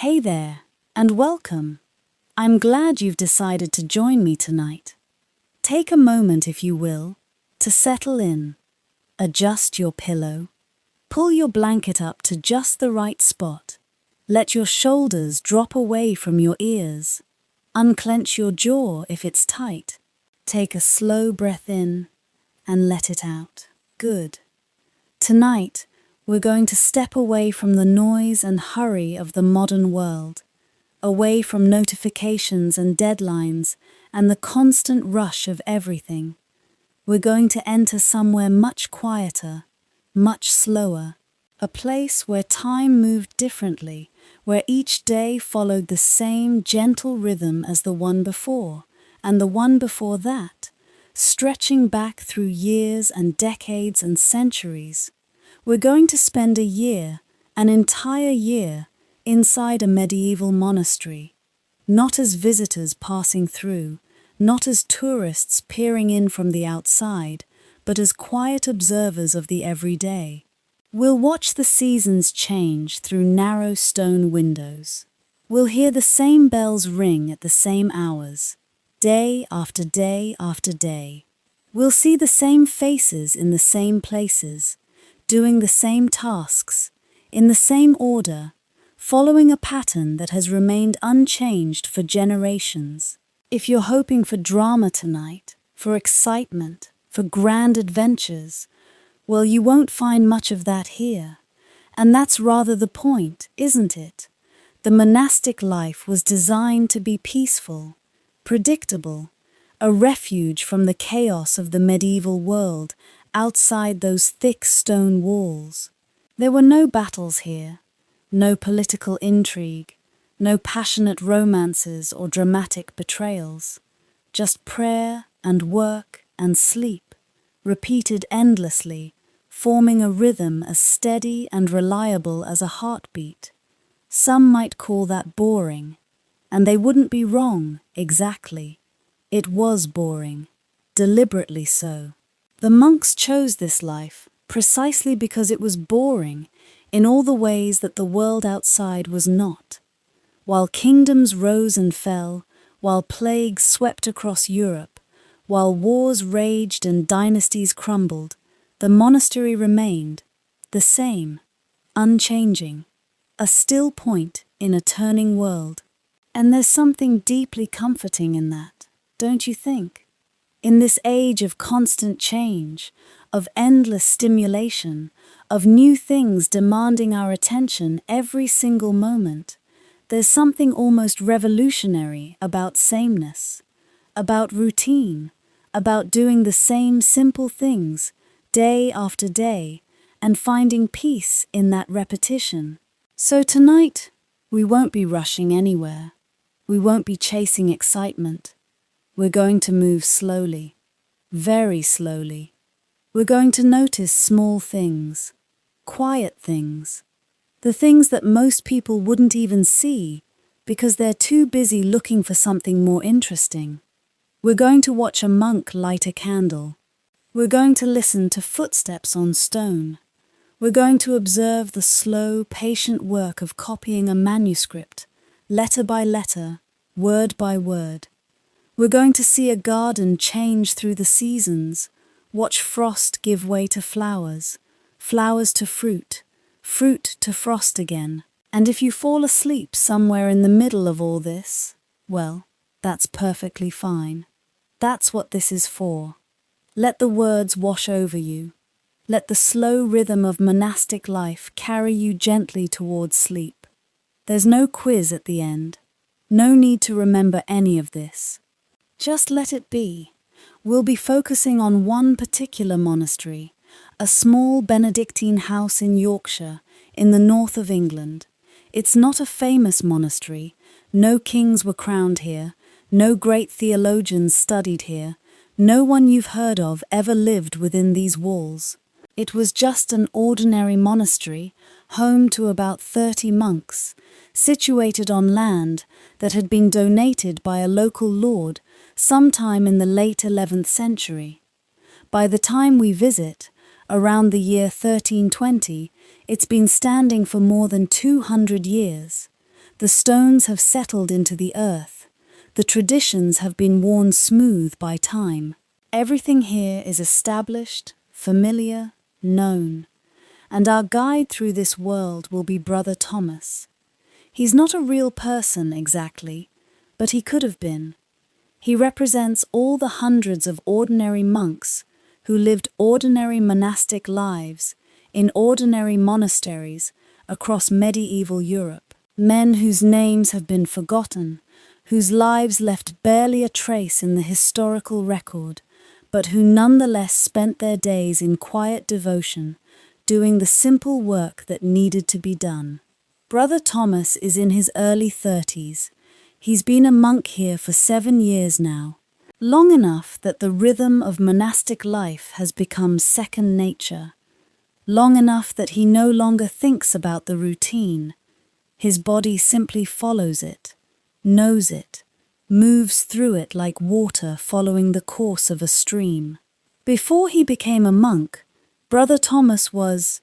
Hey there, and welcome. I'm glad you've decided to join me tonight. Take a moment, if you will, to settle in. Adjust your pillow. Pull your blanket up to just the right spot. Let your shoulders drop away from your ears. Unclench your jaw if it's tight. Take a slow breath in and let it out. Good. Tonight, we're going to step away from the noise and hurry of the modern world, away from notifications and deadlines and the constant rush of everything. We're going to enter somewhere much quieter, much slower, a place where time moved differently, where each day followed the same gentle rhythm as the one before, and the one before that, stretching back through years and decades and centuries. We're going to spend a year, an entire year, inside a medieval monastery, not as visitors passing through, not as tourists peering in from the outside, but as quiet observers of the everyday. We'll watch the seasons change through narrow stone windows. We'll hear the same bells ring at the same hours, day after day after day. We'll see the same faces in the same places, doing the same tasks, in the same order, following a pattern that has remained unchanged for generations. If you're hoping for drama tonight, for excitement, for grand adventures, well, you won't find much of that here. And that's rather the point, isn't it? The monastic life was designed to be peaceful, predictable, a refuge from the chaos of the medieval world outside those thick stone walls. There were no battles here, no political intrigue, no passionate romances or dramatic betrayals, just prayer and work and sleep, repeated endlessly, forming a rhythm as steady and reliable as a heartbeat. Some might call that boring, and they wouldn't be wrong, exactly. It was boring, deliberately so. The monks chose this life precisely because it was boring in all the ways that the world outside was not. While kingdoms rose and fell, while plagues swept across Europe, while wars raged and dynasties crumbled, the monastery remained, the same, unchanging, a still point in a turning world. And there's something deeply comforting in that, don't you think? In this age of constant change, of endless stimulation, of new things demanding our attention every single moment, there's something almost revolutionary about sameness, about routine, about doing the same simple things day after day and finding peace in that repetition. So tonight, we won't be rushing anywhere. We won't be chasing excitement. We're going to move slowly, very slowly. We're going to notice small things, quiet things, the things that most people wouldn't even see because they're too busy looking for something more interesting. We're going to watch a monk light a candle. We're going to listen to footsteps on stone. We're going to observe the slow, patient work of copying a manuscript, letter by letter, word by word. We're going to see a garden change through the seasons, watch frost give way to flowers, flowers to fruit, fruit to frost again. And if you fall asleep somewhere in the middle of all this, well, that's perfectly fine. That's what this is for. Let the words wash over you. Let the slow rhythm of monastic life carry you gently towards sleep. There's no quiz at the end. No need to remember any of this. Just let it be. We'll be focusing on one particular monastery, a small Benedictine house in Yorkshire, in the north of England. It's not a famous monastery. No kings were crowned here. No great theologians studied here. No one you've heard of ever lived within these walls. It was just an ordinary monastery, home to about 30 monks, situated on land that had been donated by a local lord sometime in the late 11th century. By the time we visit, around the year 1320, it's been standing for more than 200 years. The stones have settled into the earth. The traditions have been worn smooth by time. Everything here is established, familiar, known. And our guide through this world will be Brother Thomas. He's not a real person exactly, but he could have been. He represents all the hundreds of ordinary monks who lived ordinary monastic lives in ordinary monasteries across medieval Europe. Men whose names have been forgotten, whose lives left barely a trace in the historical record, but who nonetheless spent their days in quiet devotion, doing the simple work that needed to be done. Brother Thomas is in his early 30s. He's been a monk here for 7 years now, long enough that the rhythm of monastic life has become second nature, long enough that he no longer thinks about the routine. His body simply follows it, knows it, moves through it like water following the course of a stream. Before he became a monk, Brother Thomas was,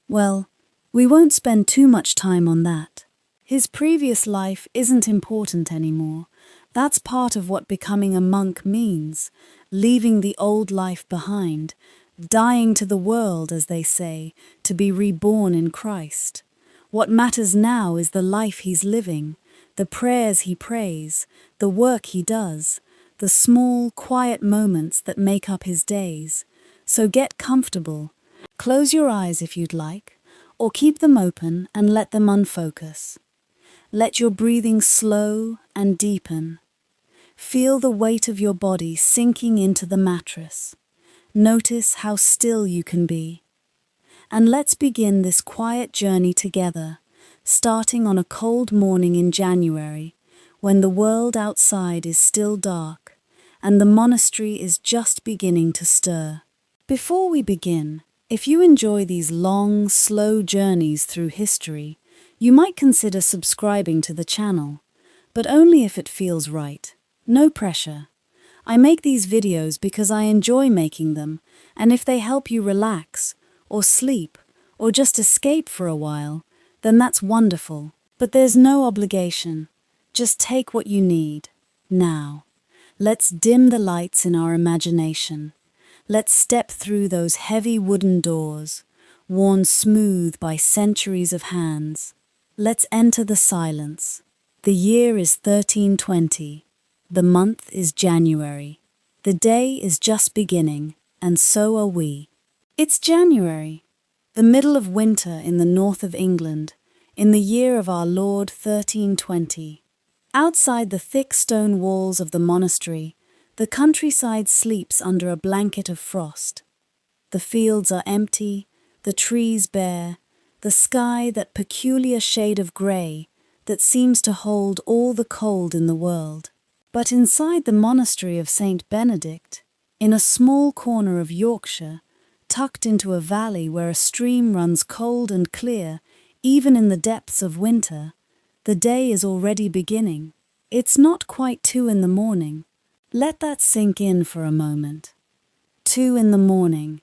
well, we won't spend too much time on that. His previous life isn't important anymore. That's part of what becoming a monk means, leaving the old life behind, dying to the world, as they say, to be reborn in Christ. What matters now is the life he's living, the prayers he prays, the work he does, the small, quiet moments that make up his days. So get comfortable. Close your eyes if you'd like, or keep them open and let them unfocus. Let your breathing slow and deepen. Feel the weight of your body sinking into the mattress. Notice how still you can be. And let's begin this quiet journey together, starting on a cold morning in January, when the world outside is still dark and the monastery is just beginning to stir. Before we begin, if you enjoy these long, slow journeys through history, you might consider subscribing to the channel, but only if it feels right. No pressure. I make these videos because I enjoy making them, and if they help you relax, or sleep, or just escape for a while, then that's wonderful. But there's no obligation. Just take what you need. Now, let's dim the lights in our imagination. Let's step through those heavy wooden doors, worn smooth by centuries of hands. Let's enter the silence. The year is 1320. The month is January. The day is just beginning, and so are we. It's January, the middle of winter in the north of England, in the year of our Lord 1320. Outside the thick stone walls of the monastery, the countryside sleeps under a blanket of frost. The fields are empty, the trees bare, the sky that peculiar shade of grey that seems to hold all the cold in the world. But inside the monastery of St. Benedict, in a small corner of Yorkshire, tucked into a valley where a stream runs cold and clear, even in the depths of winter, the day is already beginning. It's not quite 2 in the morning. Let that sink in for a moment. 2 in the morning,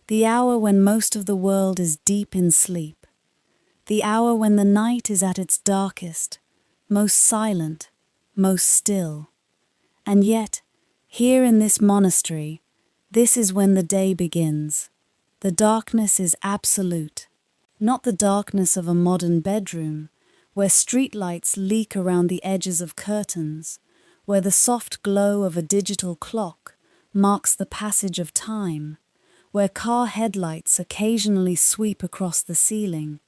the hour when most of the world is deep in sleep. The hour when the night is at its darkest, most silent, most still. And yet, here in this monastery, this is when the day begins. The darkness is absolute. Not the darkness of a modern bedroom, where streetlights leak around the edges of curtains, where the soft glow of a digital clock marks the passage of time, where car headlights occasionally sweep across the ceiling.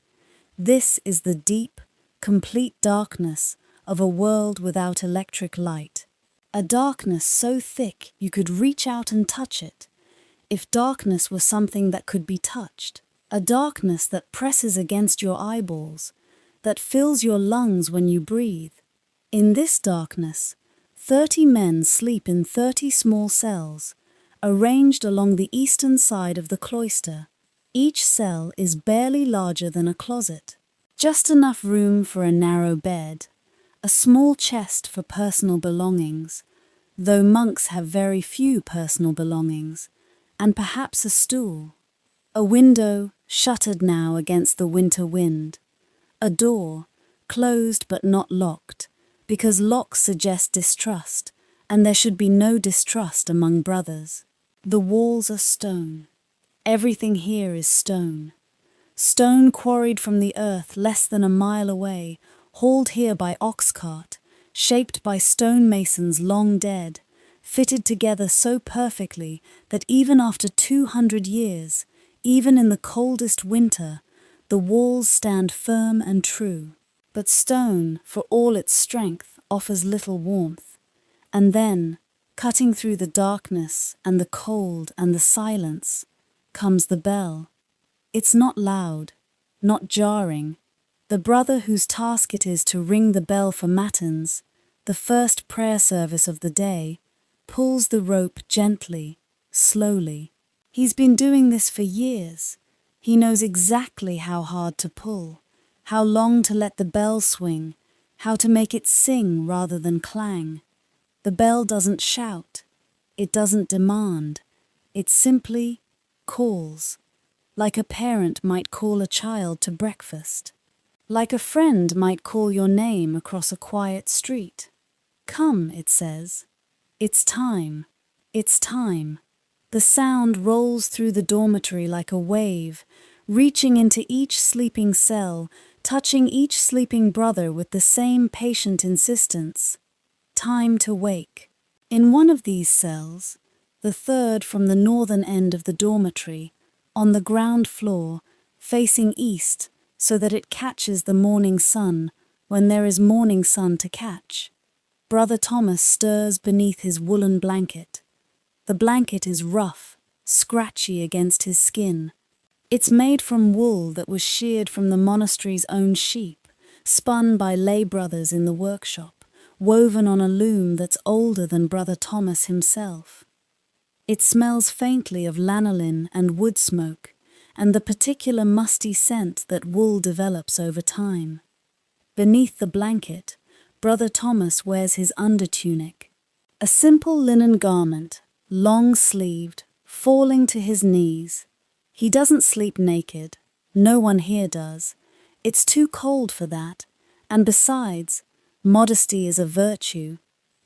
This is the deep, complete darkness of a world without electric light. A darkness so thick you could reach out and touch it, if darkness were something that could be touched. A darkness that presses against your eyeballs, that fills your lungs when you breathe. In this darkness, 30 men sleep in 30 small cells, arranged along the eastern side of the cloister. Each cell is barely larger than a closet. Just enough room for a narrow bed, a small chest for personal belongings, though monks have very few personal belongings, and perhaps a stool. A window, shuttered now against the winter wind. A door, closed but not locked, because locks suggest distrust, and there should be no distrust among brothers. The walls are stone. Everything here is stone. Stone quarried from the earth less than a mile away, hauled here by ox cart, shaped by stonemasons long dead, fitted together so perfectly that even after 200 years, even in the coldest winter, the walls stand firm and true. But stone, for all its strength, offers little warmth. And then, cutting through the darkness and the cold and the silence, comes the bell. It's not loud, not jarring. The brother whose task it is to ring the bell for matins, the first prayer service of the day, pulls the rope gently, slowly. He's been doing this for years. He knows exactly how hard to pull, how long to let the bell swing, how to make it sing rather than clang. The bell doesn't shout. It doesn't demand. It simply calls, like a parent might call a child to breakfast, like a friend might call your name across a quiet street. Come, it says. It's time. It's time. The sound rolls through the dormitory like a wave, reaching into each sleeping cell, touching each sleeping brother with the same patient insistence. Time to wake. In one of these cells, the third from the northern end of the dormitory, on the ground floor, facing east so that it catches the morning sun when there is morning sun to catch, Brother Thomas stirs beneath his woolen blanket. The blanket is rough, scratchy against his skin. It's made from wool that was sheared from the monastery's own sheep, spun by lay brothers in the workshop, woven on a loom that's older than Brother Thomas himself. It smells faintly of lanolin and wood smoke, and the particular musty scent that wool develops over time. Beneath the blanket, Brother Thomas wears his undertunic, a simple linen garment, long-sleeved, falling to his knees. He doesn't sleep naked. No one here does. It's too cold for that, and besides, modesty is a virtue.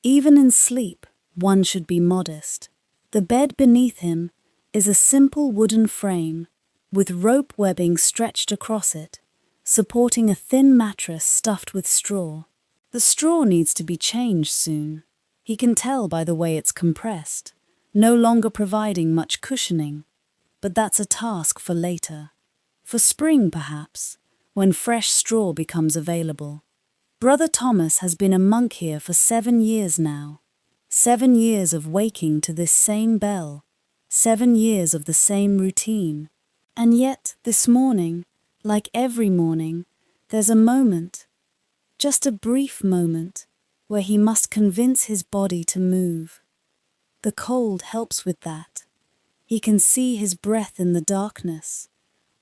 Even in sleep, one should be modest. The bed beneath him is a simple wooden frame with rope webbing stretched across it, supporting a thin mattress stuffed with straw. The straw needs to be changed soon. He can tell by the way it's compressed, no longer providing much cushioning. But that's a task for later. For spring, perhaps, when fresh straw becomes available. Brother Thomas has been a monk here for 7 years now. 7 years of waking to this same bell. 7 years of the same routine. And yet, this morning, like every morning, there's a moment, just a brief moment, where he must convince his body to move. The cold helps with that. He can see his breath in the darkness,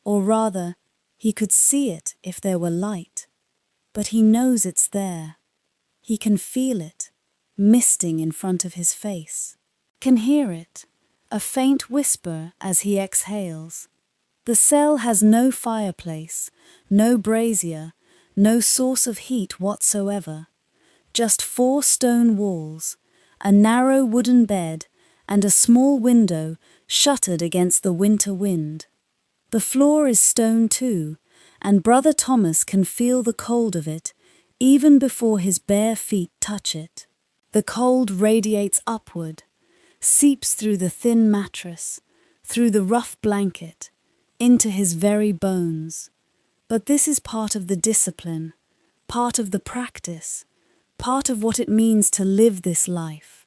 or rather, he could see it if there were light. But he knows it's there. He can feel it, misting in front of his face. Can hear it, a faint whisper as he exhales. The cell has no fireplace, no brazier, no source of heat whatsoever. Just 4 stone walls, a narrow wooden bed, and a small window shuttered against the winter wind. The floor is stone too, and Brother Thomas can feel the cold of it even before his bare feet touch it. The cold radiates upward, seeps through the thin mattress, through the rough blanket, into his very bones. But this is part of the discipline, part of the practice, part of what it means to live this life.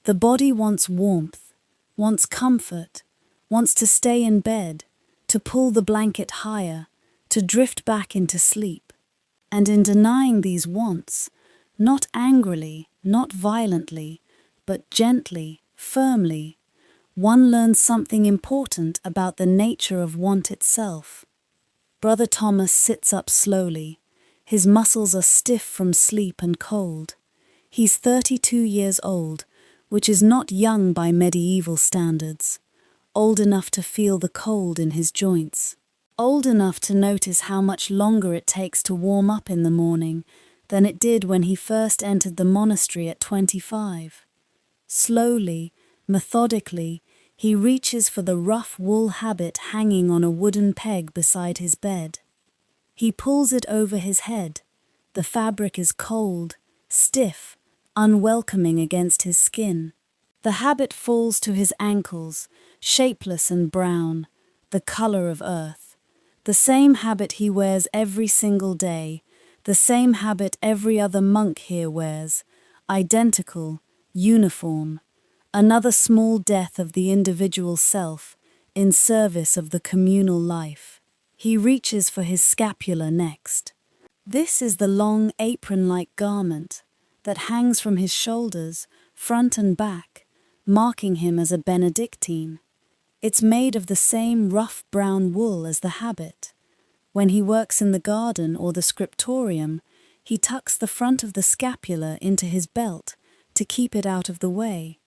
The body wants warmth, wants comfort, wants to stay in bed, to pull the blanket higher, to drift back into sleep. And in denying these wants, not angrily, not violently, but gently, firmly, one learns something important about the nature of want itself. Brother Thomas sits up slowly. His muscles are stiff from sleep and cold. He's 32 years old, which is not young by medieval standards, old enough to feel the cold in his joints. old enough to notice how much longer it takes to warm up in the morning than it did when he first entered the monastery at 25. Slowly, methodically, he reaches for the rough wool habit hanging on a wooden peg beside his bed. He pulls it over his head. The fabric is cold, stiff, unwelcoming against his skin. The habit falls to his ankles, shapeless and brown, the color of earth. The same habit he wears every single day, the same habit every other monk here wears, identical, uniform. Another small death of the individual self in service of the communal life. He reaches for his scapular next. This is the long apron-like garment that hangs from his shoulders, front and back, marking him as a Benedictine. It's made of the same rough brown wool as the habit. When he works in the garden or the scriptorium, he tucks the front of the scapula into his belt to keep it out of the way.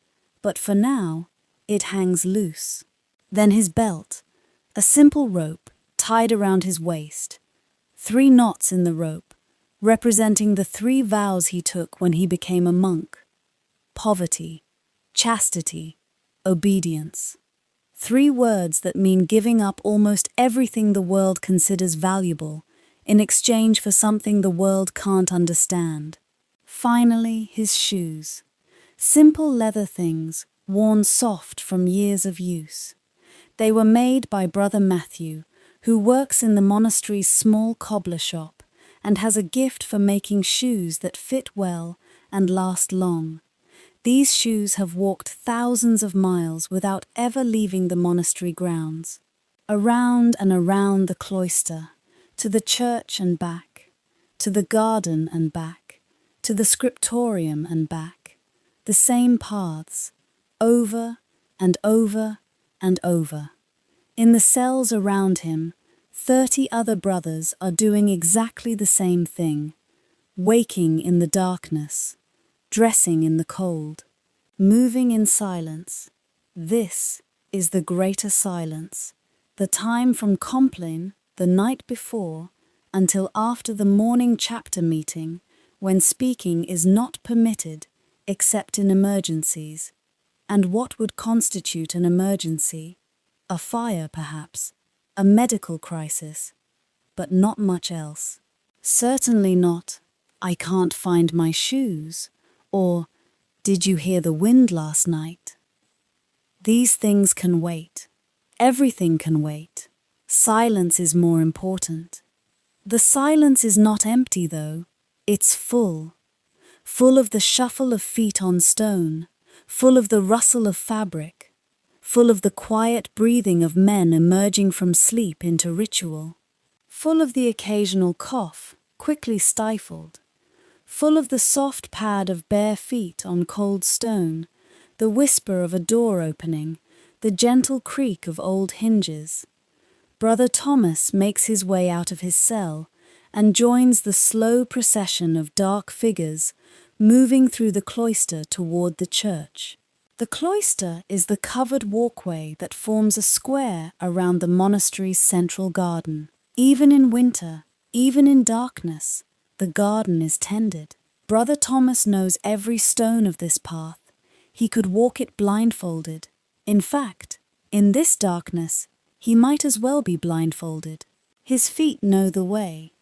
But for now, it hangs loose. Then his belt, a simple rope tied around his waist. 3 knots in the rope, representing the 3 vows he took when he became a monk. Poverty, chastity, obedience. 3 words that mean giving up almost everything the world considers valuable in exchange for something the world can't understand. Finally, his shoes. Simple leather things, worn soft from years of use. They were made by Brother Matthew, who works in the monastery's small cobbler shop and has a gift for making shoes that fit well and last long. These shoes have walked thousands of miles without ever leaving the monastery grounds. Around and around the cloister, to the church and back, to the garden and back, to the scriptorium and back. The same paths, over and over and over. In the cells around him, 30 other brothers are doing exactly the same thing, waking in the darkness, dressing in the cold, moving in silence. This is the greater silence, the time from Compline, the night before, until after the morning chapter meeting, when speaking is not permitted except in emergencies. And what would constitute an emergency? A fire, perhaps, a medical crisis, but not much else. Certainly not, "I can't find my shoes," or "Did you hear the wind last night?" These things can wait. Everything can wait. Silence is more important. The silence is not empty, though. It's full. Full of the shuffle of feet on stone, full of the rustle of fabric, full of the quiet breathing of men emerging from sleep into ritual, full of the occasional cough, quickly stifled, full of the soft pad of bare feet on cold stone, the whisper of a door opening, the gentle creak of old hinges. Brother Thomas makes his way out of his cell and joins the slow procession of dark figures moving through the cloister toward the church. The cloister is the covered walkway that forms a square around the monastery's central garden. Even in winter, even in darkness, the garden is tended. Brother Thomas knows every stone of this path. He could walk it blindfolded. In fact, in this darkness, he might as well be blindfolded. His feet know the way.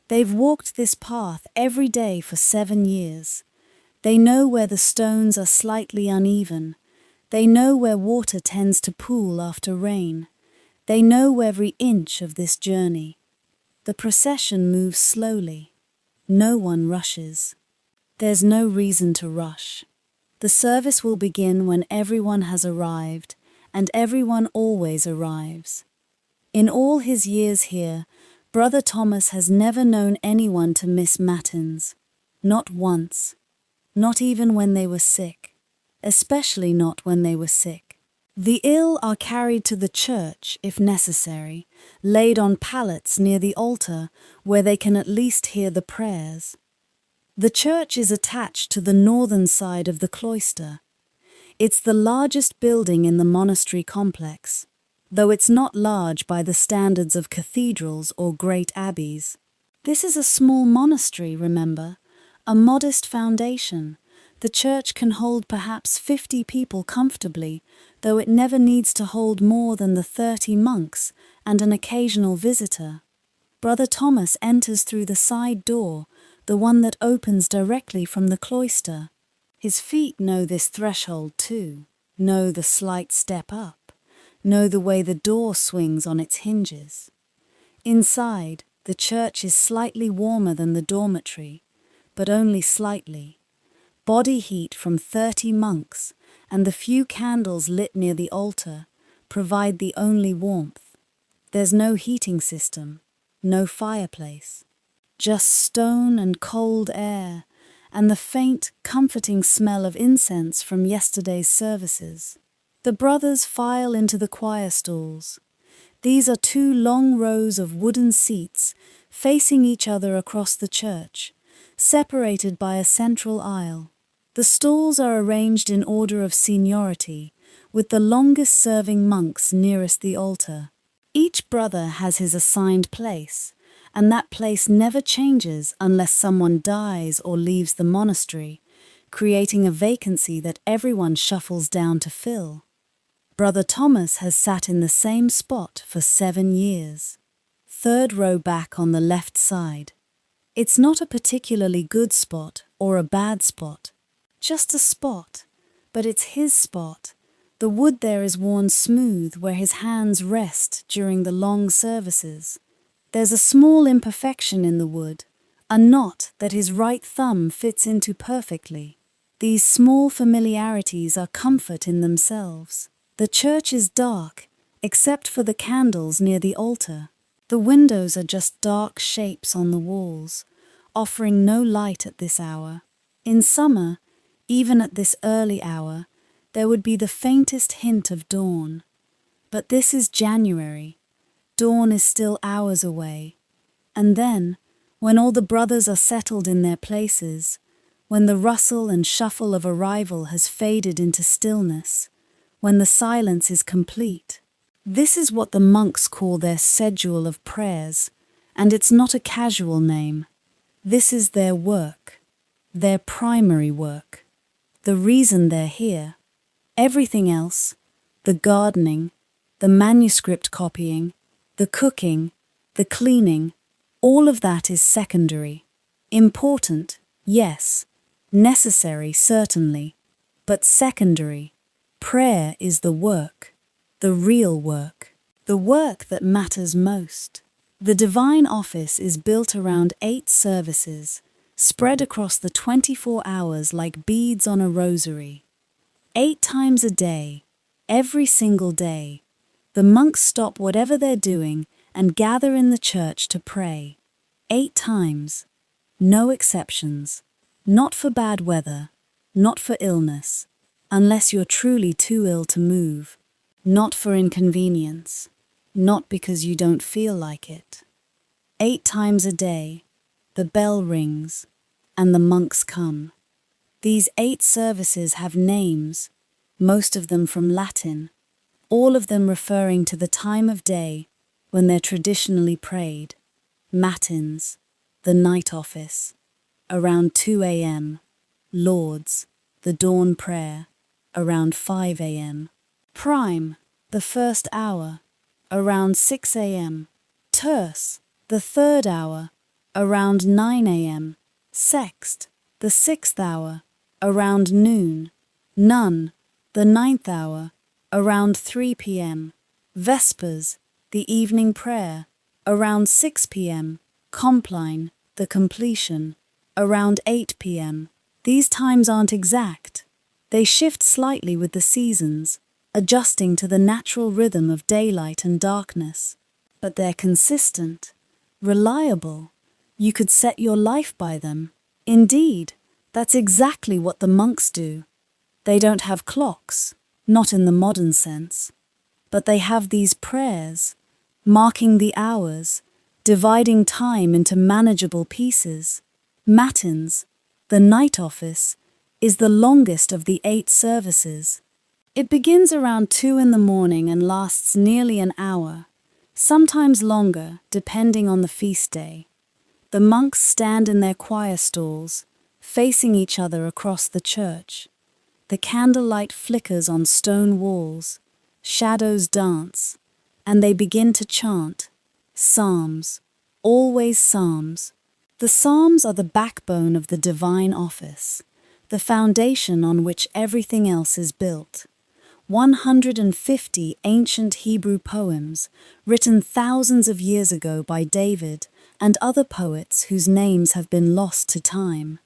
They've walked this path every day for 7 years. They know where the stones are slightly uneven. They know where water tends to pool after rain. They know every inch of this journey. The procession moves slowly. No one rushes. There's no reason to rush. The service will begin when everyone has arrived, and everyone always arrives. In all his years here, Brother Thomas has never known anyone to miss matins. Not once. Not even when they were sick. Especially not when they were sick. The ill are carried to the church, if necessary, laid on pallets near the altar where they can at least hear the prayers. The church is attached to the northern side of the cloister. It's the largest building in the monastery complex. though it's not large by the standards of cathedrals or great abbeys. This is a small monastery, remember, a modest foundation. The church can hold perhaps 50 people comfortably, though it never needs to hold more than the 30 monks and an occasional visitor. Brother Thomas enters through the side door, the one that opens directly from the cloister. His feet know this threshold too, know the slight step up, know the way the door swings on its hinges. Inside, the church is slightly warmer than the dormitory, but only slightly. Body heat from 30 monks and the few candles lit near the altar provide the only warmth. There's no heating system, no fireplace, just stone and cold air and the faint, comforting smell of incense from yesterday's services. The brothers file into the choir stalls. These are 2 long rows of wooden seats facing each other across the church, separated by a central aisle. The stalls are arranged in order of seniority, with the longest-serving monks nearest the altar. Each brother has his assigned place, and that place never changes unless someone dies or leaves the monastery, creating a vacancy that everyone shuffles down to fill. Brother Thomas has sat in the same spot for 7 years. 3rd row back on the left side. It's not a particularly good spot or a bad spot. Just a spot, but it's his spot. The wood there is worn smooth where his hands rest during the long services. There's a small imperfection in the wood, a knot that his right thumb fits into perfectly. These small familiarities are comfort in themselves. The church is dark, except for the candles near the altar. The windows are just dark shapes on the walls, offering no light at this hour. In summer, even at this early hour, there would be the faintest hint of dawn. But this is January. Dawn is still hours away. And then, when all the brothers are settled in their places, when the rustle and shuffle of arrival has faded into stillness, when the silence is complete, this is what the monks call their schedule of prayers, and it's not a casual name. This is their work, their primary work. The reason they're here. Everything else, the gardening, the manuscript copying, the cooking, the cleaning, all of that is secondary. Important, yes. Necessary, certainly. But secondary. Prayer is the work, the real work, the work that matters most. The divine office is built around 8 services, spread across the 24 hours like beads on a rosary. 8 times a day, every single day, the monks stop whatever they're doing and gather in the church to pray. 8 times. No exceptions. Not for bad weather, not for illness, unless you're truly too ill to move. Not for inconvenience, not because you don't feel like it. 8 times a day, the bell rings, and the monks come. These 8 services have names, most of them from Latin, all of them referring to the time of day when they're traditionally prayed. Matins, the night office, around 2 a.m. Lauds, the dawn prayer, around 5 a.m. Prime, the first hour, around 6 a.m. Terce, the 3rd hour, around 9 a.m. Sext, the 6th hour, around noon. None, the 9th hour, around 3 p.m. Vespers, the evening prayer, around 6 p.m. Compline, the completion, around 8 p.m. These times aren't exact. They shift slightly with the seasons, adjusting to the natural rhythm of daylight and darkness. But they're consistent, reliable. You could set your life by them. Indeed, that's exactly what the monks do. They don't have clocks, not in the modern sense, but they have these prayers, marking the hours, dividing time into manageable pieces. Matins, the night office, is the longest of the 8 services. It begins around 2 in the morning and lasts nearly an hour, sometimes longer, depending on the feast day. The monks stand in their choir stalls, facing each other across the church. The candlelight flickers on stone walls, shadows dance, and they begin to chant. Psalms, always psalms. The psalms are the backbone of the divine office, the foundation on which everything else is built. 150 ancient Hebrew poems, written thousands of years ago by David and other poets whose names have been lost to time.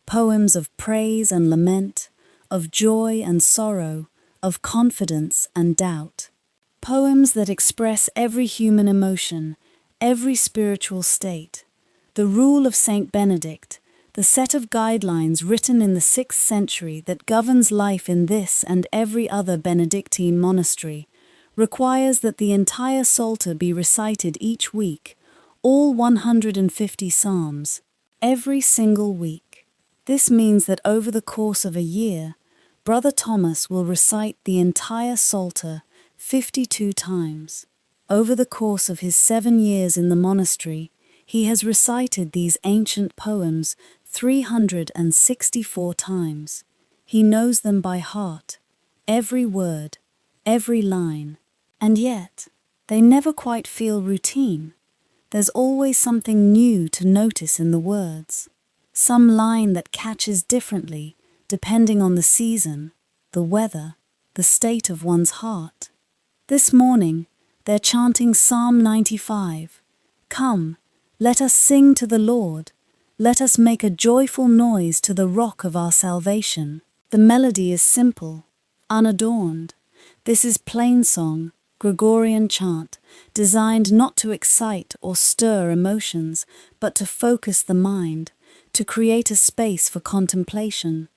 Poems of praise and lament, of joy and sorrow, of confidence and doubt. Poems that express every human emotion, every spiritual state. The Rule of Saint Benedict, the set of guidelines written in the 6th century that governs life in this and every other Benedictine monastery, requires that the entire Psalter be recited each week, all 150 psalms, every single week. This means that over the course of a year, Brother Thomas will recite the entire Psalter 52 times. Over the course of his 7 years in the monastery, he has recited these ancient poems 364 times. He knows them by heart, every word, every line, and yet they never quite feel routine. There's always something new to notice in the words, some line that catches differently depending on the season, the weather, the state of one's heart. This morning, they're chanting Psalm 95. Come, let us sing to the Lord. Let us make a joyful noise to the rock of our salvation. The melody is simple, unadorned. This is plain song, Gregorian chant, designed not to excite or stir emotions, but to focus the mind, to create a space for contemplation.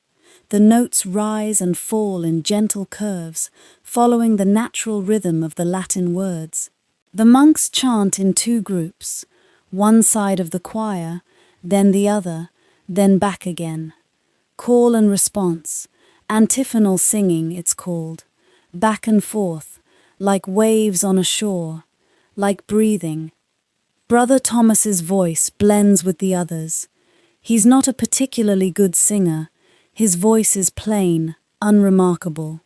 The notes rise and fall in gentle curves, following the natural rhythm of the Latin words. The monks chant in 2 groups, one side of the choir, then the other, then back again. Call and response, antiphonal singing it's called, back and forth, like waves on a shore, like breathing. Brother Thomas's voice blends with the others. He's not a particularly good singer. His voice is plain, unremarkable.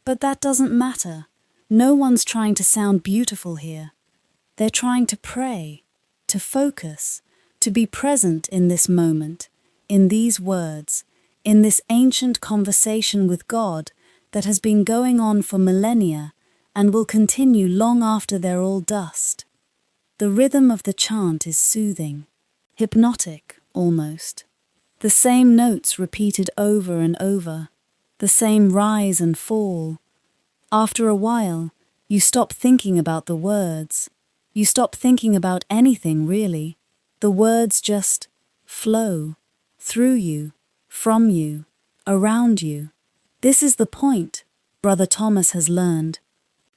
But that doesn't matter. No one's trying to sound beautiful here. They're trying to pray, to focus, to be present in this moment, in these words, in this ancient conversation with God that has been going on for millennia and will continue long after they're all dust. The rhythm of the chant is soothing, hypnotic almost. The same notes repeated over and over, the same rise and fall. After a while, you stop thinking about the words. You stop thinking about anything, really. The words just flow through you, from you, around you. This is the point, Brother Thomas has learned.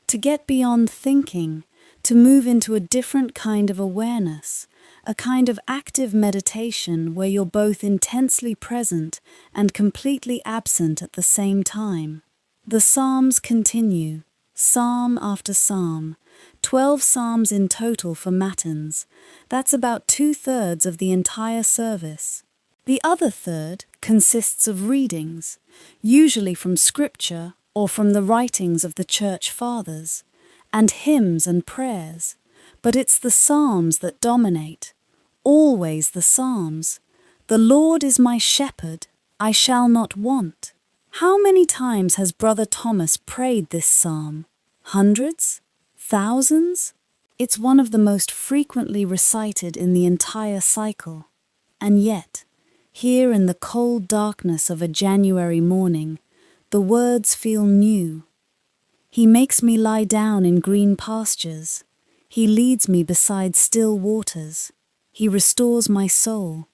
To get beyond thinking, to move into a different kind of awareness, a kind of active meditation where you're both intensely present and completely absent at the same time. The Psalms continue, psalm after psalm, 12 psalms in total for matins. That's about 2/3 of the entire service. The other third consists of readings, usually from scripture or from the writings of the Church Fathers, and hymns and prayers. But it's the psalms that dominate, always the psalms. The Lord is my shepherd, I shall not want. How many times has Brother Thomas prayed this psalm? Hundreds? Thousands? It's one of the most frequently recited in the entire cycle. And yet, here in the cold darkness of a January morning, the words feel new. He makes me lie down in green pastures. He leads me beside still waters. He restores my soul.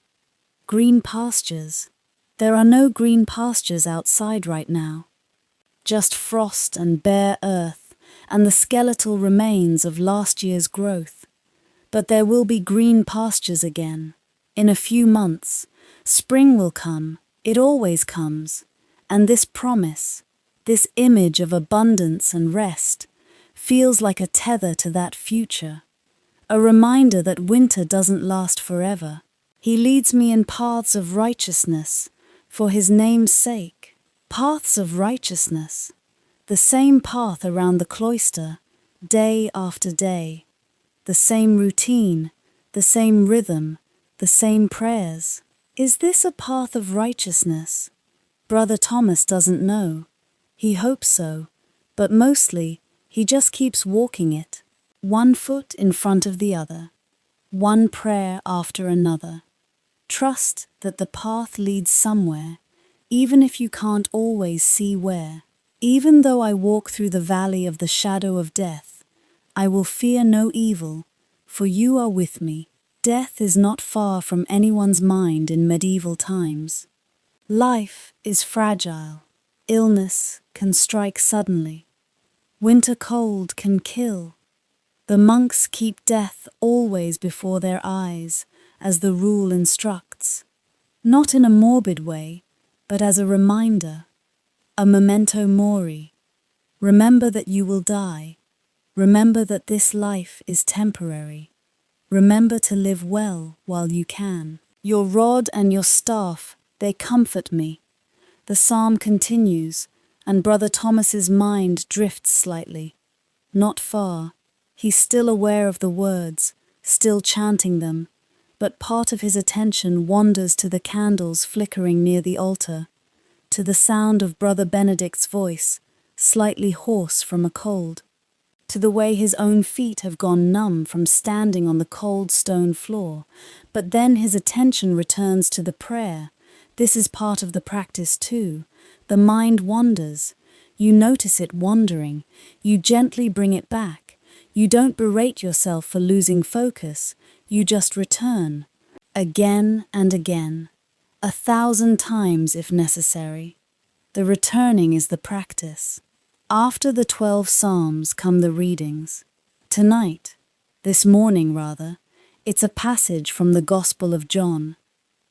Green pastures. There are no green pastures outside right now. Just frost and bare earth and the skeletal remains of last year's growth. But there will be green pastures again. In a few months, spring will come. It always comes. And this promise, This image of abundance and rest feels like a tether to that future, a reminder that winter doesn't last forever. He leads me in paths of righteousness for his name's sake. Paths of righteousness, the same path around the cloister, day after day. The same routine, the same rhythm, the same prayers. Is this a path of righteousness? Brother Thomas doesn't know. He hopes so, but mostly he just keeps walking it, one foot in front of the other, one prayer after another. Trust that the path leads somewhere, even if you can't always see where. Even though I walk through the valley of the shadow of death, I will fear no evil, for you are with me. Death is not far from anyone's mind in medieval times. Life is fragile. Illness can strike suddenly. Winter cold can kill. The monks keep death always before their eyes, as the rule instructs. Not in a morbid way, but as a reminder, a memento mori. Remember that you will die. Remember that this life is temporary. Remember to live well while you can. Your rod and your staff, they comfort me. The psalm continues, and Brother Thomas's mind drifts slightly. Not far. He's still aware of the words, still chanting them, but part of his attention wanders to the candles flickering near the altar, to the sound of Brother Benedict's voice, slightly hoarse from a cold, to the way his own feet have gone numb from standing on the cold stone floor. But then his attention returns to the prayer. This is part of the practice too. The mind wanders. You notice it wandering. You gently bring it back. You don't berate yourself for losing focus. You just return. Again and again. 1,000 times if necessary. The returning is the practice. After the 12 Psalms come the readings. Tonight, this morning rather, it's a passage from the Gospel of John.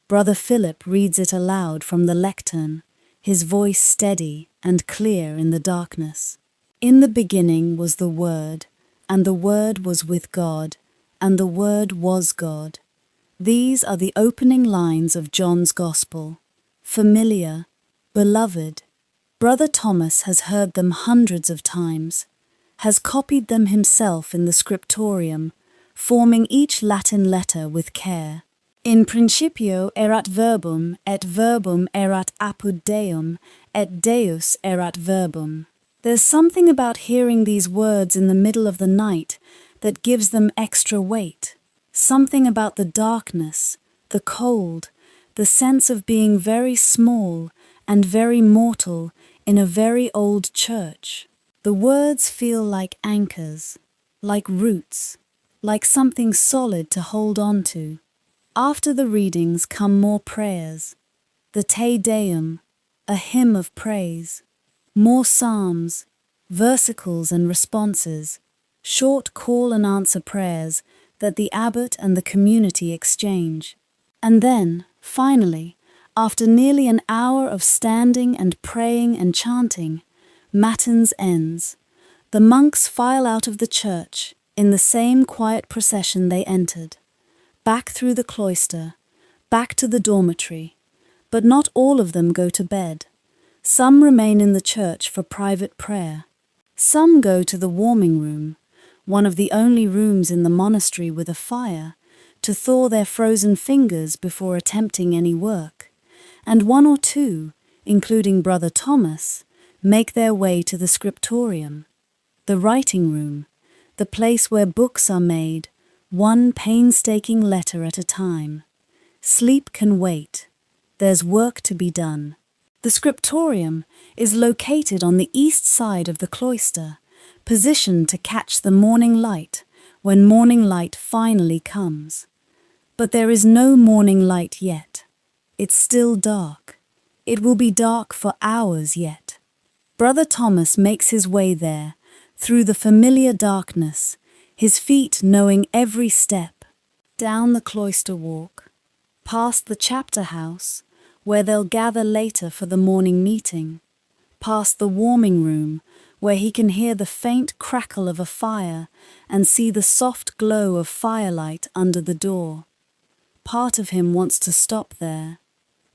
Brother Philip reads it aloud from the lectern, his voice steady and clear in the darkness. In the beginning was the Word, and the Word was with God, and the Word was God. These are the opening lines of John's Gospel. Familiar, beloved. Brother Thomas has heard them hundreds of times, has copied them himself in the Scriptorium, forming each Latin letter with care. In principio erat verbum, et verbum erat apud Deum, et Deus erat verbum. There's something about hearing these words in the middle of the night that gives them extra weight. Something about the darkness, the cold, the sense of being very small and very mortal in a very old church. The words feel like anchors, like roots, like something solid to hold on to. After the readings come more prayers, the Te Deum, a hymn of praise, more psalms, versicles and responses, short call and answer prayers that the abbot and the community exchange. And then, finally, after nearly an hour of standing and praying and chanting, Matins ends. The monks file out of the church in the same quiet procession they entered, back through the cloister, back to the dormitory, but not all of them go to bed. Some remain in the church for private prayer. Some go to the warming room, one of the only rooms in the monastery with a fire, to thaw their frozen fingers before attempting any work. And one or two, including Brother Thomas, make their way to the Scriptorium, the writing room, the place where books are made, one painstaking letter at a time. Sleep can wait. There's work to be done. The Scriptorium is located on the east side of the cloister, positioned to catch the morning light when morning light finally comes. But there is no morning light yet. It's still dark. It will be dark for hours yet. Brother Thomas makes his way there, through the familiar darkness, his feet knowing every step, down the cloister walk, past the chapter house, where they'll gather later for the morning meeting, past the warming room, where he can hear the faint crackle of a fire and see the soft glow of firelight under the door. Part of him wants to stop there,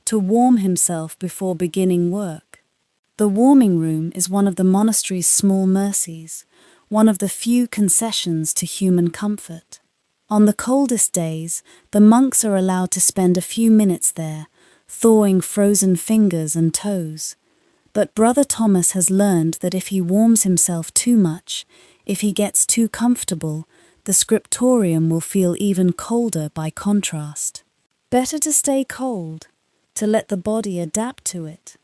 to warm himself before beginning work. The warming room is one of the monastery's small mercies, one of the few concessions to human comfort. On the coldest days, the monks are allowed to spend a few minutes there, thawing frozen fingers and toes. But Brother Thomas has learned that if he warms himself too much, if he gets too comfortable, the scriptorium will feel even colder by contrast. Better to stay cold, to let the body adapt to it.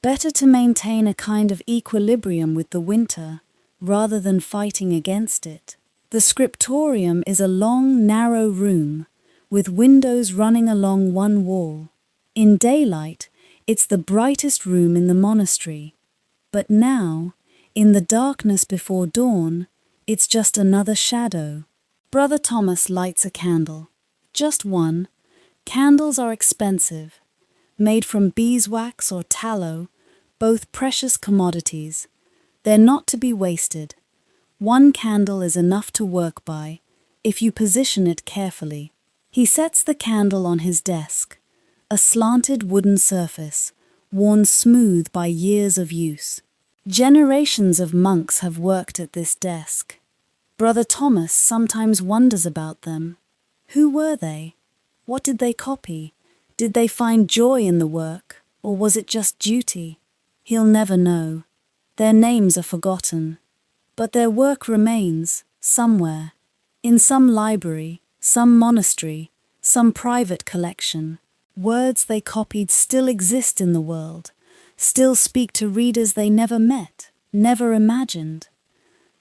Better to maintain a kind of equilibrium with the winter, rather than fighting against it. The scriptorium is a long, narrow room, with windows running along one wall. In daylight, it's the brightest room in the monastery. But now, in the darkness before dawn, it's just another shadow. Brother Thomas lights a candle. Just one. Candles are expensive, made from beeswax or tallow, both precious commodities. They're not to be wasted. One candle is enough to work by, if you position it carefully. He sets the candle on his desk, a slanted wooden surface, worn smooth by years of use. Generations of monks have worked at this desk. Brother Thomas sometimes wonders about them. Who were they? What did they copy? Did they find joy in the work, or was it just duty? He'll never know. Their names are forgotten. But their work remains, somewhere. In some library, some monastery, some private collection. Words they copied still exist in the world, still speak to readers they never met, never imagined.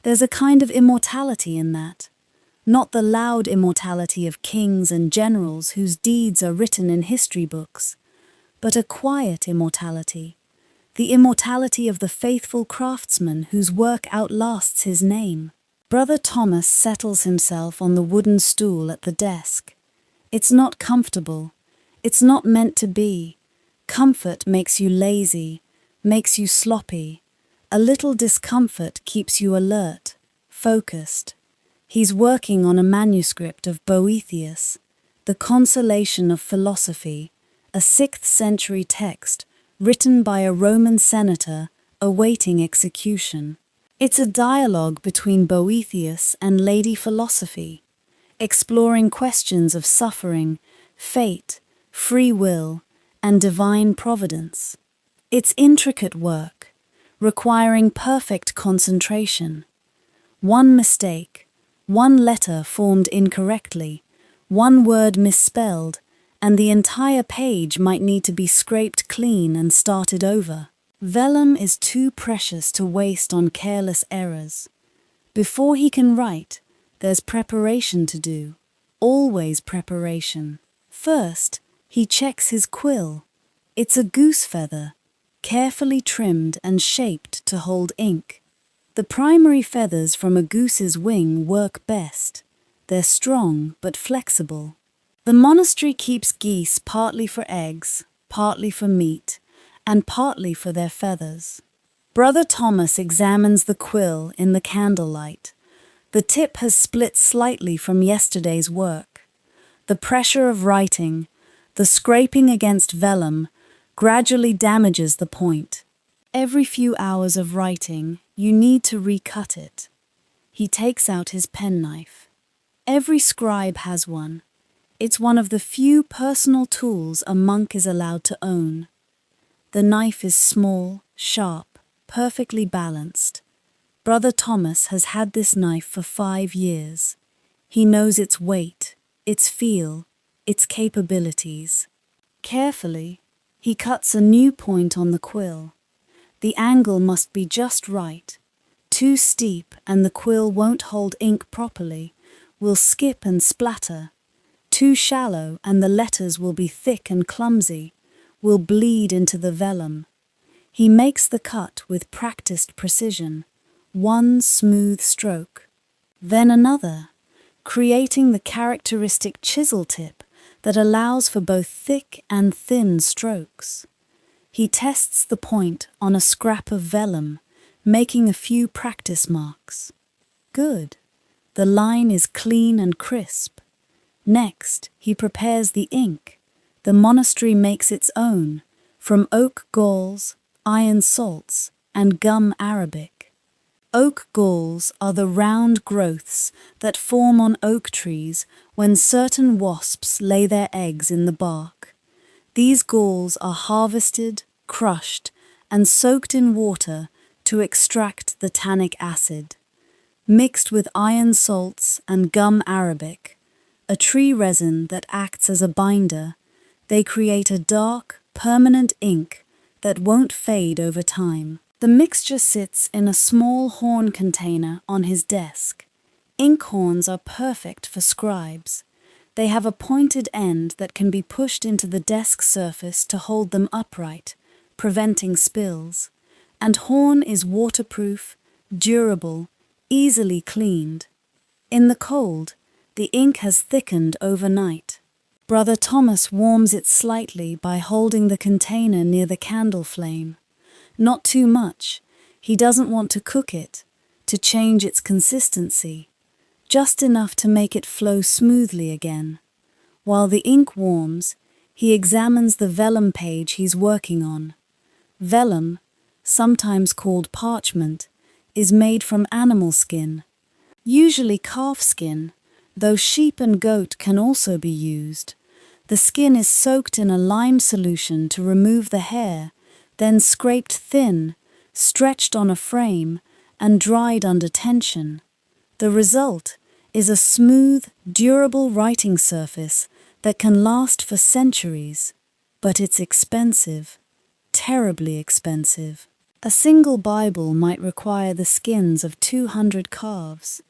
There's a kind of immortality in that. Not the loud immortality of kings and generals whose deeds are written in history books, but a quiet immortality, the immortality of the faithful craftsman whose work outlasts his name. Brother Thomas settles himself on the wooden stool at the desk. It's not comfortable. It's not meant to be. Comfort makes you lazy, makes you sloppy. A little discomfort keeps you alert, focused. He's working on a manuscript of Boethius, the Consolation of Philosophy, a 6th century text written by a Roman senator awaiting execution. It's a dialogue between Boethius and Lady Philosophy, exploring questions of suffering, fate, free will, and divine providence. It's intricate work, requiring perfect concentration. One mistake, one letter formed incorrectly, one word misspelled, and the entire page might need to be scraped clean and started over. Vellum is too precious to waste on careless errors. Before he can write, there's preparation to do. Always preparation. First, he checks his quill. It's a goose feather, carefully trimmed and shaped to hold ink. The primary feathers from a goose's wing work best. They're strong but flexible. The monastery keeps geese partly for eggs, partly for meat, and partly for their feathers. Brother Thomas examines the quill in the candlelight. The tip has split slightly from yesterday's work. The pressure of writing, the scraping against vellum, gradually damages the point. Every few hours of writing, you need to recut it. He takes out his penknife. Every scribe has one. It's one of the few personal tools a monk is allowed to own. The knife is small, sharp, perfectly balanced. Brother Thomas has had this knife for 5 years. He knows its weight, its feel, its capabilities. Carefully, he cuts a new point on the quill. The angle must be just right. Too steep and the quill won't hold ink properly, will skip and splatter. Too shallow and the letters will be thick and clumsy, will bleed into the vellum. He makes the cut with practiced precision, one smooth stroke, then another, creating the characteristic chisel tip that allows for both thick and thin strokes. He tests the point on a scrap of vellum, making a few practice marks. Good. The line is clean and crisp. Next, he prepares the ink. The monastery makes its own, from oak galls, iron salts, and gum arabic. Oak galls are the round growths that form on oak trees when certain wasps lay their eggs in the bark. These galls are harvested, crushed, and soaked in water to extract the tannic acid. Mixed with iron salts and gum arabic, a tree resin that acts as a binder, they create a dark, permanent ink that won't fade over time. The mixture sits in a small horn container on his desk. Ink horns are perfect for scribes. They have a pointed end that can be pushed into the desk surface to hold them upright, preventing spills. And horn is waterproof, durable, easily cleaned. In the cold, the ink has thickened overnight. Brother Thomas warms it slightly by holding the container near the candle flame. Not too much. He doesn't want to cook it, to change its consistency. Just enough to make it flow smoothly again. While the ink warms, he examines the vellum page he's working on. Vellum, sometimes called parchment, is made from animal skin, usually calf skin, though sheep and goat can also be used. The skin is soaked in a lime solution to remove the hair, then scraped thin, stretched on a frame, and dried under tension. The result is a smooth, durable writing surface that can last for centuries. But it's expensive, terribly expensive. A single Bible might require the skins of 200 calves.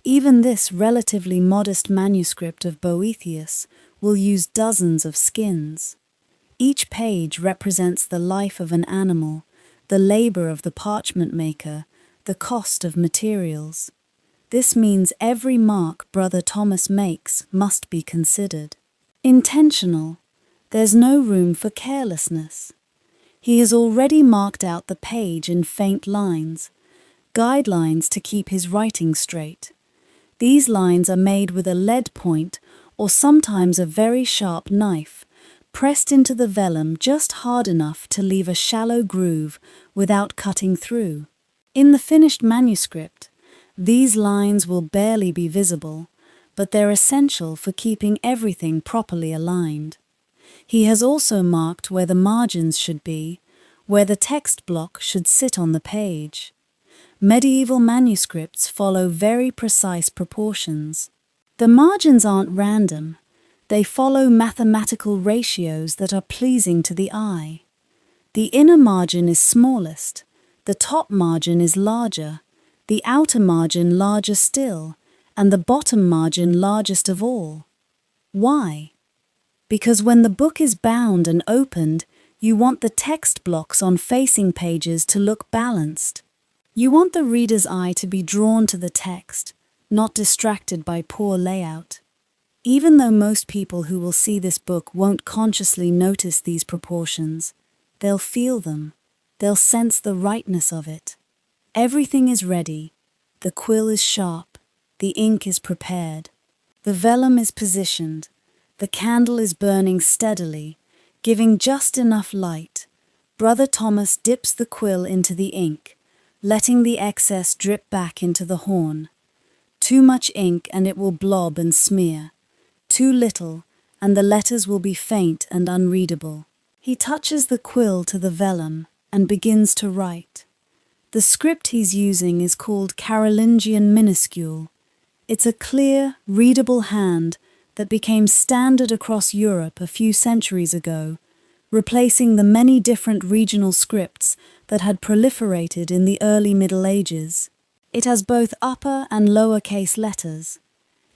Even this relatively modest manuscript of Boethius will use dozens of skins. Each page represents the life of an animal, the labor of the parchment maker, the cost of materials. This means every mark Brother Thomas makes must be considered. Intentional. There's no room for carelessness. He has already marked out the page in faint lines, guidelines to keep his writing straight. These lines are made with a lead point or sometimes a very sharp knife, pressed into the vellum just hard enough to leave a shallow groove without cutting through. In the finished manuscript, these lines will barely be visible, but they're essential for keeping everything properly aligned. He has also marked where the margins should be, where the text block should sit on the page. Medieval manuscripts follow very precise proportions. The margins aren't random. They follow mathematical ratios that are pleasing to the eye. The inner margin is smallest, the top margin is larger, the outer margin larger still, and the bottom margin largest of all. Why? Because when the book is bound and opened, you want the text blocks on facing pages to look balanced. You want the reader's eye to be drawn to the text, not distracted by poor layout. Even though most people who will see this book won't consciously notice these proportions, they'll feel them. They'll sense the rightness of it. Everything is ready. The quill is sharp. The ink is prepared. The vellum is positioned. The candle is burning steadily, giving just enough light. Brother Thomas dips the quill into the ink, letting the excess drip back into the horn. Too much ink and it will blob and smear. Too little, and the letters will be faint and unreadable. He touches the quill to the vellum and begins to write. The script he's using is called Carolingian minuscule. It's a clear, readable hand that became standard across Europe a few centuries ago, replacing the many different regional scripts that had proliferated in the early Middle Ages. It has both upper and lowercase letters,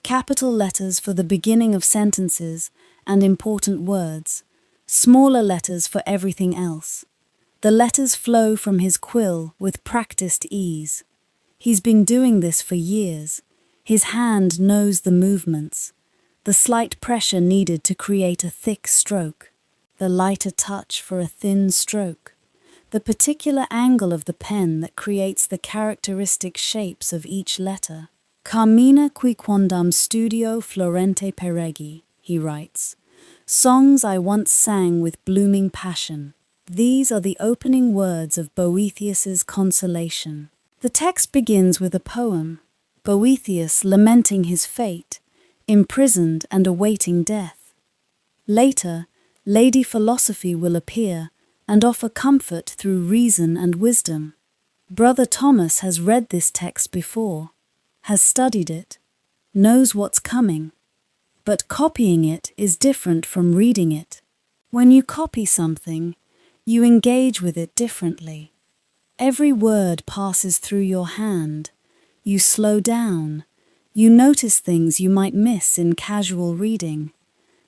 capital letters for the beginning of sentences and important words, smaller letters for everything else. The letters flow from his quill with practiced ease. He's been doing this for years. His hand knows the movements, the slight pressure needed to create a thick stroke. the lighter touch for a thin stroke, the particular angle of the pen that creates the characteristic shapes of each letter. Carmina qui quondam studio Florente peregi, he writes, songs I once sang with blooming passion. These are the opening words of Boethius's Consolation. The text begins with a poem, Boethius lamenting his fate, imprisoned and awaiting death. Later, Lady Philosophy will appear and offer comfort through reason and wisdom. Brother Thomas has read this text before, has studied it, knows what's coming, but copying it is different from reading it. When you copy something, you engage with it differently. Every word passes through your hand. You slow down. You notice things you might miss in casual reading.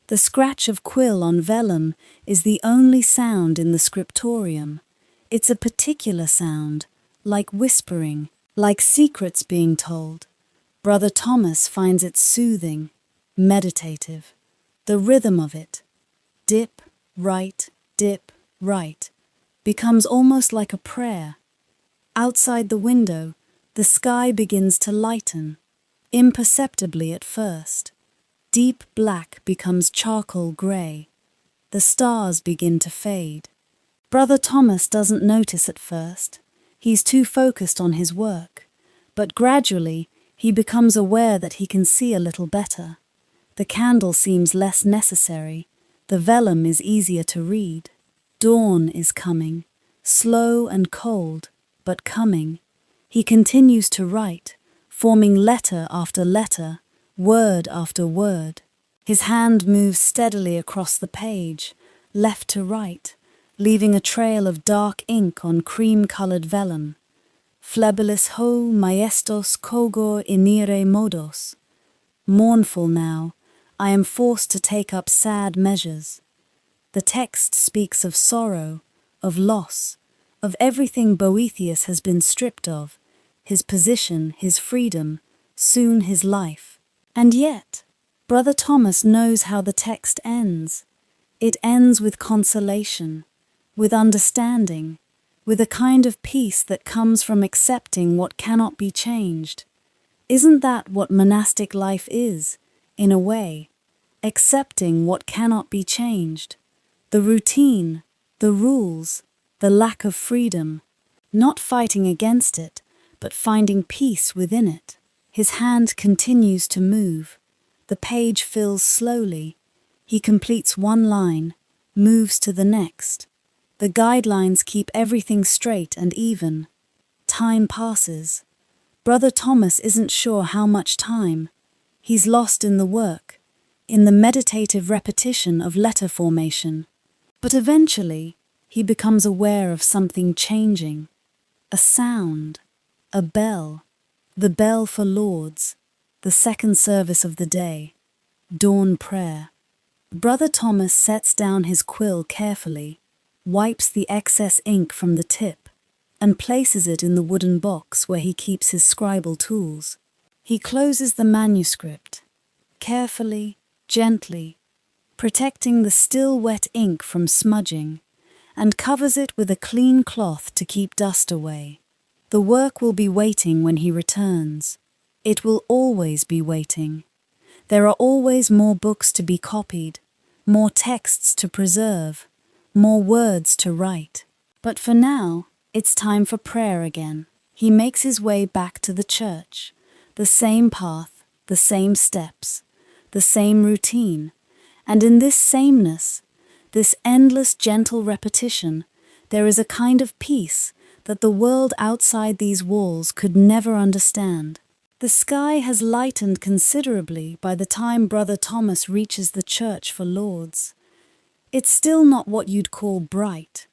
The scratch of quill on vellum is the only sound in the Scriptorium. It's a particular sound, like whispering, like secrets being told. Brother Thomas finds it soothing, meditative. The rhythm of it, dip, right, becomes almost like a prayer. Outside the window, the sky begins to lighten, imperceptibly at first. Deep black becomes charcoal grey. The stars begin to fade. Brother Thomas doesn't notice at first. He's too focused on his work. But gradually, he becomes aware that he can see a little better. The candle seems less necessary. The vellum is easier to read. Dawn is coming, slow and cold, but coming. He continues to write, forming letter after letter, word after word. His hand moves steadily across the page, left to right, leaving a trail of dark ink on cream-colored vellum. Flebilis ho maestos cogor inire modos. Mournful now, I am forced to take up sad measures. The text speaks of sorrow, of loss, of everything Boethius has been stripped of, his position, his freedom, soon his life. And yet, Brother Thomas knows how the text ends. It ends with consolation, with understanding, with a kind of peace that comes from accepting what cannot be changed. Isn't that what monastic life is, in a way? Accepting what cannot be changed. The routine, the rules, the lack of freedom. Not fighting against it, but finding peace within it. His hand continues to move. The page fills slowly. He completes one line, moves to the next. The guidelines keep everything straight and even. Time passes. Brother Thomas isn't sure how much time. He's lost in the work, in the meditative repetition of letter formation. But eventually, he becomes aware of something changing. A sound, a bell, the bell for Lauds, the second service of the day, dawn prayer. Brother Thomas sets down his quill carefully, wipes the excess ink from the tip, and places it in the wooden box where he keeps his scribal tools. He closes the manuscript, carefully, gently, protecting the still wet ink from smudging, and covers it with a clean cloth to keep dust away. The work will be waiting when he returns. It will always be waiting. There are always more books to be copied, more texts to preserve, more words to write. But for now, it's time for prayer again. He makes his way back to the church. The same path, the same steps, the same routine. And in this sameness, this endless gentle repetition, there is a kind of peace that the world outside these walls could never understand. The sky has lightened considerably by the time Brother Thomas reaches the church for Lauds. It's still not what you'd call bright.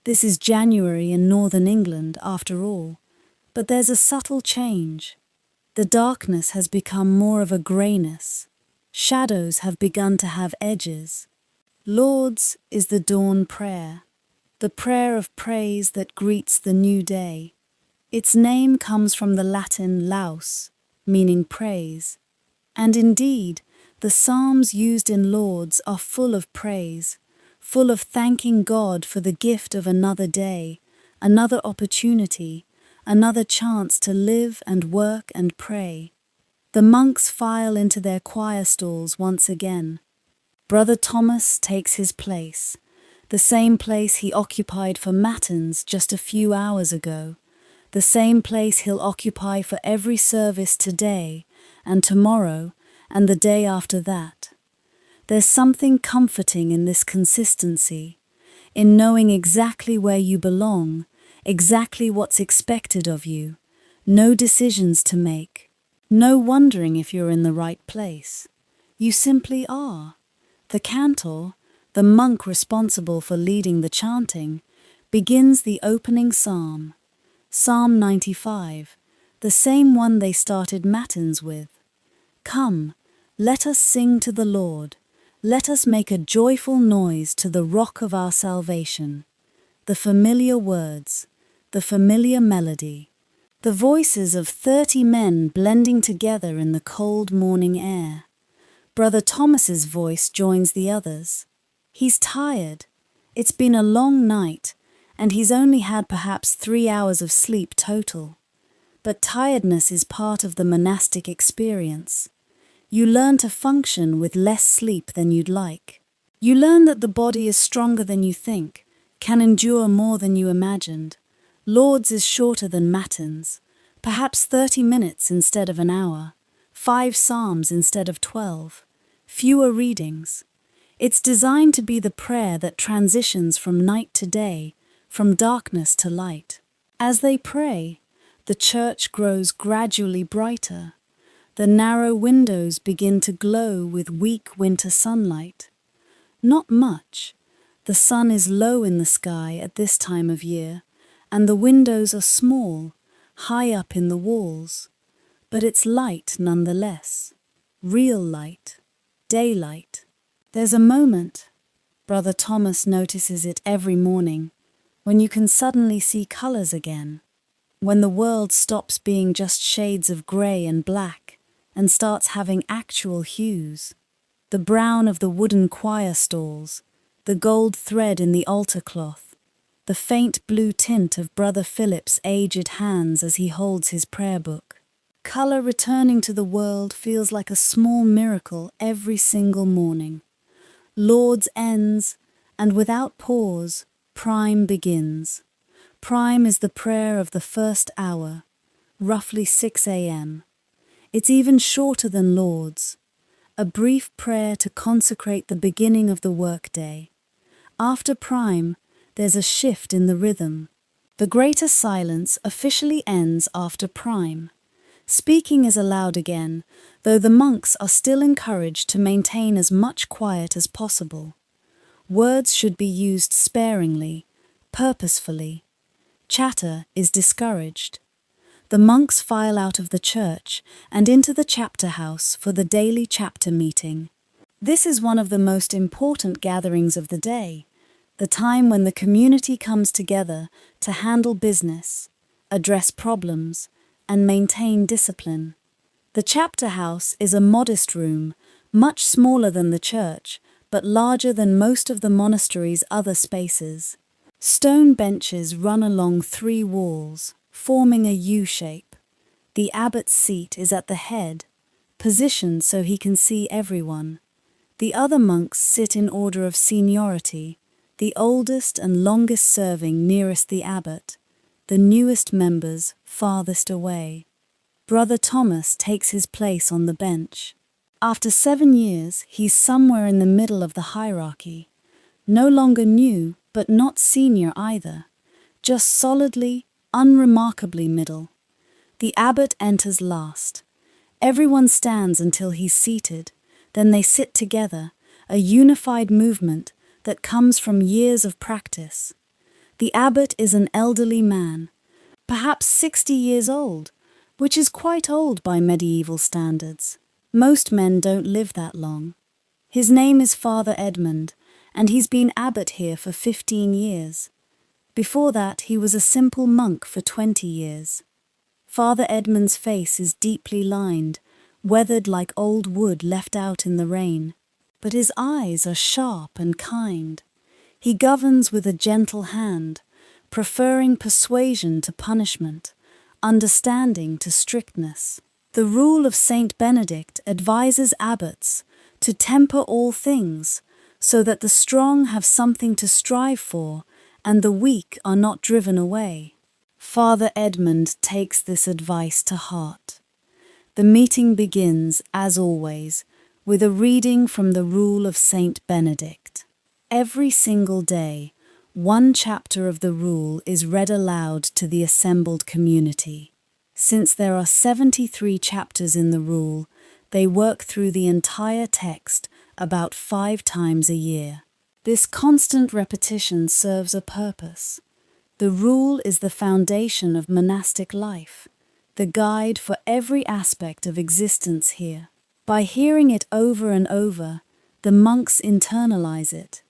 This is January in northern England, after all. But there's a subtle change. The darkness has become more of a greyness. Shadows have begun to have edges. Lauds is the dawn prayer, the prayer of praise that greets the new day. Its name comes from the Latin laus, meaning praise. And indeed, the psalms used in Lauds are full of praise, full of thanking God for the gift of another day, another opportunity, another chance to live and work and pray. The monks file into their choir stalls once again. Brother Thomas takes his place, the same place he occupied for matins just a few hours ago, the same place he'll occupy for every service today and tomorrow and the day after that. There's something comforting in this consistency, in knowing exactly where you belong, exactly what's expected of you, no decisions to make, no wondering if you're in the right place. You simply are. The cantor, the monk responsible for leading the chanting, begins the opening psalm, Psalm 95, the same one they started matins with. Come, let us sing to the Lord. Let us make a joyful noise to the rock of our salvation. The familiar words, the familiar melody, the voices of 30 men blending together in the cold morning air. Brother Thomas's voice joins the others. He's tired. It's been a long night, and he's only had perhaps 3 hours of sleep total. But tiredness is part of the monastic experience. You learn to function with less sleep than you'd like. You learn that the body is stronger than you think, can endure more than you imagined. Lord's is shorter than matins, perhaps 30 minutes instead of an hour, 5 psalms instead of 12, fewer readings. It's designed to be the prayer that transitions from night to day, from darkness to light. As they pray, the church grows gradually brighter. The narrow windows begin to glow with weak winter sunlight. Not much. The sun is low in the sky at this time of year, and the windows are small, high up in the walls. But it's light nonetheless. Real light. Daylight. There's a moment, Brother Thomas notices it every morning, when you can suddenly see colors again, when the world stops being just shades of gray and black and starts having actual hues. The brown of the wooden choir stalls, the gold thread in the altar cloth, the faint blue tint of Brother Philip's aged hands as he holds his prayer book. Color returning to the world feels like a small miracle every single morning. Lord's ends, and without pause, prime begins. Prime is the prayer of the first hour, roughly 6 a.m. It's even shorter than Lord's, a brief prayer to consecrate the beginning of the workday. After prime, there's a shift in the rhythm. The greater silence officially ends after prime. Speaking is allowed again, though the monks are still encouraged to maintain as much quiet as possible. Words should be used sparingly, purposefully. Chatter is discouraged. The monks file out of the church and into the chapter house for the daily chapter meeting. This is one of the most important gatherings of the day, the time when the community comes together to handle business, address problems, and maintain discipline. The chapter house is a modest room, much smaller than the church, but larger than most of the monastery's other spaces. Stone benches run along 3 walls, forming a U shape. The abbot's seat is at the head, positioned so he can see everyone. The other monks sit in order of seniority, the oldest and longest serving nearest the abbot, the newest members farthest away. Brother Thomas takes his place on the bench. After 7 years, he's somewhere in the middle of the hierarchy. No longer new, but not senior either. Just solidly, unremarkably middle. The abbot enters last. Everyone stands until he's seated. Then they sit together, a unified movement that comes from years of practice. The abbot is an elderly man, perhaps 60 years old, which is quite old by medieval standards. Most men don't live that long. His name is Father Edmund, and he's been abbot here for 15 years. Before that, he was a simple monk for 20 years. Father Edmund's face is deeply lined, weathered like old wood left out in the rain. But his eyes are sharp and kind. He governs with a gentle hand, preferring persuasion to punishment, understanding to strictness. The rule of Saint Benedict advises abbots to temper all things, so that the strong have something to strive for and the weak are not driven away. Father Edmund takes this advice to heart. The meeting begins, as always, with a reading from the Rule of Saint Benedict. Every single day, one chapter of the Rule is read aloud to the assembled community. Since there are 73 chapters in the Rule, they work through the entire text about 5 times a year. This constant repetition serves a purpose. The Rule is the foundation of monastic life, the guide for every aspect of existence here. By hearing it over and over, the monks internalize it.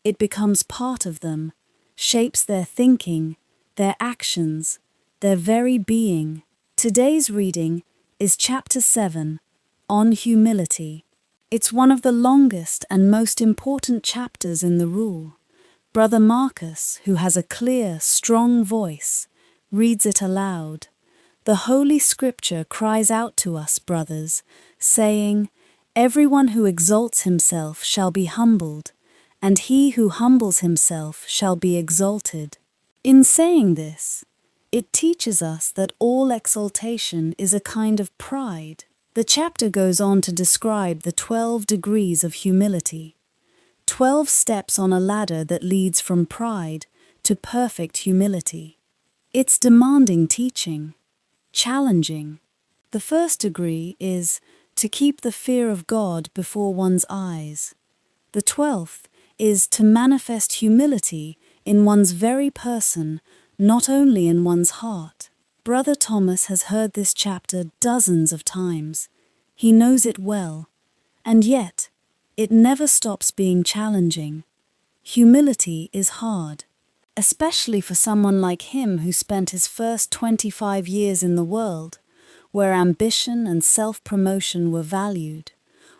It becomes part of them, shapes their thinking, their actions, their very being. Today's reading is Chapter 7, On Humility. It's one of the longest and most important chapters in the Rule. Brother Marcus, who has a clear, strong voice, reads it aloud. The Holy Scripture cries out to us, brothers, saying, "Everyone who exalts himself shall be humbled, and he who humbles himself shall be exalted." In saying this, it teaches us that all exaltation is a kind of pride. The chapter goes on to describe the 12 degrees of humility, 12 steps on a ladder that leads from pride to perfect humility. It's demanding teaching, challenging. The first degree is to keep the fear of God before one's eyes. The 12th is to manifest humility in one's very person, not only in one's heart. Brother Thomas has heard this chapter dozens of times. He knows it well, and yet it never stops being challenging. Humility is hard, especially for someone like him who spent his first 25 years in the world, where ambition and self-promotion were valued,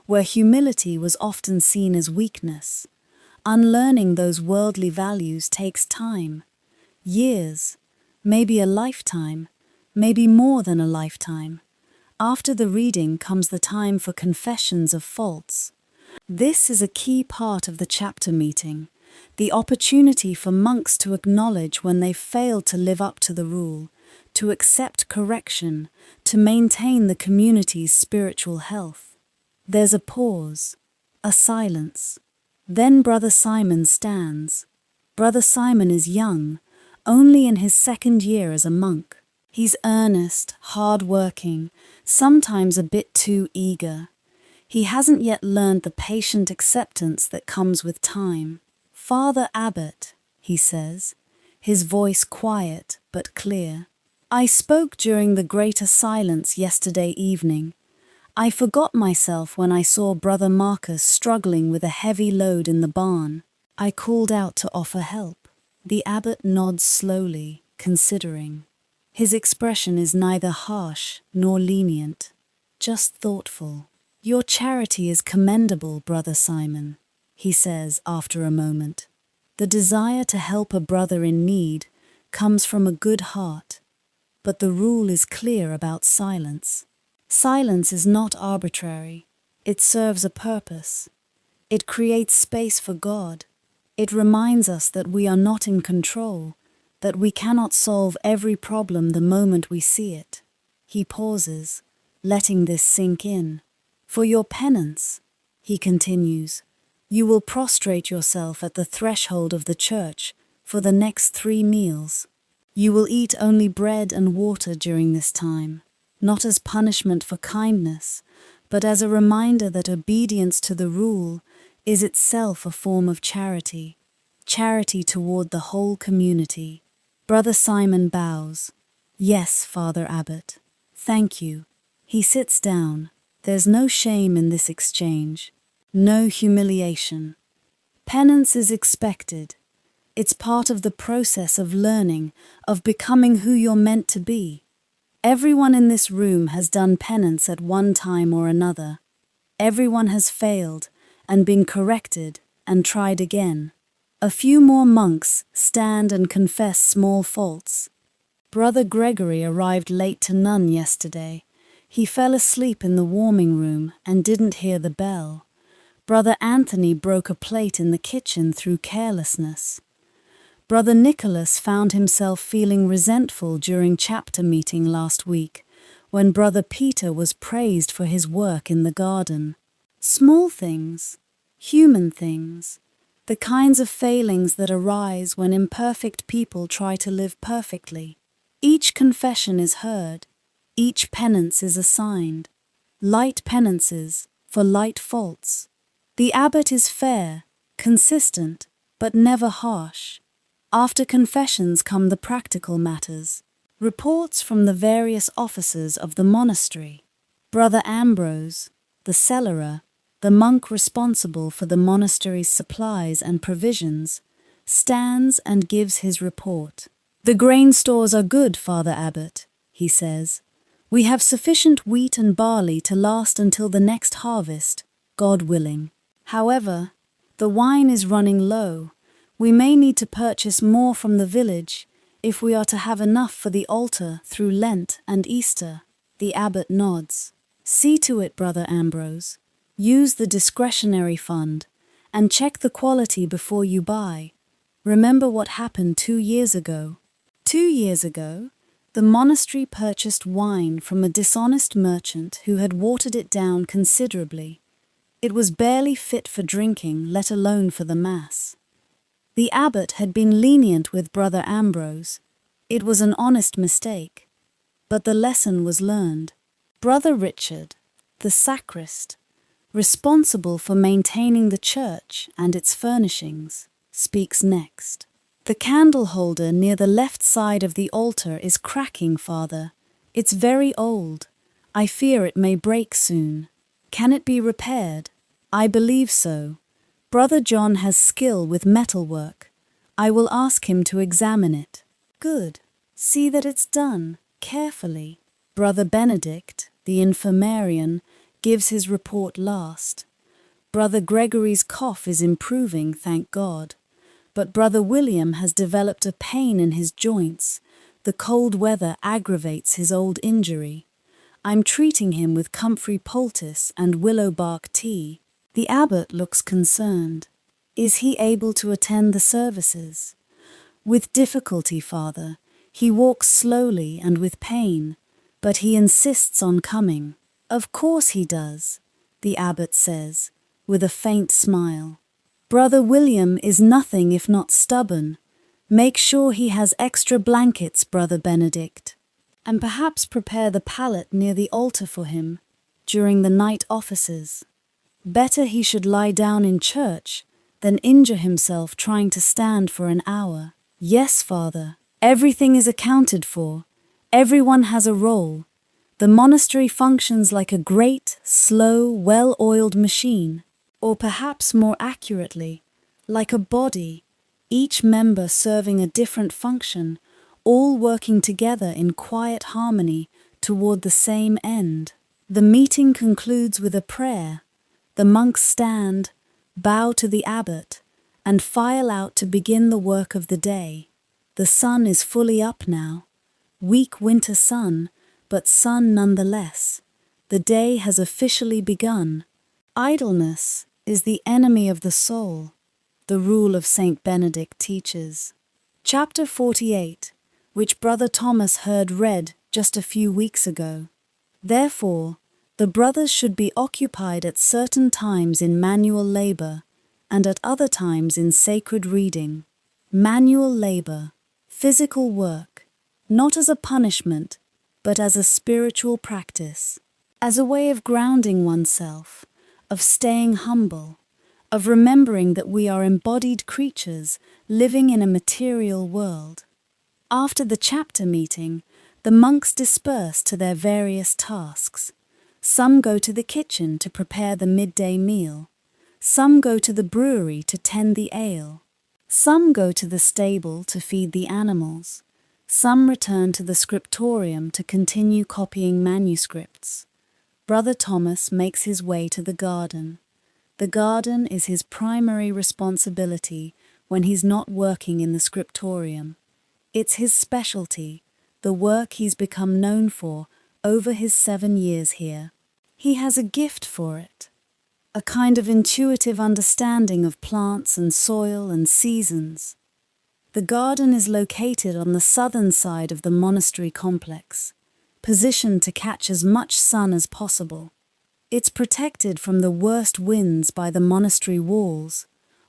where humility was often seen as weakness. Unlearning those worldly values takes time, years, maybe a lifetime, maybe more than a lifetime. After the reading comes the time for confessions of faults. This is a key part of the chapter meeting, the opportunity for monks to acknowledge when they've failed to live up to the Rule, to accept correction, to maintain the community's spiritual health. There's a pause, a silence. Then Brother Simon stands. Brother Simon is young, only in his 2nd year as a monk. He's earnest, hard-working, sometimes a bit too eager. He hasn't yet learned the patient acceptance that comes with time. "Father Abbot," he says, his voice quiet but clear, "I spoke during the greater silence yesterday evening. I forgot myself when I saw Brother Marcus struggling with a heavy load in the barn. I called out to offer help." The abbot nods slowly, considering. His expression is neither harsh nor lenient, just thoughtful. "Your charity is commendable, Brother Simon," he says after a moment. The desire to help a brother in need comes from a good heart, but the Rule is clear about silence. Silence is not arbitrary. It serves a purpose. It creates space for God. It reminds us that we are not in control, that we cannot solve every problem the moment we see it. He pauses, letting this sink in. "For your penance," he continues, "you will prostrate yourself at the threshold of the church for the next 3 meals. You will eat only bread and water during this time, not as punishment for kindness, but as a reminder that obedience to the Rule is itself a form of charity, charity toward the whole community." Brother Simon bows. "Yes, Father Abbot. Thank you." He sits down. There's no shame in this exchange, no humiliation. Penance is expected. It's part of the process of learning, of becoming who you're meant to be. Everyone in this room has done penance at one time or another. Everyone has failed and been corrected and tried again. A few more monks stand and confess small faults. Brother Gregory arrived late to none yesterday. He fell asleep in the warming room and didn't hear the bell. Brother Anthony broke a plate in the kitchen through carelessness. Brother Nicholas found himself feeling resentful during chapter meeting last week, when Brother Peter was praised for his work in the garden. Small things, human things, the kinds of failings that arise when imperfect people try to live perfectly. Each confession is heard, each penance is assigned. Light penances for light faults. The abbot is fair, consistent, but never harsh. After confessions come the practical matters. Reports from the various officers of the monastery. Brother Ambrose, the cellarer, the monk responsible for the monastery's supplies and provisions, stands and gives his report. "The grain stores are good, Father Abbot," he says. "We have sufficient wheat and barley to last until the next harvest, God willing. However, the wine is running low. We may need to purchase more from the village if we are to have enough for the altar through Lent and Easter." The abbot nods. "See to it, Brother Ambrose. Use the discretionary fund and check the quality before you buy. Remember what happened 2 years ago. 2 years ago, the monastery purchased wine from a dishonest merchant who had watered it down considerably. It was barely fit for drinking, let alone for the Mass. The abbot had been lenient with Brother Ambrose. It was an honest mistake, but the lesson was learned. Brother Richard, the sacrist, responsible for maintaining the church and its furnishings, speaks next. "The candle holder near the left side of the altar is cracking, Father. It's very old. I fear it may break soon. Can it be repaired?" "I believe so. Brother John has skill with metalwork. I will ask him to examine it." "Good. See that it's done, carefully." Brother Benedict, the infirmarian, gives his report last. Brother Gregory's cough is improving, thank God. But Brother William has developed a pain in his joints. The cold weather aggravates his old injury. I'm treating him with comfrey poultice and willow bark tea. The abbot looks concerned. "Is he able to attend the services?" "With difficulty, Father. He walks slowly and with pain, but he insists on coming." "Of course he does," the abbot says, with a faint smile. "Brother William is nothing if not stubborn. Make sure he has extra blankets, Brother Benedict, and perhaps prepare the pallet near the altar for him during the night offices. Better he should lie down in church than injure himself trying to stand for an hour." "Yes, Father. Everything is accounted for. Everyone has a role. The monastery functions like a great, slow, well-oiled machine, or perhaps more accurately, like a body, each member serving a different function, all working together in quiet harmony toward the same end." The meeting concludes with a prayer. The monks stand, bow to the abbot, and file out to begin the work of the day. The sun is fully up now. Weak winter sun, but sun nonetheless. The day has officially begun. Idleness is the enemy of the soul, the rule of Saint Benedict teaches. Chapter 48, which Brother Thomas heard read just a few weeks ago. "Therefore, the brothers should be occupied at certain times in manual labor, and at other times in sacred reading." Manual labor, physical work, not as a punishment, but as a spiritual practice, as a way of grounding oneself, of staying humble, of remembering that we are embodied creatures living in a material world. After the chapter meeting, the monks disperse to their various tasks. Some go to the kitchen to prepare the midday meal. Some go to the brewery to tend the ale. Some go to the stable to feed the animals. Some return to the Scriptorium to continue copying manuscripts. Brother Thomas makes his way to the garden. The garden is his primary responsibility when he's not working in the Scriptorium. It's his specialty, the work he's become known for over his 7 years here. He has a gift for it, a kind of intuitive understanding of plants and soil and seasons. The garden is located on the southern side of the monastery complex, positioned to catch as much sun as possible. It's protected from the worst winds by the monastery walls,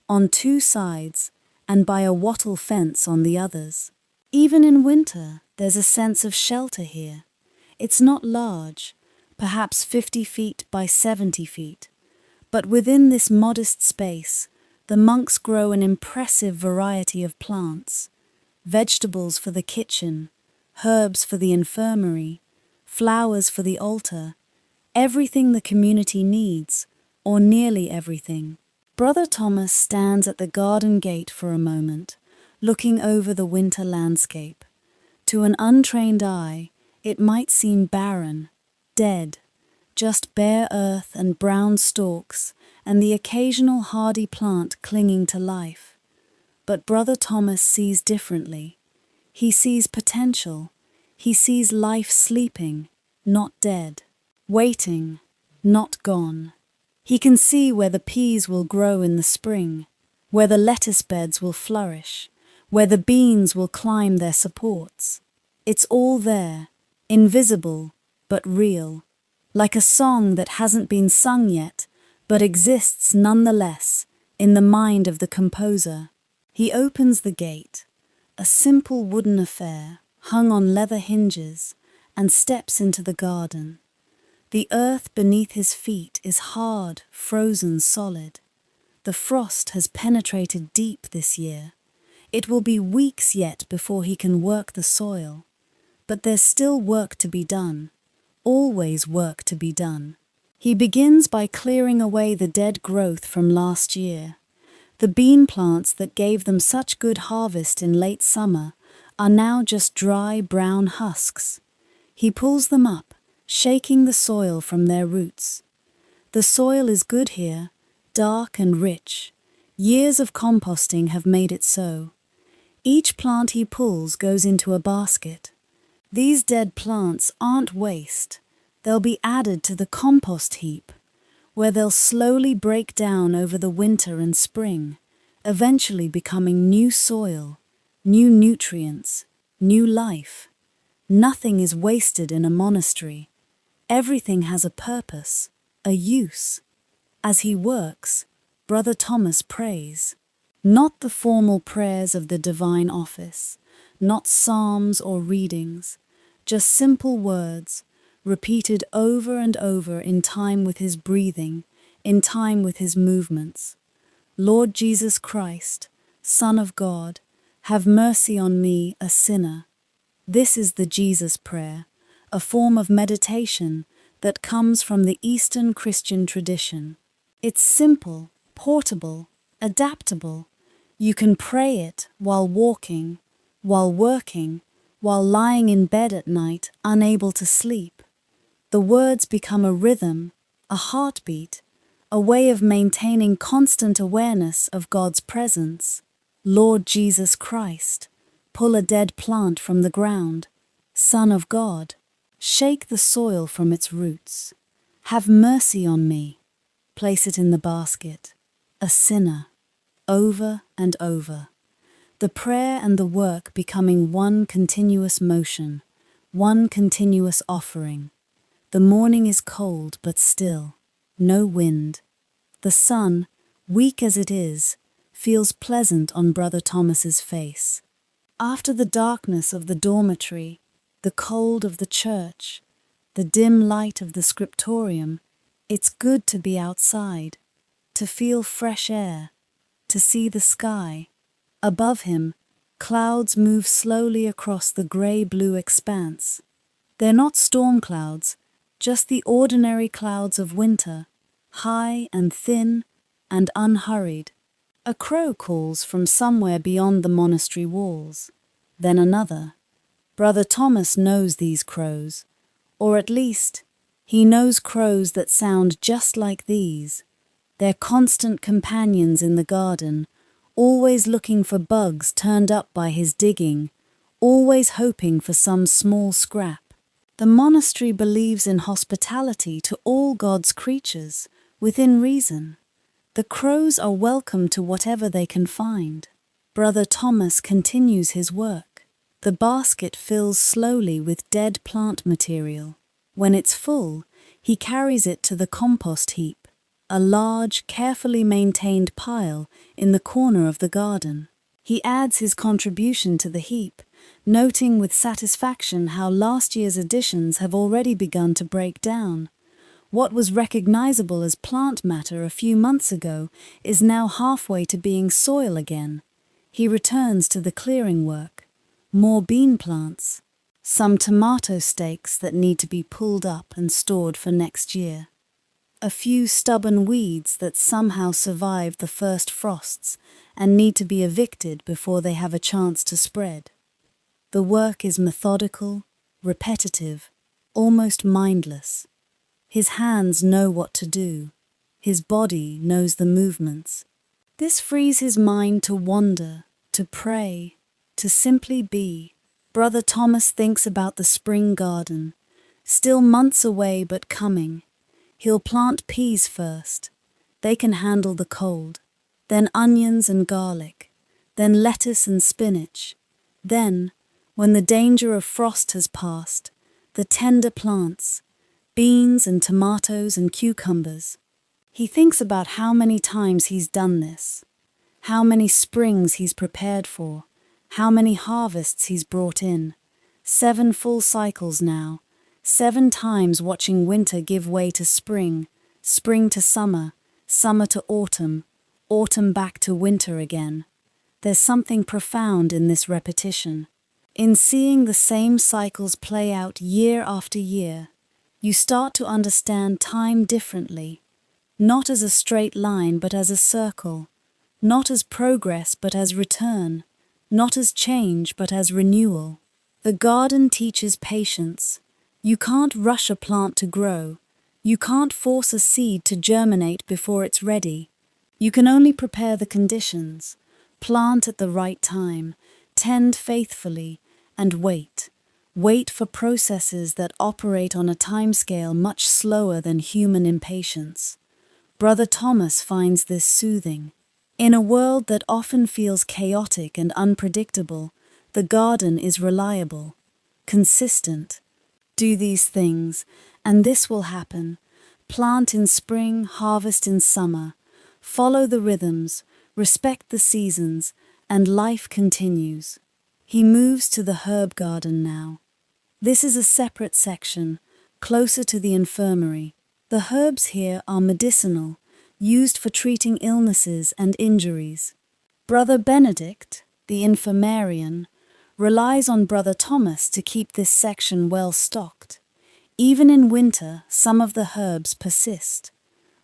on 2 sides, and by a wattle fence on the others. Even in winter, there's a sense of shelter here. It's not large, perhaps 50 feet by 70 feet, but within this modest space, the monks grow an impressive variety of plants, vegetables for the kitchen, herbs for the infirmary, flowers for the altar, everything the community needs, or nearly everything. Brother Thomas stands at the garden gate for a moment, looking over the winter landscape. To an untrained eye, it might seem barren, dead, just bare earth and brown stalks and the occasional hardy plant clinging to life. But Brother Thomas sees differently. He sees potential. He sees life sleeping, not dead, waiting, not gone. He can see where the peas will grow in the spring, where the lettuce beds will flourish, where the beans will climb their supports. It's all there, invisible but real, like a song that hasn't been sung yet, but exists nonetheless in the mind of the composer. He opens the gate, a simple wooden affair hung on leather hinges, and steps into the garden. The earth beneath his feet is hard, frozen solid. The frost has penetrated deep this year. It will be weeks yet before he can work the soil. But there's still work to be done, always work to be done. He begins by clearing away the dead growth from last year. The bean plants that gave them such good harvest in late summer are now just dry brown husks. He pulls them up, shaking the soil from their roots. The soil is good here, dark and rich. Years of composting have made it so. Each plant he pulls goes into a basket. These dead plants aren't waste. They'll be added to the compost heap, where they'll slowly break down over the winter and spring, eventually becoming new soil, new nutrients, new life. Nothing is wasted in a monastery. Everything has a purpose, a use. As he works, Brother Thomas prays. Not the formal prayers of the divine office, not psalms or readings, just simple words, repeated over and over in time with his breathing, in time with his movements. Lord Jesus Christ, Son of God, have mercy on me, a sinner. This is the Jesus prayer, a form of meditation that comes from the Eastern Christian tradition. It's simple, portable, adaptable. You can pray it while walking, while working, while lying in bed at night, unable to sleep. The words become a rhythm, a heartbeat, a way of maintaining constant awareness of God's presence. Lord Jesus Christ, pull a dead plant from the ground. Son of God, shake the soil from its roots. Have mercy on me. Place it in the basket. A sinner. Over and over. The prayer and the work becoming one continuous motion, one continuous offering. The morning is cold but still, no wind. The sun, weak as it is, feels pleasant on Brother Thomas's face. After the darkness of the dormitory, the cold of the church, the dim light of the Scriptorium, it's good to be outside, to feel fresh air, to see the sky. Above him, clouds move slowly across the grey-blue expanse. They're not storm clouds, just the ordinary clouds of winter, high and thin and unhurried. A crow calls from somewhere beyond the monastery walls, then another. Brother Thomas knows these crows, or at least, he knows crows that sound just like these. They're constant companions in the garden, always looking for bugs turned up by his digging, always hoping for some small scrap. The monastery believes in hospitality to all God's creatures, within reason. The crows are welcome to whatever they can find. Brother Thomas continues his work. The basket fills slowly with dead plant material. When it's full, he carries it to the compost heap, a large, carefully maintained pile in the corner of the garden. He adds his contribution to the heap, noting with satisfaction how last year's additions have already begun to break down. What was recognizable as plant matter a few months ago is now halfway to being soil again. He returns to the clearing work. More bean plants, some tomato stakes that need to be pulled up and stored for next year. A few stubborn weeds that somehow survived the first frosts and need to be evicted before they have a chance to spread. The work is methodical, repetitive, almost mindless. His hands know what to do. His body knows the movements. This frees his mind to wander, to pray, to simply be. Brother Thomas thinks about the spring garden, still months away but coming. He'll plant peas first. They can handle the cold. Then onions and garlic. Then lettuce and spinach. Then, when the danger of frost has passed, the tender plants, beans and tomatoes and cucumbers. He thinks about how many times he's done this, how many springs he's prepared for, how many harvests he's brought in. 7 full cycles now, 7 times watching winter give way to spring, spring to summer, summer to autumn, autumn back to winter again. There's something profound in this repetition. In seeing the same cycles play out year after year, you start to understand time differently, not as a straight line but as a circle, not as progress but as return, not as change but as renewal. The garden teaches patience. You can't rush a plant to grow. You can't force a seed to germinate before it's ready. You can only prepare the conditions, plant at the right time, tend faithfully, and wait. Wait for processes that operate on a timescale much slower than human impatience. Brother Thomas finds this soothing. In a world that often feels chaotic and unpredictable, the garden is reliable, consistent. Do these things, and this will happen. Plant in spring, harvest in summer. Follow the rhythms, respect the seasons, and life continues. He moves to the herb garden now. This is a separate section, closer to the infirmary. The herbs here are medicinal, used for treating illnesses and injuries. Brother Benedict, the infirmarian, relies on Brother Thomas to keep this section well stocked. Even in winter, some of the herbs persist.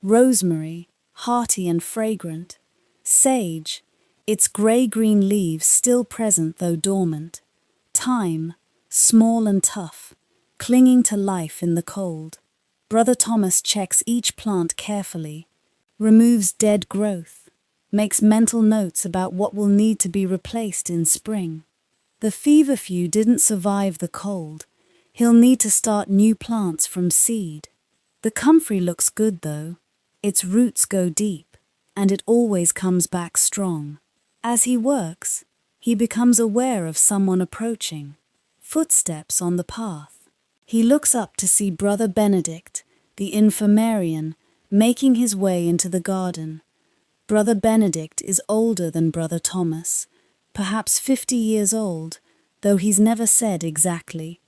Rosemary, hearty and fragrant. Sage, its grey-green leaves still present though dormant. Thyme, small and tough, clinging to life in the cold. Brother Thomas checks each plant carefully, removes dead growth, makes mental notes about what will need to be replaced in spring. The feverfew didn't survive the cold. He'll need to start new plants from seed. The comfrey looks good though. Its roots go deep, and it always comes back strong. As he works, he becomes aware of someone approaching. Footsteps on the path. He looks up to see Brother Benedict, the infirmarian, making his way into the garden. Brother Benedict is older than Brother Thomas, perhaps 50 years old, though he's never said exactly.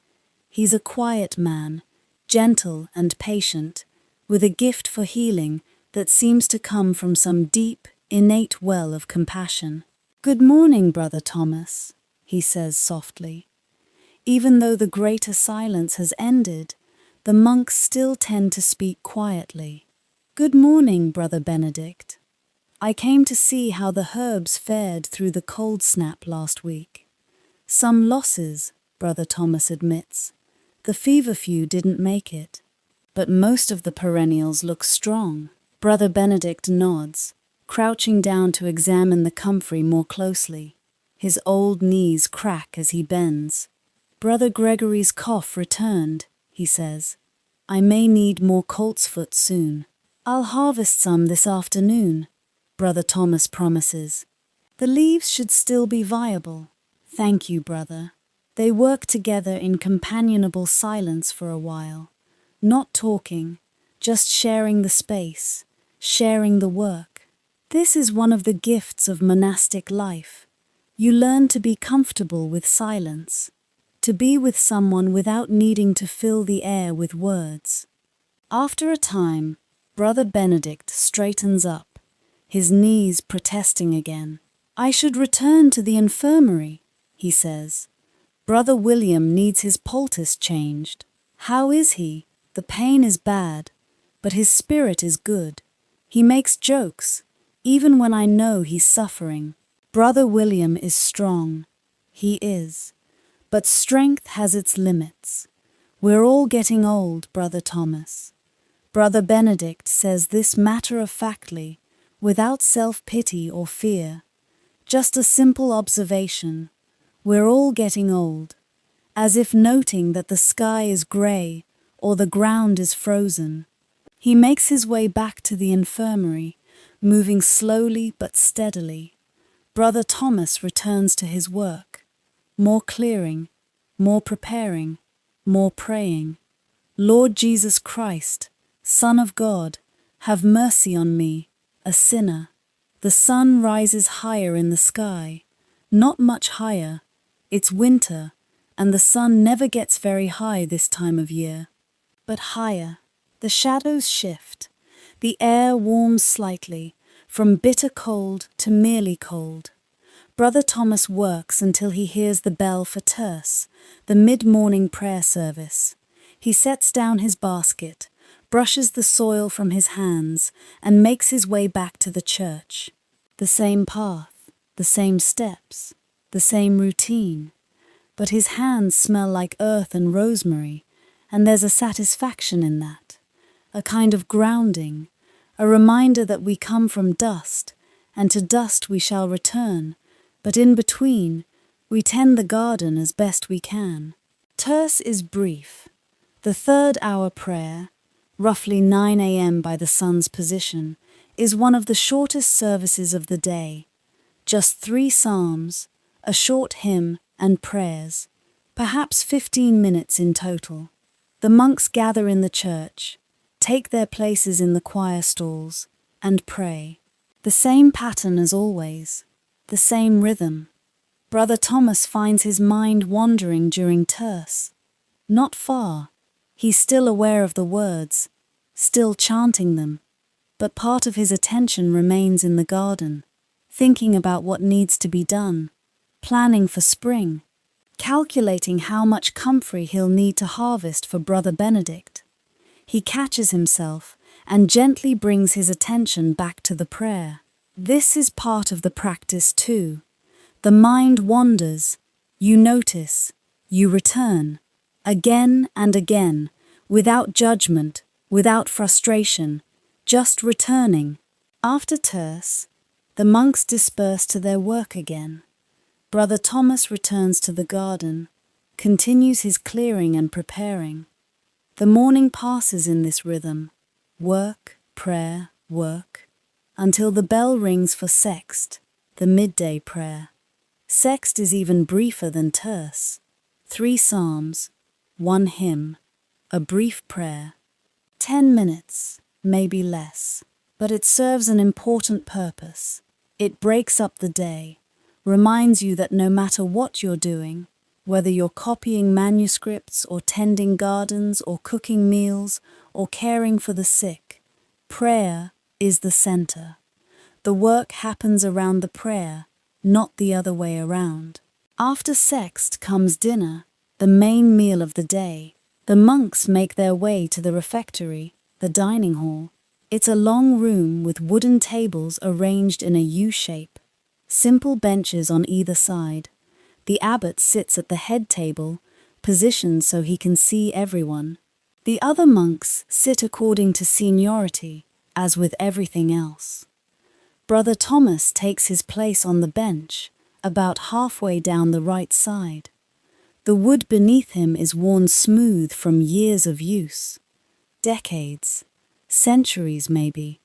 He's a quiet man, gentle and patient, with a gift for healing that seems to come from some deep, innate well of compassion. "Good morning, Brother Thomas," he says softly. Even though the greater silence has ended, the monks still tend to speak quietly. "Good morning, Brother Benedict. I came to see how the herbs fared through the cold snap last week. Some losses, Brother Thomas admits. The feverfew didn't make it. But most of the perennials look strong." Brother Benedict nods. crouching down to examine the comfrey more closely. His old knees crack as he bends. Brother Gregory's cough returned, he says. I may need more coltsfoot soon. I'll harvest some this afternoon, Brother Thomas promises. The leaves should still be viable. Thank you, brother. They work together in companionable silence for a while, not talking, just sharing the space, sharing the work. This is one of the gifts of monastic life. You learn to be comfortable with silence, to be with someone without needing to fill the air with words. After a time, Brother Benedict straightens up, his knees protesting again. I should return to the infirmary, he says. Brother William needs his poultice changed. How is he? The pain is bad, but his spirit is good. He makes jokes, even when I know he's suffering. Brother William is strong. He is. But strength has its limits. We're all getting old, Brother Thomas. Brother Benedict says this matter-of-factly, without self-pity or fear. Just a simple observation. We're all getting old, as if noting that the sky is grey or the ground is frozen. He makes his way back to the infirmary, moving slowly but steadily. Brother Thomas returns to his work. More clearing, more preparing, more praying. Lord Jesus Christ, Son of God, have mercy on me, a sinner. The sun rises higher in the sky, not much higher. It's winter, and the sun never gets very high this time of year. But higher. The shadows shift. The air warms slightly, from bitter cold to merely cold. Brother Thomas works until he hears the bell for terce, the mid-morning prayer service. He sets down his basket, brushes the soil from his hands, and makes his way back to the church. The same path, the same steps, the same routine. But his hands smell like earth and rosemary, and there's a satisfaction in that, a kind of grounding, a reminder that we come from dust, and to dust we shall return, but in between, we tend the garden as best we can. Terce is brief. The third-hour prayer, roughly 9 a.m. by the sun's position, is one of the shortest services of the day. Just 3 psalms, a short hymn, and prayers, perhaps 15 minutes in total. The monks gather in the church, take their places in the choir stalls, and pray. The same pattern as always, the same rhythm. Brother Thomas finds his mind wandering during terce. Not far. He's still aware of the words, still chanting them, but part of his attention remains in the garden, thinking about what needs to be done, planning for spring, calculating how much comfrey he'll need to harvest for Brother Benedict. He catches himself and gently brings his attention back to the prayer. This is part of the practice too. The mind wanders, you notice, you return, again and again, without judgment, without frustration, just returning. After terce, the monks disperse to their work again. Brother Thomas returns to the garden, continues his clearing and preparing. The morning passes in this rhythm, work, prayer, work, until the bell rings for sext, the midday prayer. Sext is even briefer than terce. 3 psalms, 1 hymn, a brief prayer. 10 minutes, maybe less, but it serves an important purpose. It breaks up the day, reminds you that no matter what you're doing, whether you're copying manuscripts or tending gardens or cooking meals or caring for the sick, prayer is the center. The work happens around the prayer, not the other way around. After sext comes dinner, the main meal of the day. The monks make their way to the refectory, the dining hall. It's a long room with wooden tables arranged in a U-shape, simple benches on either side. The abbot sits at the head table, positioned so he can see everyone. The other monks sit according to seniority, as with everything else. Brother Thomas takes his place on the bench, about halfway down the right side. The wood beneath him is worn smooth from years of use. Decades, centuries maybe.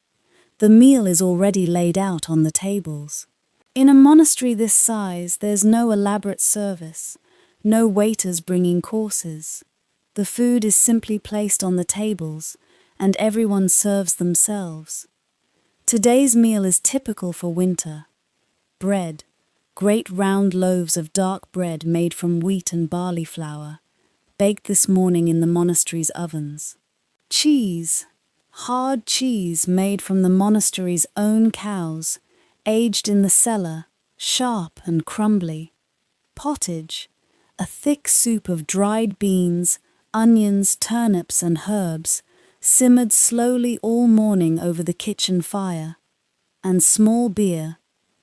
The meal is already laid out on the tables. In a monastery this size, there's no elaborate service, no waiters bringing courses. The food is simply placed on the tables, and everyone serves themselves. Today's meal is typical for winter. Bread, great round loaves of dark bread made from wheat and barley flour, baked this morning in the monastery's ovens. Cheese, hard cheese made from the monastery's own cows, aged in the cellar, sharp and crumbly. Pottage, a thick soup of dried beans, onions, turnips and herbs, simmered slowly all morning over the kitchen fire. And small beer,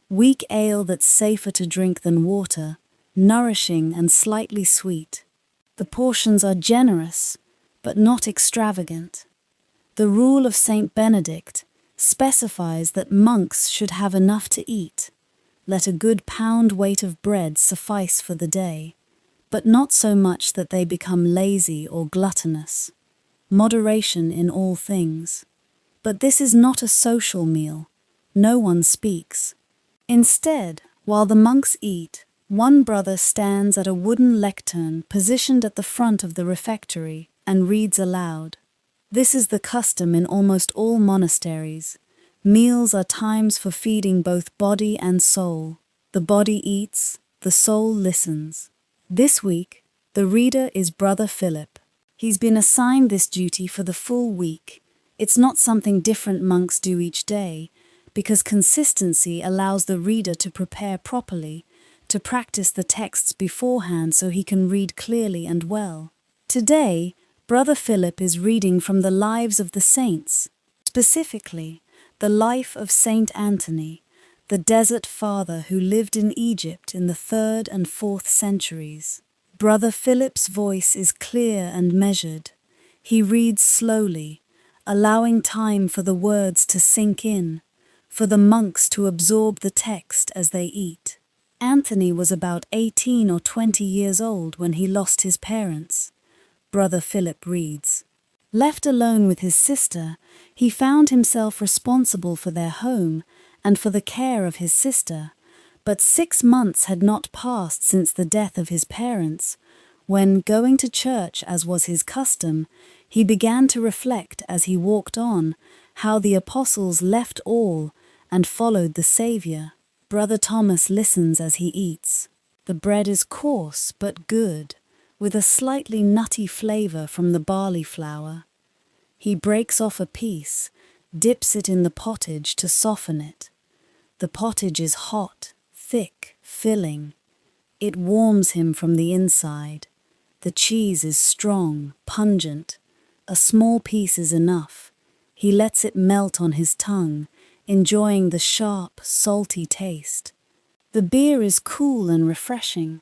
weak ale that's safer to drink than water, nourishing and slightly sweet. The portions are generous, but not extravagant. The rule of Saint Benedict specifies that monks should have enough to eat. Let a good pound weight of bread suffice for the day, but not so much that they become lazy or gluttonous. Moderation in all things. But this is not a social meal. No one speaks. Instead, while the monks eat, one brother stands at a wooden lectern positioned at the front of the refectory and reads aloud. This is the custom in almost all monasteries. Meals are times for feeding both body and soul. The body eats, the soul listens. This week, the reader is Brother Philip. He's been assigned this duty for the full week. It's not something different monks do each day, because consistency allows the reader to prepare properly, to practice the texts beforehand so he can read clearly and well. Today, Brother Philip is reading from the lives of the saints, specifically the life of Saint Anthony, the desert father who lived in Egypt in the 3rd and 4th centuries. Brother Philip's voice is clear and measured. He reads slowly, allowing time for the words to sink in, for the monks to absorb the text as they eat. Anthony was about 18 or 20 years old when he lost his parents. Brother Philip reads. Left alone with his sister, he found himself responsible for their home and for the care of his sister. But 6 months had not passed since the death of his parents, when, going to church as was his custom, he began to reflect as he walked on how the apostles left all and followed the Saviour. Brother Thomas listens as he eats. The bread is coarse but good, with a slightly nutty flavour from the barley flour. He breaks off a piece, dips it in the pottage to soften it. The pottage is hot, thick, filling. It warms him from the inside. The cheese is strong, pungent. A small piece is enough. He lets it melt on his tongue, enjoying the sharp, salty taste. The beer is cool and refreshing.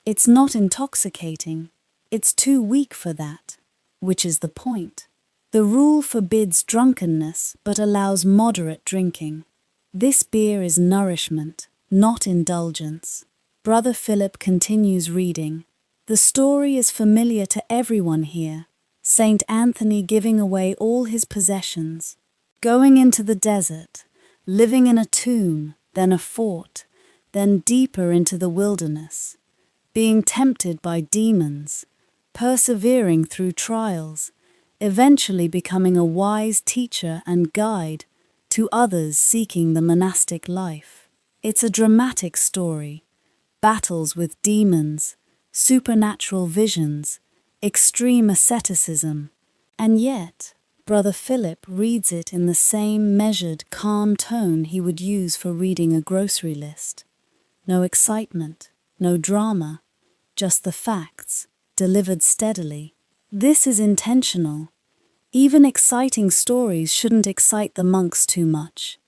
It's not intoxicating. It's too weak for that, which is the point. The rule forbids drunkenness but allows moderate drinking. This beer is nourishment, not indulgence. Brother Philip continues reading. The story is familiar to everyone here. Saint Anthony giving away all his possessions, going into the desert, living in a tomb, then a fort, then deeper into the wilderness, being tempted by demons, persevering through trials, eventually becoming a wise teacher and guide to others seeking the monastic life. It's a dramatic story. Battles with demons, supernatural visions, extreme asceticism, and yet Brother Philip reads it in the same measured, calm tone he would use for reading a grocery list. No excitement, no drama, just the facts, delivered steadily. This is intentional. Even exciting stories shouldn't excite the monks too much.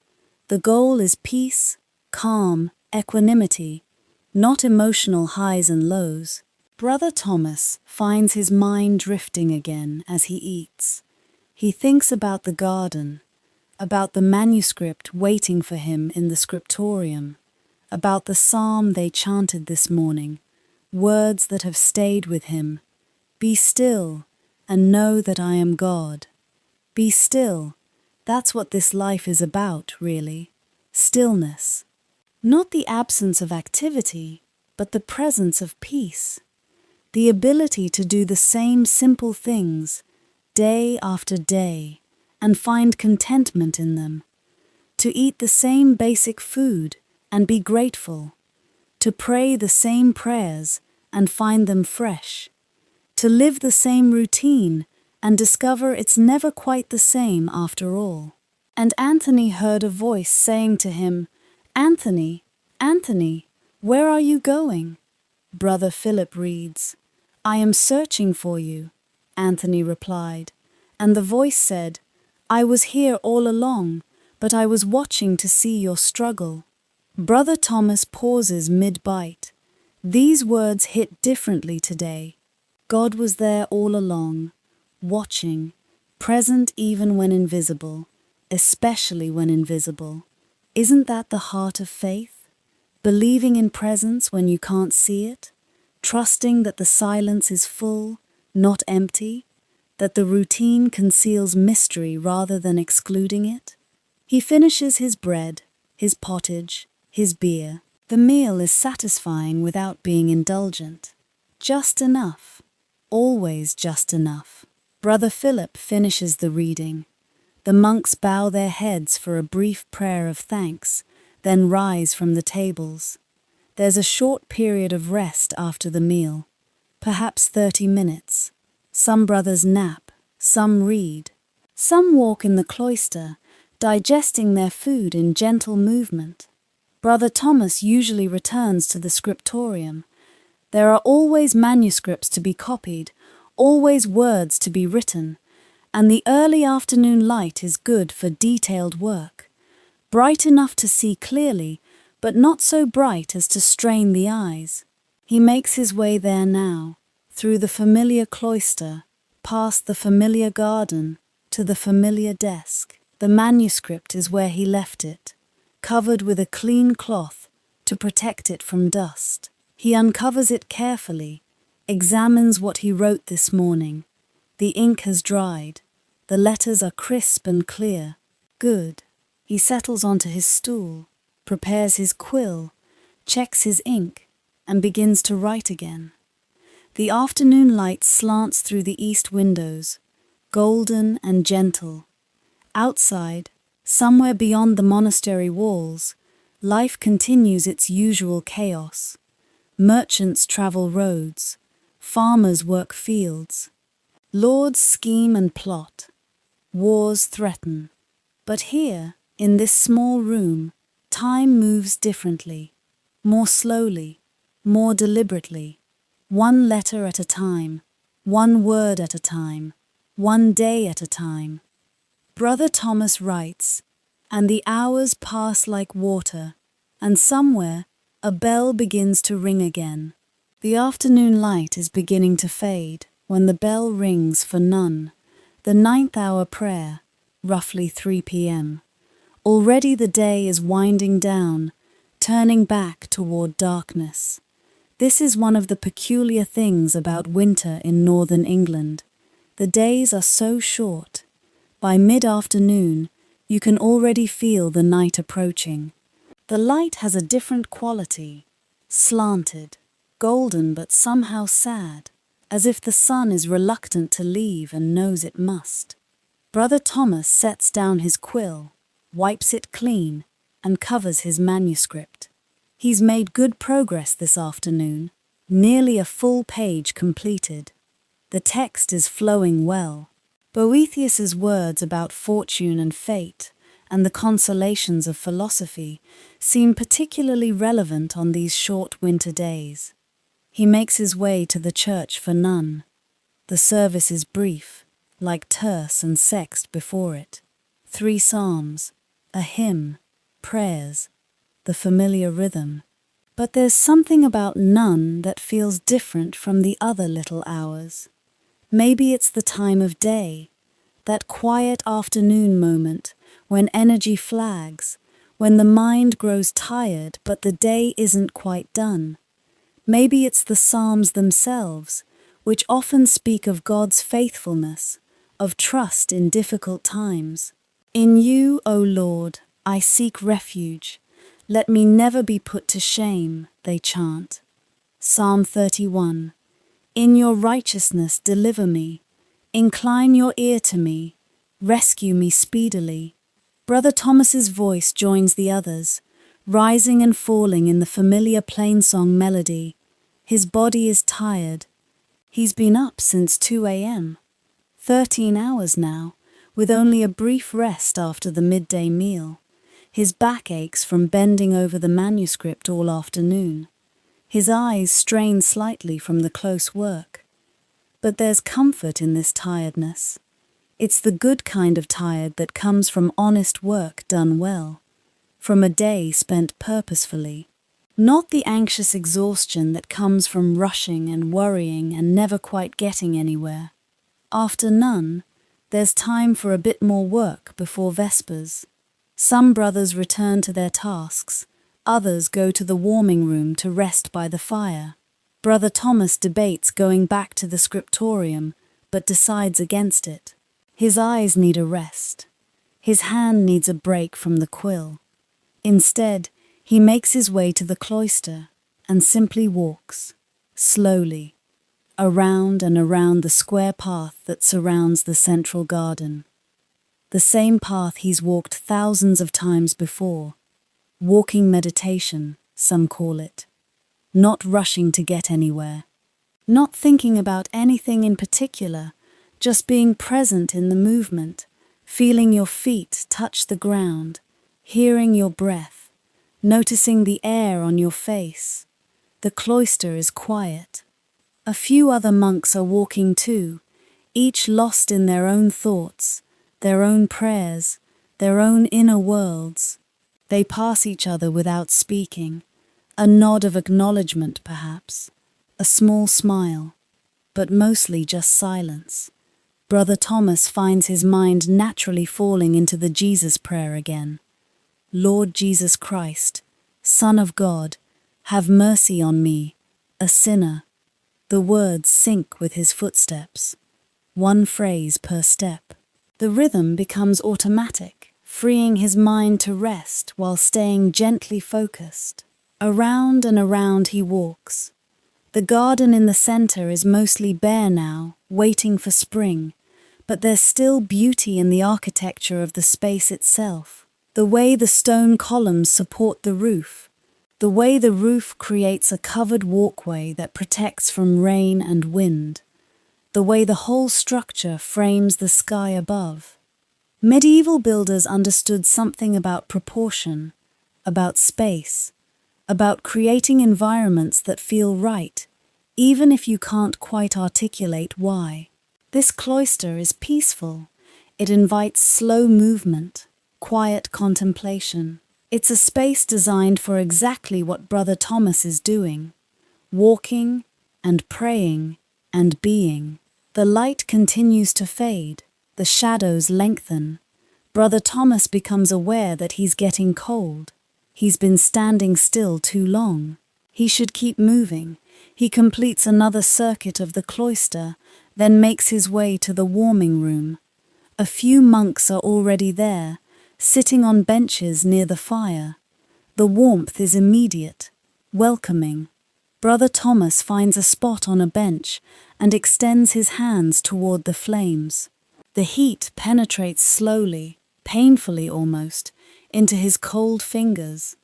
The goal is peace, calm, equanimity, not emotional highs and lows. Brother Thomas finds his mind drifting again as he eats. He thinks about the garden, about the manuscript waiting for him in the Scriptorium, about the psalm they chanted this morning, words that have stayed with him. Be still and know that I am God. Be still. That's what this life is about, really. Stillness. Not the absence of activity, but the presence of peace. The ability to do the same simple things, day after day, and find contentment in them. To eat the same basic food and be grateful. To pray the same prayers and find them fresh. To live the same routine and discover it's never quite the same after all. And Anthony heard a voice saying to him, "Anthony, Anthony, where are you going?" Brother Philip reads, "I am searching for you," Anthony replied, and the voice said, "I was here all along, but I was watching to see your struggle." Brother Thomas pauses mid-bite. These words hit differently today. God was there all along, watching, present even when invisible, especially when invisible. Isn't that the heart of faith? Believing in presence when you can't see it? Trusting that the silence is full, not empty? That the routine conceals mystery rather than excluding it? He finishes his bread, his pottage, his beer. The meal is satisfying without being indulgent. Just enough. Always just enough. Brother Philip finishes the reading. The monks bow their heads for a brief prayer of thanks, then rise from the tables. There's a short period of rest after the meal, perhaps 30 minutes. Some brothers nap, some read. Some walk in the cloister, digesting their food in gentle movement. Brother Thomas usually returns to the Scriptorium. There are always manuscripts to be copied, always words to be written, and the early afternoon light is good for detailed work. Bright enough to see clearly, but not so bright as to strain the eyes. He makes his way there now, through the familiar cloister, past the familiar garden, to the familiar desk. The manuscript is where he left it, covered with a clean cloth to protect it from dust. He uncovers it carefully, examines what he wrote this morning. The ink has dried. The letters are crisp and clear. Good. He settles onto his stool, prepares his quill, checks his ink, and begins to write again. The afternoon light slants through the east windows, golden and gentle. Outside, somewhere beyond the monastery walls, life continues its usual chaos. Merchants travel roads, farmers work fields, lords scheme and plot, wars threaten. But here, in this small room, time moves differently, more slowly, more deliberately, one letter at a time, one word at a time, one day at a time. Brother Thomas writes, and the hours pass like water, and somewhere a bell begins to ring again. The afternoon light is beginning to fade when the bell rings for none, the 9th hour prayer, roughly 3 p.m. Already the day is winding down, turning back toward darkness. This is one of the peculiar things about winter in northern England. The days are so short. By mid-afternoon, you can already feel the night approaching. The light has a different quality, slanted, golden but somehow sad, as if the sun is reluctant to leave and knows it must. Brother Thomas sets down his quill, wipes it clean, and covers his manuscript. He's made good progress this afternoon, nearly a full page completed. The text is flowing well. Boethius's words about fortune and fate and the consolations of philosophy seem particularly relevant on these short winter days. He makes his way to the church for none. The service is brief, like terce and sext before it. 3 psalms, a hymn, prayers, the familiar rhythm. But there's something about none that feels different from the other little hours. Maybe it's the time of day, that quiet afternoon moment when energy flags, when the mind grows tired but the day isn't quite done. Maybe it's the Psalms themselves, which often speak of God's faithfulness, of trust in difficult times. In you, O Lord, I seek refuge. Let me never be put to shame, they chant. Psalm 31. In your righteousness deliver me. Incline your ear to me. Rescue me speedily. Brother Thomas's voice joins the others, rising and falling in the familiar plainsong melody. His body is tired. He's been up since 2 a.m. 13 hours now, with only a brief rest after the midday meal. His back aches from bending over the manuscript all afternoon. His eyes strain slightly from the close work. But there's comfort in this tiredness. It's the good kind of tired that comes from honest work done well, from a day spent purposefully. Not the anxious exhaustion that comes from rushing and worrying and never quite getting anywhere. After none, there's time for a bit more work before Vespers. Some brothers return to their tasks, others go to the warming room to rest by the fire. Brother Thomas debates going back to the Scriptorium, but decides against it. His eyes need a rest. His hand needs a break from the quill. Instead, he makes his way to the cloister and simply walks, slowly, around and around the square path that surrounds the central garden. The same path he's walked thousands of times before. Walking meditation, some call it. Not rushing to get anywhere. Not thinking about anything in particular, just being present in the movement, feeling your feet touch the ground, hearing your breath, noticing the air on your face. The cloister is quiet. A few other monks are walking too, each lost in their own thoughts, their own prayers, their own inner worlds. They pass each other without speaking, a nod of acknowledgement perhaps, a small smile, but mostly just silence. Brother Thomas finds his mind naturally falling into the Jesus prayer again. Lord Jesus Christ, Son of God, have mercy on me, a sinner. The words sync with his footsteps, one phrase per step. The rhythm becomes automatic, freeing his mind to rest while staying gently focused. Around and around he walks. The garden in the center is mostly bare now, waiting for spring, but there's still beauty in the architecture of the space itself. The way the stone columns support the roof, the way the roof creates a covered walkway that protects from rain and wind, the way the whole structure frames the sky above. Medieval builders understood something about proportion, about space, about creating environments that feel right, even if you can't quite articulate why. This cloister is peaceful. It invites slow movement, quiet contemplation. It's a space designed for exactly what Brother Thomas is doing, walking and praying and being. The light continues to fade, the shadows lengthen. Brother Thomas becomes aware that he's getting cold. He's been standing still too long. He should keep moving. He completes another circuit of the cloister, then makes his way to the warming room. A few monks are already there, sitting on benches near the fire. The warmth is immediate, welcoming. Brother Thomas finds a spot on a bench and extends his hands toward the flames. The heat penetrates slowly, painfully almost, into his cold fingers.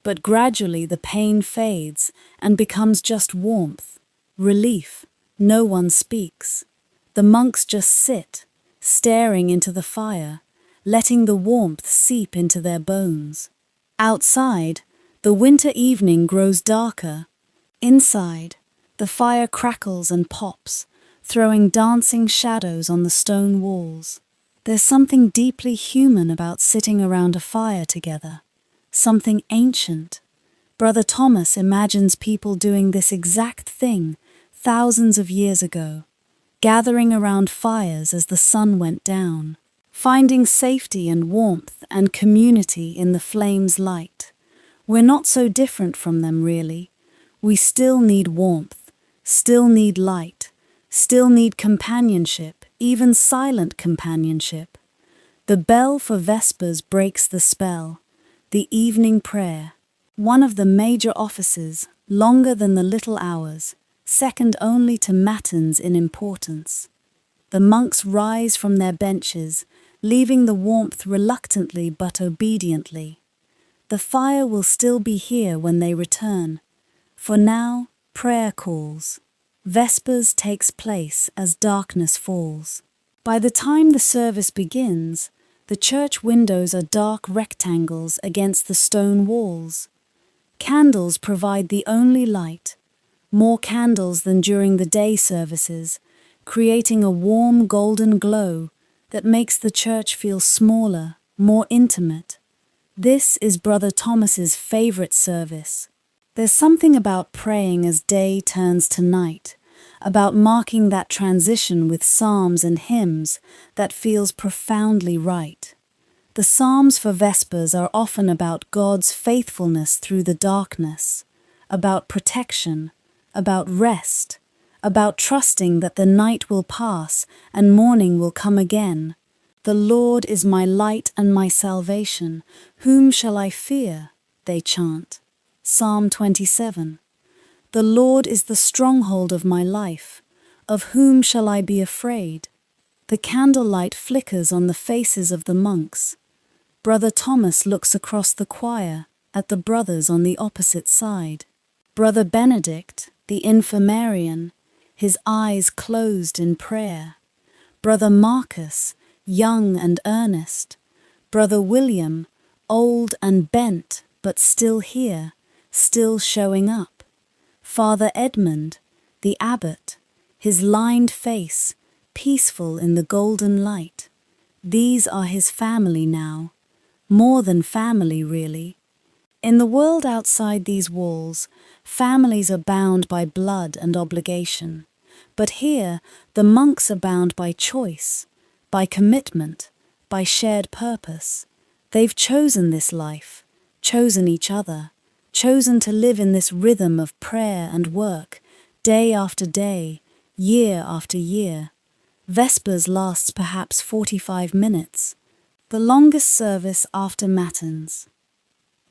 But gradually the pain fades and becomes just warmth, relief. No one speaks. The monks just sit, staring into the fire, letting the warmth seep into their bones. Outside, the winter evening grows darker. Inside, the fire crackles and pops, throwing dancing shadows on the stone walls. There's something deeply human about sitting around a fire together, something ancient. Brother Thomas imagines people doing this exact thing thousands of years ago, gathering around fires as the sun went down. finding safety and warmth and community in the flame's light. We're not so different from them, really. We still need warmth, still need light, still need companionship, even silent companionship. The bell for Vespers breaks the spell, the evening prayer, one of the major offices, longer than the little hours, second only to matins in importance. The monks rise from their benches, leaving the warmth reluctantly but obediently. The fire will still be here when they return. For now, prayer calls. Vespers takes place as darkness falls. By the time the service begins, the church windows are dark rectangles against the stone walls. Candles provide the only light, more candles than during the day services, creating a warm golden glow that makes the church feel smaller, more intimate. This is Brother Thomas's favorite service. There's something about praying as day turns to night, about marking that transition with psalms and hymns that feels profoundly right. The psalms for Vespers are often about God's faithfulness through the darkness, about protection, about rest, about trusting that the night will pass and morning will come again. The Lord is my light and my salvation. Whom shall I fear? They chant. Psalm 27. The Lord is the stronghold of my life. Of whom shall I be afraid? The candlelight flickers on the faces of the monks. Brother Thomas looks across the choir at the brothers on the opposite side. Brother Benedict, the infirmarian, his eyes closed in prayer. Brother Marcus, young and earnest. Brother William, old and bent, but still here, still showing up. Father Edmund, the abbot, his lined face, peaceful in the golden light. These are his family now. More than family, really. In the world outside these walls, families are bound by blood and obligation. But here, the monks are bound by choice, by commitment, by shared purpose. They've chosen this life, chosen each other, chosen to live in this rhythm of prayer and work, day after day, year after year. Vespers lasts perhaps 45 minutes, the longest service after matins.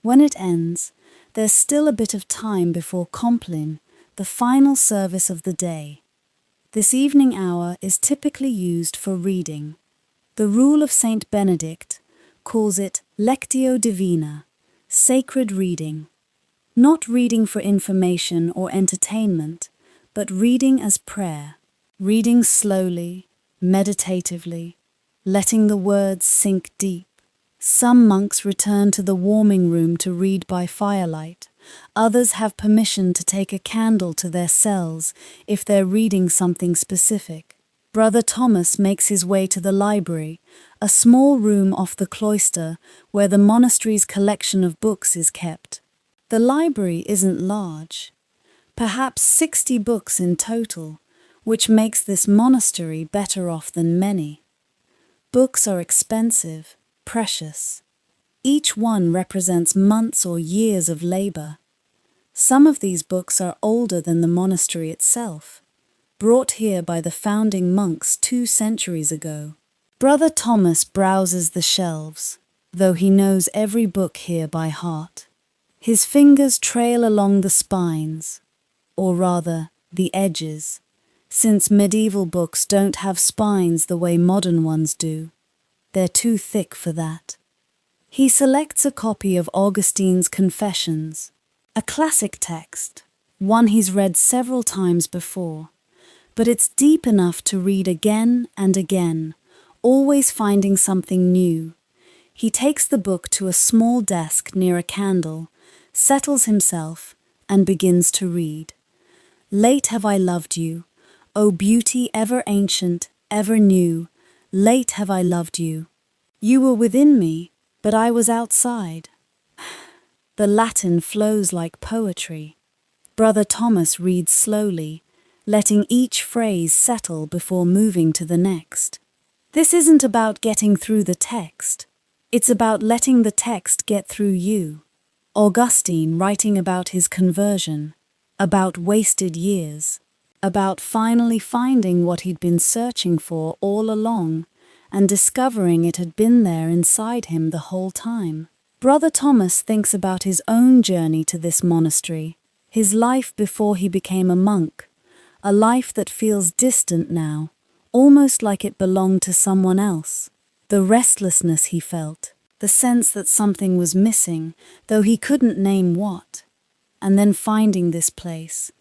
When it ends, there's still a bit of time before Compline, the final service of the day. This evening hour is typically used for reading. The rule of Saint Benedict calls it Lectio Divina, sacred reading. Not reading for information or entertainment, but reading as prayer. Reading slowly, meditatively, letting the words sink deep. Some monks return to the warming room to read by firelight. Others have permission to take a candle to their cells if they're reading something specific. Brother Thomas makes his way to the library, a small room off the cloister where the monastery's collection of books is kept. The library isn't large, perhaps 60 books in total, which makes this monastery better off than many. Books are expensive, precious. Each one represents months or years of labor. Some of these books are older than the monastery itself, brought here by the founding monks 2 centuries ago. Brother Thomas browses the shelves, though he knows every book here by heart. His fingers trail along the spines, or rather, the edges, since medieval books don't have spines the way modern ones do. They're too thick for that. He selects a copy of Augustine's Confessions, a classic text, one he's read several times before, but it's deep enough to read again and again, always finding something new. He takes the book to a small desk near a candle, settles himself, and begins to read. Late have I loved you, O beauty ever ancient, ever new, late have I loved you. You were within me, but I was outside. The Latin flows like poetry. Brother Thomas reads slowly, letting each phrase settle before moving to the next. This isn't about getting through the text. It's about letting the text get through you. Augustine writing about his conversion, about wasted years, about finally finding what he'd been searching for all along and discovering it had been there inside him the whole time. Brother Thomas thinks about his own journey to this monastery, his life before he became a monk, a life that feels distant now, almost like it belonged to someone else. The restlessness he felt, the sense that something was missing, though he couldn't name what. And then finding this place,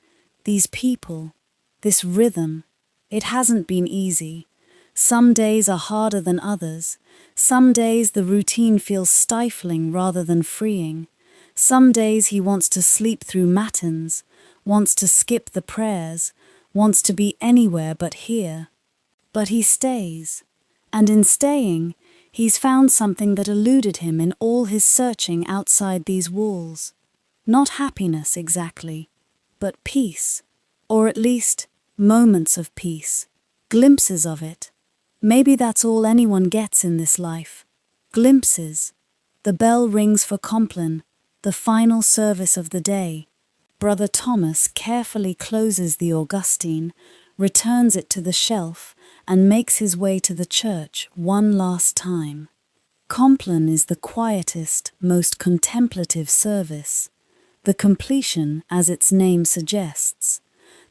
these people, this rhythm. It hasn't been easy. Some days are harder than others. Some days the routine feels stifling rather than freeing. Some days he wants to sleep through matins, wants to skip the prayers, wants to be anywhere but here. But he stays. And in staying, he's found something that eluded him in all his searching outside these walls. Not happiness exactly, but peace, or at least moments of peace, glimpses of it. Maybe that's all anyone gets in this life. Glimpses. The bell rings for Compline, the final service of the day. Brother Thomas carefully closes the Augustine, returns it to the shelf, and makes his way to the church one last time. Compline is the quietest, most contemplative service. The completion, as its name suggests.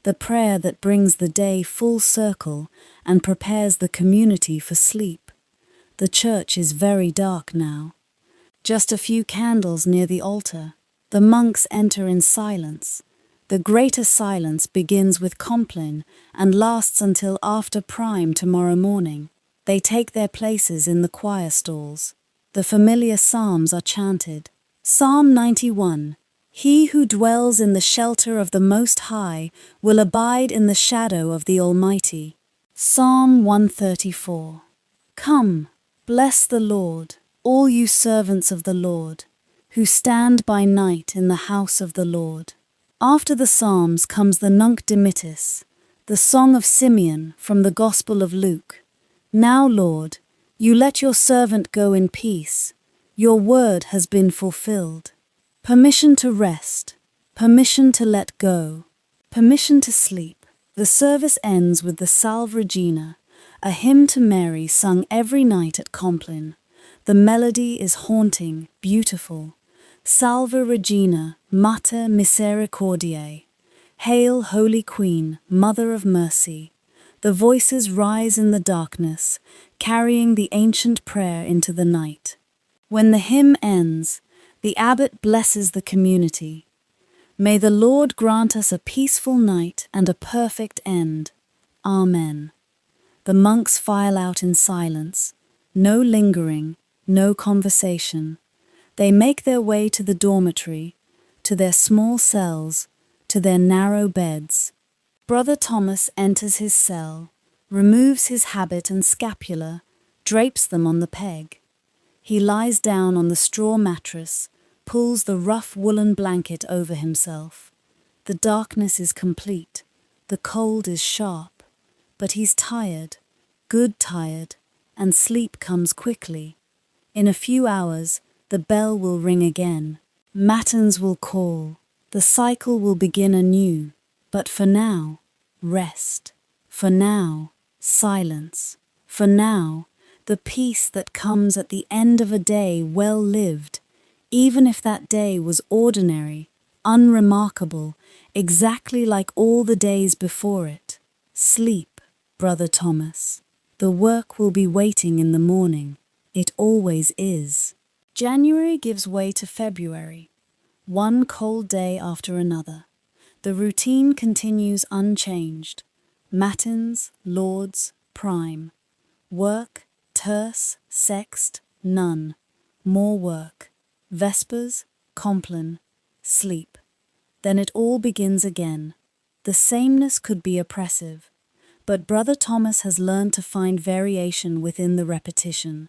The prayer that brings the day full circle and prepares the community for sleep. The church is very dark now. Just a few candles near the altar. The monks enter in silence. The greater silence begins with Compline and lasts until after prime tomorrow morning. They take their places in the choir stalls. The familiar psalms are chanted. Psalm 91. He who dwells in the shelter of the Most High will abide in the shadow of the Almighty. Psalm 134. Come, bless the Lord, all you servants of the Lord, who stand by night in the house of the Lord. After the Psalms comes the Nunc Dimittis, the Song of Simeon from the Gospel of Luke. Now, Lord, you let your servant go in peace. Your word has been fulfilled. Permission to rest, permission to let go, permission to sleep. The service ends with the Salve Regina, a hymn to Mary sung every night at Compline. The melody is haunting, beautiful. Salve Regina, Mater Misericordiae. Hail, Holy Queen, Mother of Mercy. The voices rise in the darkness, carrying the ancient prayer into the night. When the hymn ends, the abbot blesses the community. May the Lord grant us a peaceful night and a perfect end. Amen. The monks file out in silence. No lingering, no conversation. They make their way to the dormitory, to their small cells, to their narrow beds. Brother Thomas enters his cell, removes his habit and scapular, drapes them on the peg. He lies down on the straw mattress, pulls the rough woolen blanket over himself. The darkness is complete, the cold is sharp, but he's tired, good tired, and sleep comes quickly. In a few hours, the bell will ring again. Matins will call. The cycle will begin anew. But for now, rest. For now, silence. For now, the peace that comes at the end of a day well lived, even if that day was ordinary, unremarkable, exactly like all the days before it. Sleep, Brother Thomas. The work will be waiting in the morning. It always is. January gives way to February, one cold day after another. The routine continues unchanged. Matins, lauds, prime. Work, terce, sext, none. More work. Vespers, Compline, sleep. Then it all begins again. The sameness could be oppressive, but Brother Thomas has learned to find variation within the repetition.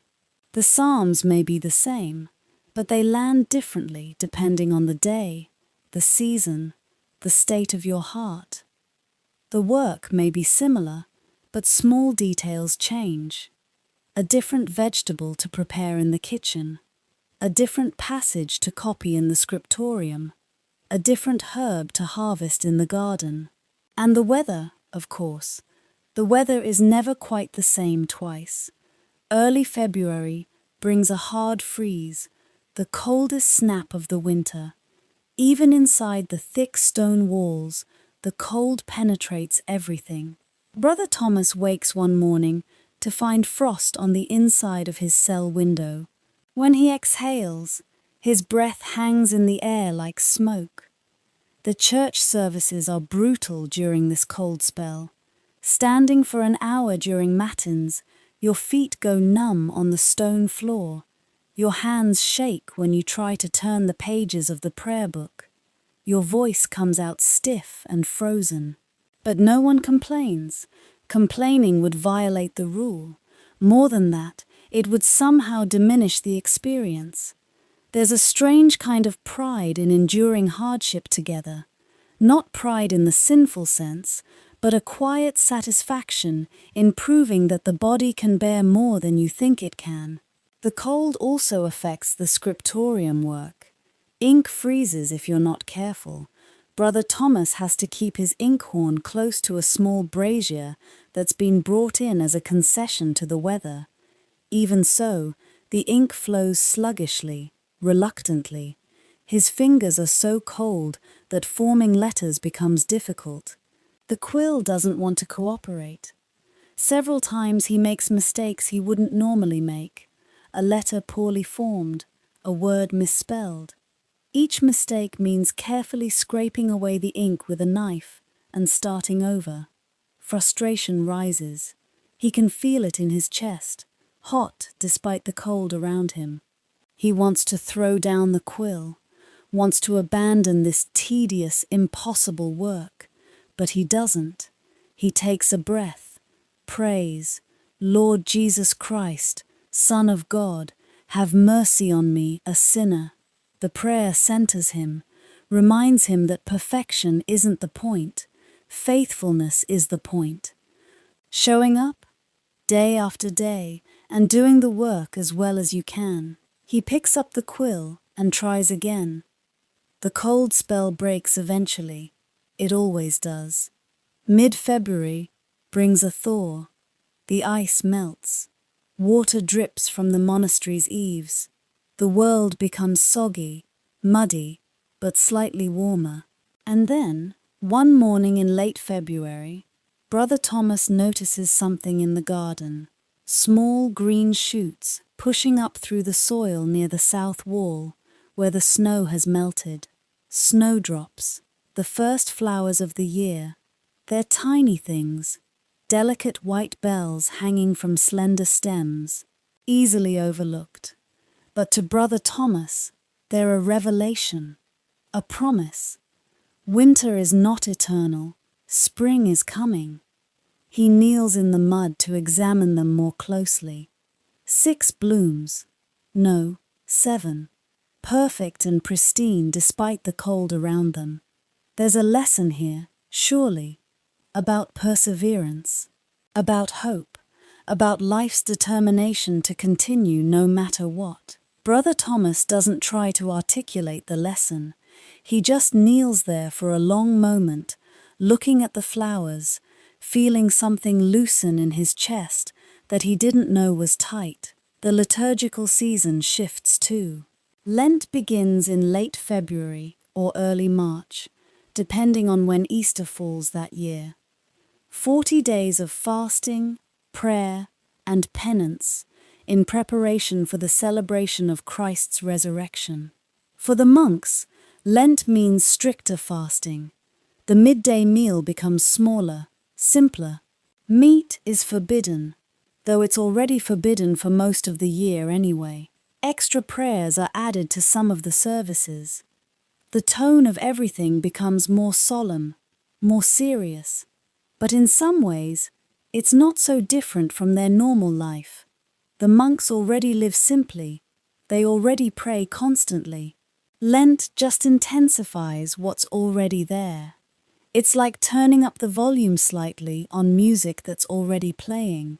The Psalms may be the same, but they land differently depending on the day, the season, the state of your heart. The work may be similar, but small details change. a different vegetable to prepare in the kitchen, a different passage to copy in the scriptorium, a different herb to harvest in the garden. And the weather, of course. The weather is never quite the same twice. Early February brings a hard freeze, the coldest snap of the winter. Even inside the thick stone walls, the cold penetrates everything. Brother Thomas wakes one morning to find frost on the inside of his cell window. When he exhales, his breath hangs in the air like smoke. The church services are brutal during this cold spell. Standing for an hour during matins, your feet go numb on the stone floor. Your hands shake when you try to turn the pages of the prayer book. Your voice comes out stiff and frozen. But no one complains. Complaining would violate the rule. More than that, it would somehow diminish the experience. There's a strange kind of pride in enduring hardship together. Not pride in the sinful sense, but a quiet satisfaction in proving that the body can bear more than you think it can. The cold also affects the scriptorium work. Ink freezes if you're not careful. Brother Thomas has to keep his inkhorn close to a small brazier that's been brought in as a concession to the weather. Even so, the ink flows sluggishly, reluctantly. His fingers are so cold that forming letters becomes difficult. The quill doesn't want to cooperate. Several times he makes mistakes he wouldn't normally make. A letter poorly formed, a word misspelled. Each mistake means carefully scraping away the ink with a knife and starting over. Frustration rises. He can feel it in his chest, hot despite the cold around him. He wants to throw down the quill, wants to abandon this tedious, impossible work. But he doesn't. He takes a breath, prays, Lord Jesus Christ, Son of God, have mercy on me, a sinner. The prayer centers him, reminds him that perfection isn't the point, faithfulness is the point. Showing up, day after day, and doing the work as well as you can. He picks up the quill and tries again. The cold spell breaks eventually. It always does. Mid-February brings a thaw. The ice melts. Water drips from the monastery's eaves. The world becomes soggy, muddy, but slightly warmer. And then, one morning in late February, Brother Thomas notices something in the garden. Small green shoots pushing up through the soil near the south wall, where the snow has melted. Snowdrops. The first flowers of the year. They're tiny things, delicate white bells hanging from slender stems, easily overlooked. But to Brother Thomas, they're a revelation, a promise. Winter is not eternal, spring is coming. He kneels in the mud to examine them more closely. 6 blooms. No, 7. Perfect and pristine despite the cold around them. There's a lesson here, surely, about perseverance, about hope, about life's determination to continue no matter what. Brother Thomas doesn't try to articulate the lesson. He just kneels there for a long moment, looking at the flowers, feeling something loosen in his chest that he didn't know was tight. The liturgical season shifts too. Lent begins in late February or early March, depending on when Easter falls that year. 40 days of fasting, prayer, and penance in preparation for the celebration of Christ's resurrection. For the monks, Lent means stricter fasting. The midday meal becomes smaller, simpler. Meat is forbidden, though it's already forbidden for most of the year anyway. Extra prayers are added to some of the services. The tone of everything becomes more solemn, more serious. But in some ways, it's not so different from their normal life. The monks already live simply. They already pray constantly. Lent just intensifies what's already there. It's like turning up the volume slightly on music that's already playing.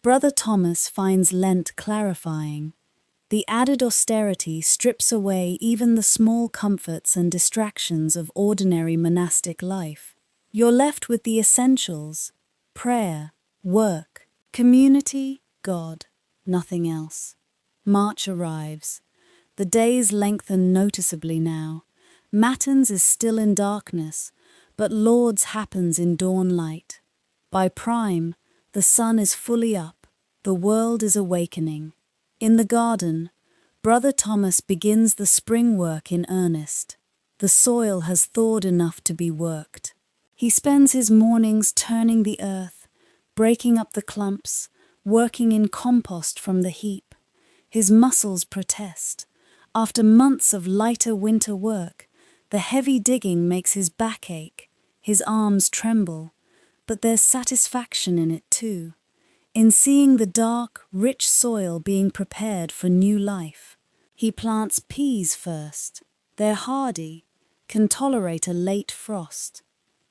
Brother Thomas finds Lent clarifying. The added austerity strips away even the small comforts and distractions of ordinary monastic life. You're left with the essentials: prayer, work, community, God, nothing else. March arrives. The days lengthen noticeably now. Matins is still in darkness, but Lord's happens in dawn light. By prime, the sun is fully up, the world is awakening. In the garden, Brother Thomas begins the spring work in earnest. The soil has thawed enough to be worked. He spends his mornings turning the earth, breaking up the clumps, working in compost from the heap. His muscles protest. After months of lighter winter work, the heavy digging makes his back ache, his arms tremble, but there's satisfaction in it too, in seeing the dark, rich soil being prepared for new life. He plants peas first. They're hardy, can tolerate a late frost.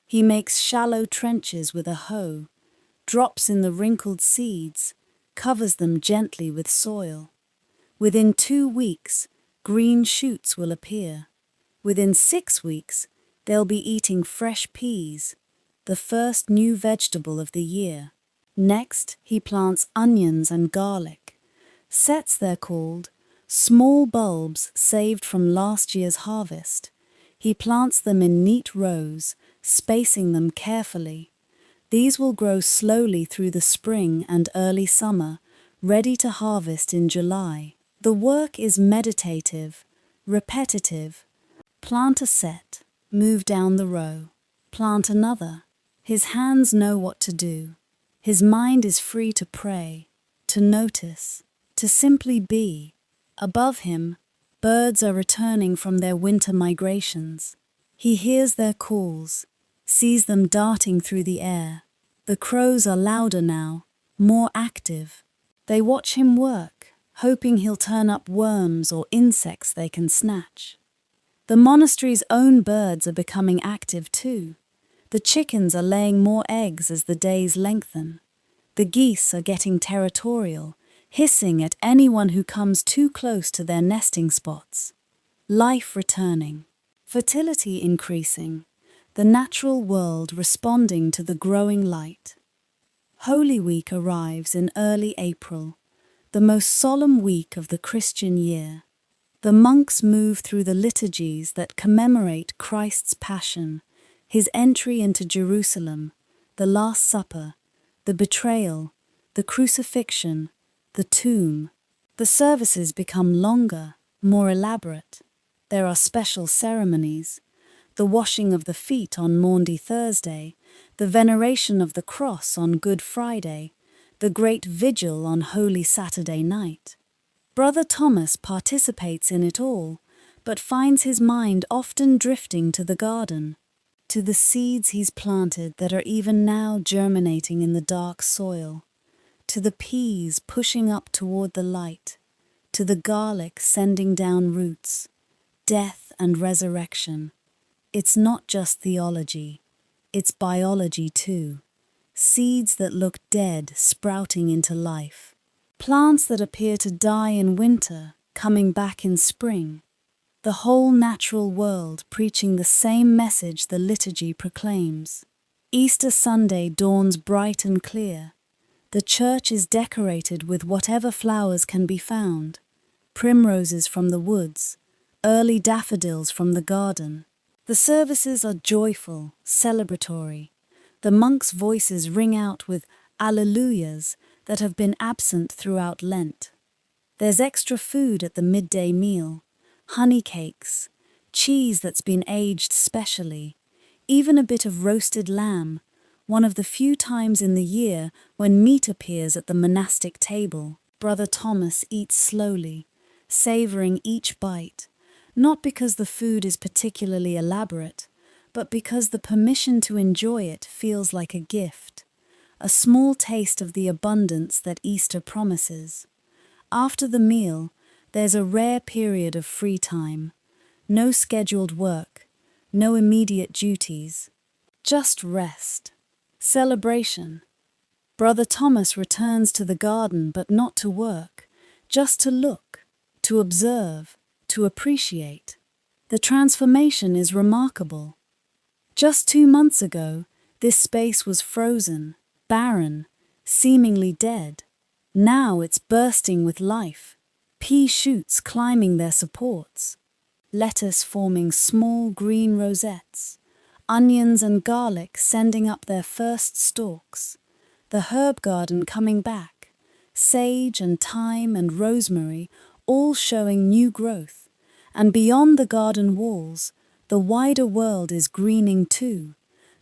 He makes shallow trenches with a hoe, drops in the wrinkled seeds, covers them gently with soil. Within 2 weeks, green shoots will appear. Within 6 weeks, they'll be eating fresh peas, the first new vegetable of the year. Next, he plants onions and garlic. Sets they're called, small bulbs saved from last year's harvest. He plants them in neat rows, spacing them carefully. These will grow slowly through the spring and early summer, ready to harvest in July. The work is meditative, repetitive. Plant a set, move down the row. Plant another. His hands know what to do. His mind is free to pray, to notice, to simply be. Above him, birds are returning from their winter migrations. He hears their calls, sees them darting through the air. The crows are louder now, more active. They watch him work, hoping he'll turn up worms or insects they can snatch. The monastery's own birds are becoming active too. The chickens are laying more eggs as the days lengthen. The geese are getting territorial, hissing at anyone who comes too close to their nesting spots. Life returning, fertility increasing, the natural world responding to the growing light. Holy Week arrives in early April, the most solemn week of the Christian year. The monks move through the liturgies that commemorate Christ's Passion, his entry into Jerusalem, the Last Supper, the betrayal, the crucifixion, the tomb. The services become longer, more elaborate. There are special ceremonies: the washing of the feet on Maundy Thursday, the veneration of the cross on Good Friday, the great vigil on Holy Saturday night. Brother Thomas participates in it all, but finds his mind often drifting to the garden, to the seeds he's planted that are even now germinating in the dark soil, to the peas pushing up toward the light, to the garlic sending down roots. Death and resurrection. It's not just theology, it's biology too. Seeds that look dead sprouting into life. Plants that appear to die in winter, coming back in spring. The whole natural world preaching the same message the liturgy proclaims. Easter Sunday dawns bright and clear. The church is decorated with whatever flowers can be found. Primroses from the woods, early daffodils from the garden. The services are joyful, celebratory. The monks' voices ring out with alleluias that have been absent throughout Lent. There's extra food at the midday meal, honey cakes, cheese that's been aged specially, even a bit of roasted lamb, one of the few times in the year when meat appears at the monastic table. Brother Thomas eats slowly, savoring each bite, not because the food is particularly elaborate, but because the permission to enjoy it feels like a gift, a small taste of the abundance that Easter promises. After the meal, there's a rare period of free time, no scheduled work, no immediate duties, just rest, celebration. Brother Thomas returns to the garden, but not to work, just to look, to observe, to appreciate. The transformation is remarkable. Just 2 months ago, this space was frozen, barren, seemingly dead. Now it's bursting with life, pea shoots climbing their supports, lettuce forming small green rosettes, onions and garlic sending up their first stalks, the herb garden coming back, sage and thyme and rosemary all showing new growth, and beyond the garden walls, the wider world is greening too.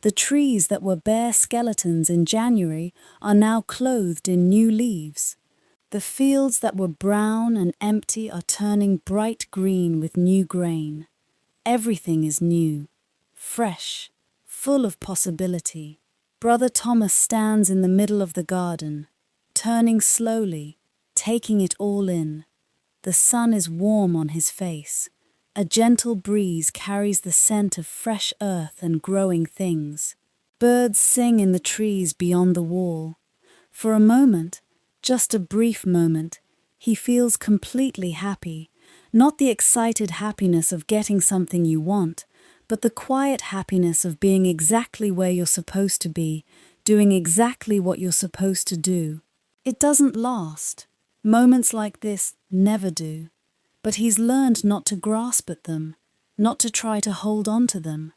The trees that were bare skeletons in January are now clothed in new leaves. The fields that were brown and empty are turning bright green with new grain. Everything is new, fresh, full of possibility. Brother Thomas stands in the middle of the garden, turning slowly, taking it all in. The sun is warm on his face. A gentle breeze carries the scent of fresh earth and growing things. Birds sing in the trees beyond the wall. For a moment, just a brief moment, he feels completely happy. Not the excited happiness of getting something you want, but the quiet happiness of being exactly where you're supposed to be, doing exactly what you're supposed to do. It doesn't last. Moments like this never do. But he's learned not to grasp at them, not to try to hold on to them.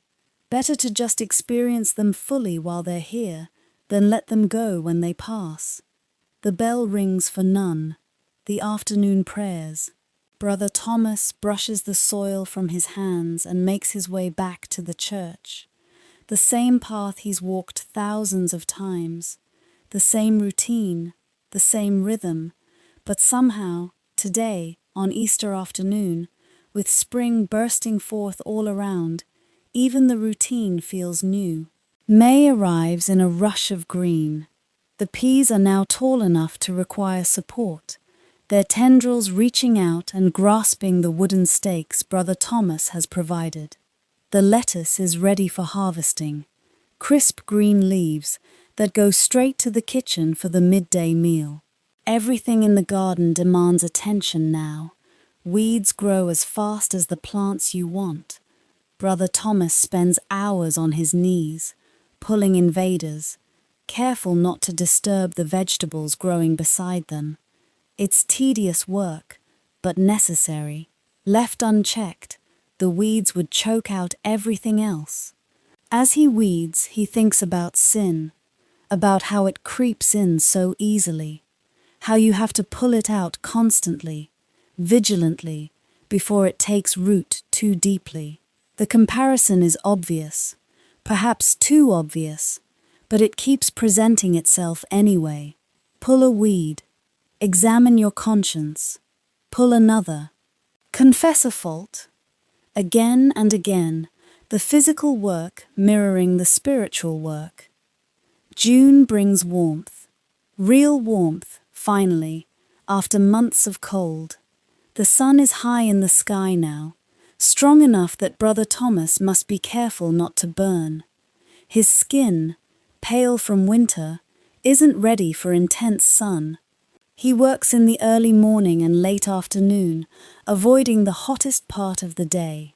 Better to just experience them fully while they're here, than let them go when they pass. The bell rings for none, the afternoon prayers. Brother Thomas brushes the soil from his hands and makes his way back to the church. The same path he's walked thousands of times, the same routine, the same rhythm, but somehow, today, on Easter afternoon, with spring bursting forth all around, even the routine feels new. May arrives in a rush of green. The peas are now tall enough to require support, their tendrils reaching out and grasping the wooden stakes Brother Thomas has provided. The lettuce is ready for harvesting, crisp green leaves that go straight to the kitchen for the midday meal. Everything in the garden demands attention now. Weeds grow as fast as the plants you want. Brother Thomas spends hours on his knees, pulling invaders, careful not to disturb the vegetables growing beside them. It's tedious work, but necessary. Left unchecked, the weeds would choke out everything else. As he weeds, he thinks about sin, about how it creeps in so easily, how you have to pull it out constantly, vigilantly, before it takes root too deeply. The comparison is obvious, perhaps too obvious, but it keeps presenting itself anyway. Pull a weed, examine your conscience, pull another, confess a fault. Again and again, the physical work mirroring the spiritual work. June brings warmth, real warmth, finally, after months of cold. The sun is high in the sky now, strong enough that Brother Thomas must be careful not to burn. His skin, pale from winter, isn't ready for intense sun. He works in the early morning and late afternoon, avoiding the hottest part of the day.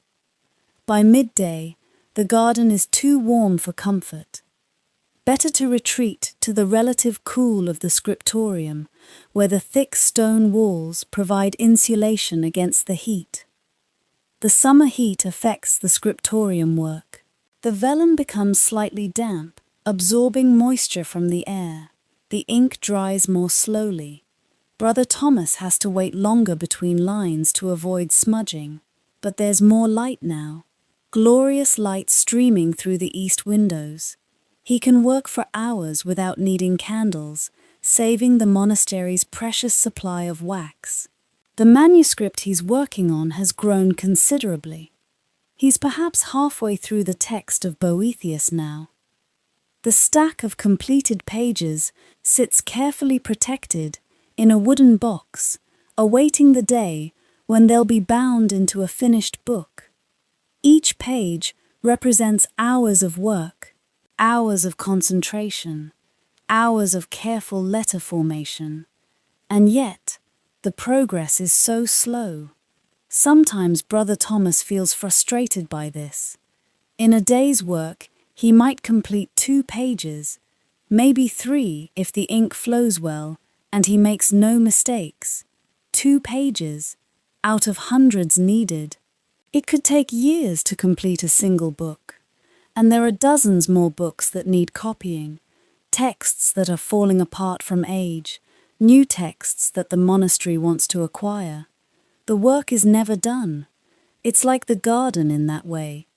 By midday, the garden is too warm for comfort. Better to retreat to the relative cool of the Scriptorium, where the thick stone walls provide insulation against the heat. The summer heat affects the Scriptorium work. The vellum becomes slightly damp, absorbing moisture from the air. The ink dries more slowly. Brother Thomas has to wait longer between lines to avoid smudging. But there's more light now. Glorious light streaming through the east windows. He can work for hours without needing candles, saving the monastery's precious supply of wax. The manuscript he's working on has grown considerably. He's perhaps halfway through the text of Boethius now. The stack of completed pages sits carefully protected in a wooden box, awaiting the day when they'll be bound into a finished book. Each page represents hours of work, hours of concentration, hours of careful letter formation. And yet, the progress is so slow. Sometimes Brother Thomas feels frustrated by this. In a day's work, he might complete 2 pages, maybe 3 if the ink flows well and he makes no mistakes. 2 pages, out of hundreds needed. It could take years to complete a single book. And there are dozens more books that need copying, texts that are falling apart from age, new texts that the monastery wants to acquire. The work is never done. It's like the garden in that way.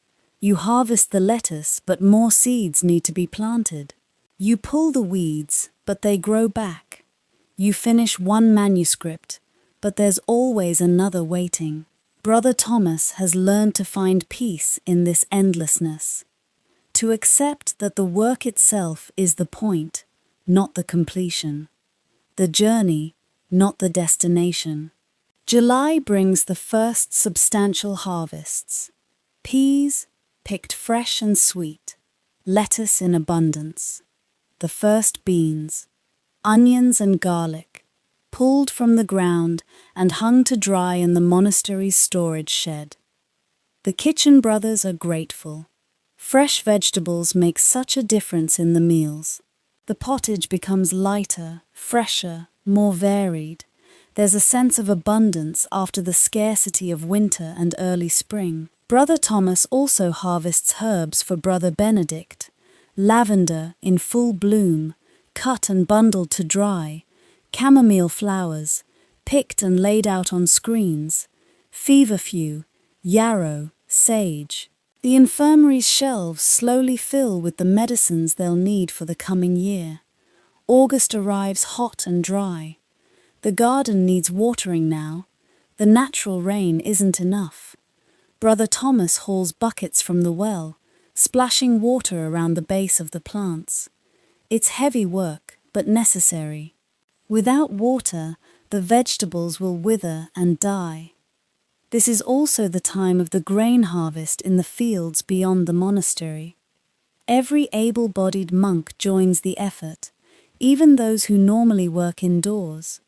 You harvest the lettuce, but more seeds need to be planted. You pull the weeds, but they grow back. You finish one manuscript, but there's always another waiting. Brother Thomas has learned to find peace in this endlessness, to accept that the work itself is the point, not the completion, the journey, not the destination. July brings the first substantial harvests. Peas, picked fresh and sweet, lettuce in abundance, the first beans, onions and garlic, pulled from the ground and hung to dry in the monastery's storage shed. The kitchen brothers are grateful. Fresh vegetables make such a difference in the meals. The pottage becomes lighter, fresher, more varied. There's a sense of abundance after the scarcity of winter and early spring. Brother Thomas also harvests herbs for Brother Benedict. Lavender in full bloom, cut and bundled to dry. Chamomile flowers, picked and laid out on screens. Feverfew, yarrow, sage. The infirmary's shelves slowly fill with the medicines they'll need for the coming year. August arrives hot and dry. The garden needs watering now. The natural rain isn't enough. Brother Thomas hauls buckets from the well, splashing water around the base of the plants. It's heavy work, but necessary. Without water, the vegetables will wither and die. This is also the time of the grain harvest in the fields beyond the monastery. Every able-bodied monk joins the effort, even those who normally work indoors.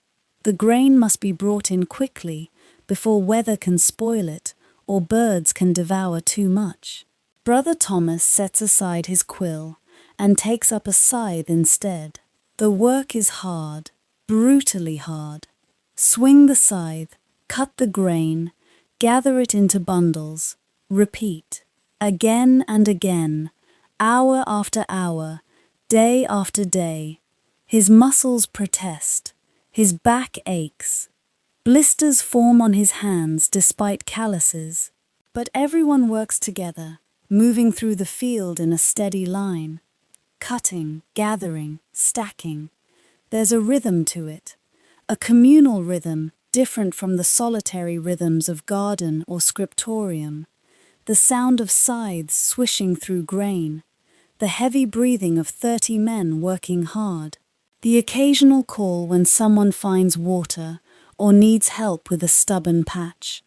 The grain must be brought in quickly before weather can spoil it or birds can devour too much. Brother Thomas sets aside his quill and takes up a scythe instead. The work is hard, brutally hard. Swing the scythe, cut the grain, gather it into bundles, repeat. Again and again, hour after hour, day after day. His muscles protest. His back aches. Blisters form on his hands despite calluses. But everyone works together, moving through the field in a steady line. Cutting, gathering, stacking. There's a rhythm to it. A communal rhythm different from the solitary rhythms of garden or scriptorium. The sound of scythes swishing through grain. The heavy breathing of 30 men working hard. The occasional call when someone finds water or needs help with a stubborn patch.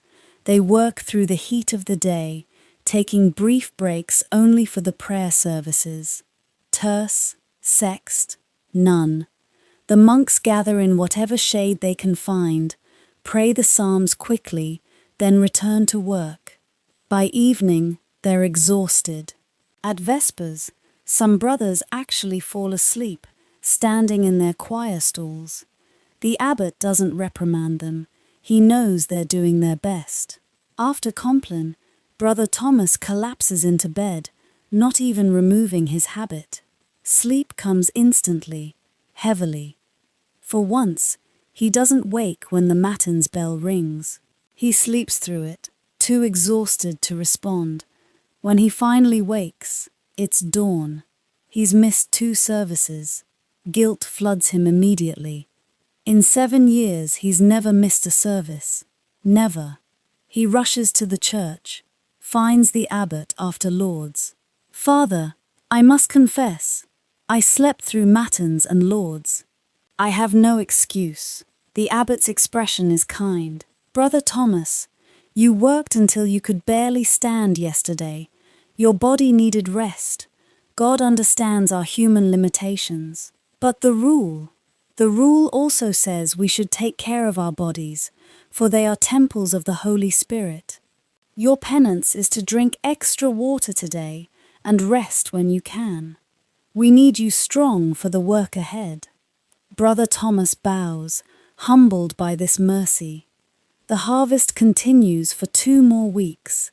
They work through the heat of the day, taking brief breaks only for the prayer services. Terce, sext, none. The monks gather in whatever shade they can find, pray the psalms quickly, then return to work. By evening, they're exhausted. At Vespers, some brothers actually fall asleep, standing in their choir stalls. The abbot doesn't reprimand them. He knows they're doing their best. After Compline, Brother Thomas collapses into bed, not even removing his habit. Sleep comes instantly, heavily. For once, he doesn't wake when the matins bell rings. He sleeps through it, too exhausted to respond. When he finally wakes, it's dawn. He's missed 2 services. Guilt floods him immediately. In 7 years, he's never missed a service. Never. He rushes to the church, finds the abbot after lauds. "Father, I must confess, I slept through matins and lauds. I have no excuse." The abbot's expression is kind. "Brother Thomas, you worked until you could barely stand yesterday. Your body needed rest. God understands our human limitations." But the rule also says we should take care of our bodies, for they are temples of the Holy Spirit. Your penance is to drink extra water today and rest when you can. We need you strong for the work ahead. Brother Thomas bows, humbled by this mercy. The harvest continues for 2 more weeks.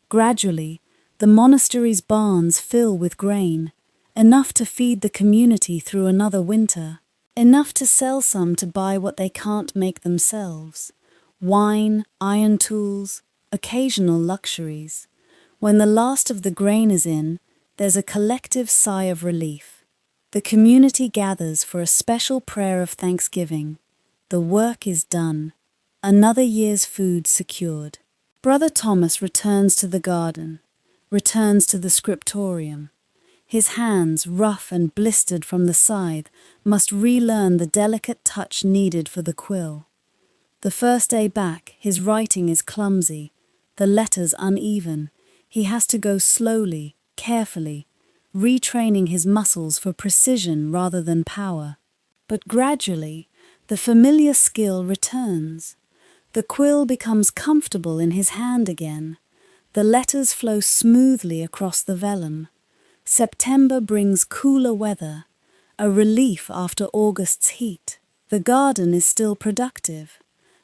Gradually, the monastery's barns fill with grain, enough to feed the community through another winter, enough to sell some to buy what they can't make themselves: wine, iron tools, occasional luxuries. When the last of the grain is in, there's a collective sigh of relief. The community gathers for a special prayer of thanksgiving. The work is done. Another year's food secured. Brother Thomas returns to the garden, returns to the Scriptorium. His hands, rough and blistered from the scythe, must relearn the delicate touch needed for the quill. The first day back, his writing is clumsy, the letters uneven. He has to go slowly, carefully, retraining his muscles for precision rather than power. But gradually, the familiar skill returns. The quill becomes comfortable in his hand again. The letters flow smoothly across the vellum. September brings cooler weather, a relief after August's heat. The garden is still productive.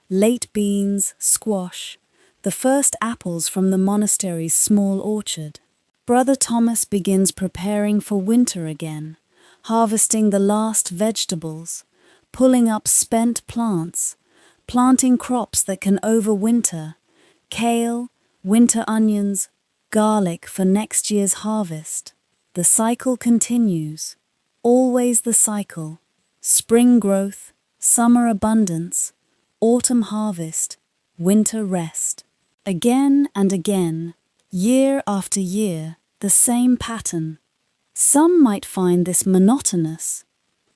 Late beans, squash, the first apples from the monastery's small orchard. Brother Thomas begins preparing for winter again, harvesting the last vegetables, pulling up spent plants, planting crops that can overwinter: kale, winter onions, garlic for next year's harvest. The cycle continues. Always the cycle. Spring growth, summer abundance, autumn harvest, winter rest. Again and again, year after year, the same pattern. Some might find this monotonous.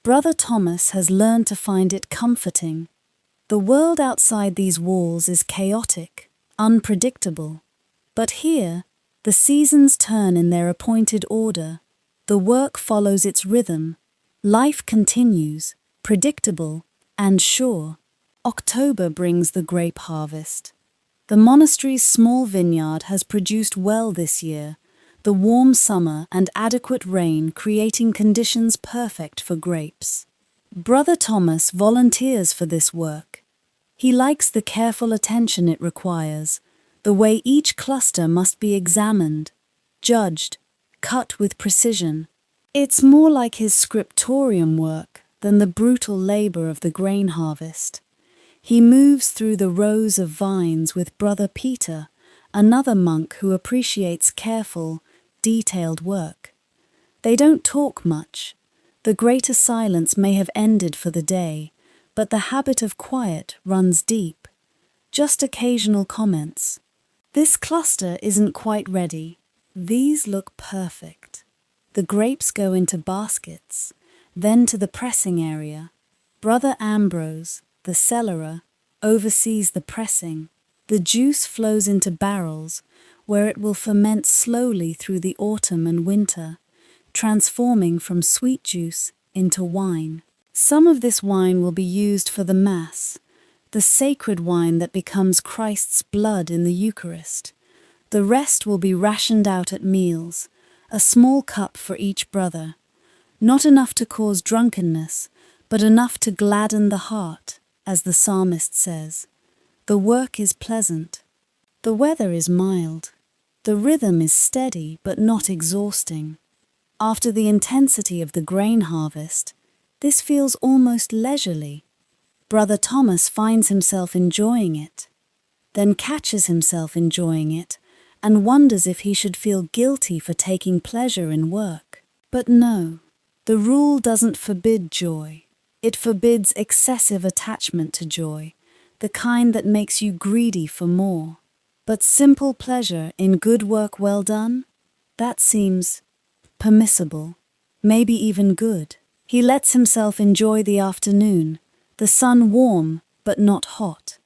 Brother Thomas has learned to find it comforting. The world outside these walls is chaotic, unpredictable. But here, the seasons turn in their appointed order. The work follows its rhythm. Life continues, predictable and sure. October brings the grape harvest. The monastery's small vineyard has produced well this year, the warm summer and adequate rain creating conditions perfect for grapes. Brother Thomas volunteers for this work. He likes the careful attention it requires, the way each cluster must be examined, judged, cut with precision. It's more like his scriptorium work than the brutal labor of the grain harvest. He moves through the rows of vines with Brother Peter, another monk who appreciates careful, detailed work. They don't talk much. The greater silence may have ended for the day, but the habit of quiet runs deep. Just occasional comments. This cluster isn't quite ready. These look perfect. The grapes go into baskets, then to the pressing area. Brother Ambrose, the cellarer, oversees the pressing. The juice flows into barrels, where it will ferment slowly through the autumn and winter, transforming from sweet juice into wine. Some of this wine will be used for the Mass, the sacred wine that becomes Christ's blood in the Eucharist. The rest will be rationed out at meals, a small cup for each brother. Not enough to cause drunkenness, but enough to gladden the heart, as the psalmist says. The work is pleasant. The weather is mild. The rhythm is steady but not exhausting. After the intensity of the grain harvest, this feels almost leisurely. Brother Thomas finds himself enjoying it, then catches himself enjoying it, and wonders if he should feel guilty for taking pleasure in work. But no, the rule doesn't forbid joy. It forbids excessive attachment to joy, the kind that makes you greedy for more. But simple pleasure in good work well done, that seems permissible, maybe even good. He lets himself enjoy the afternoon, the sun warm but not hot,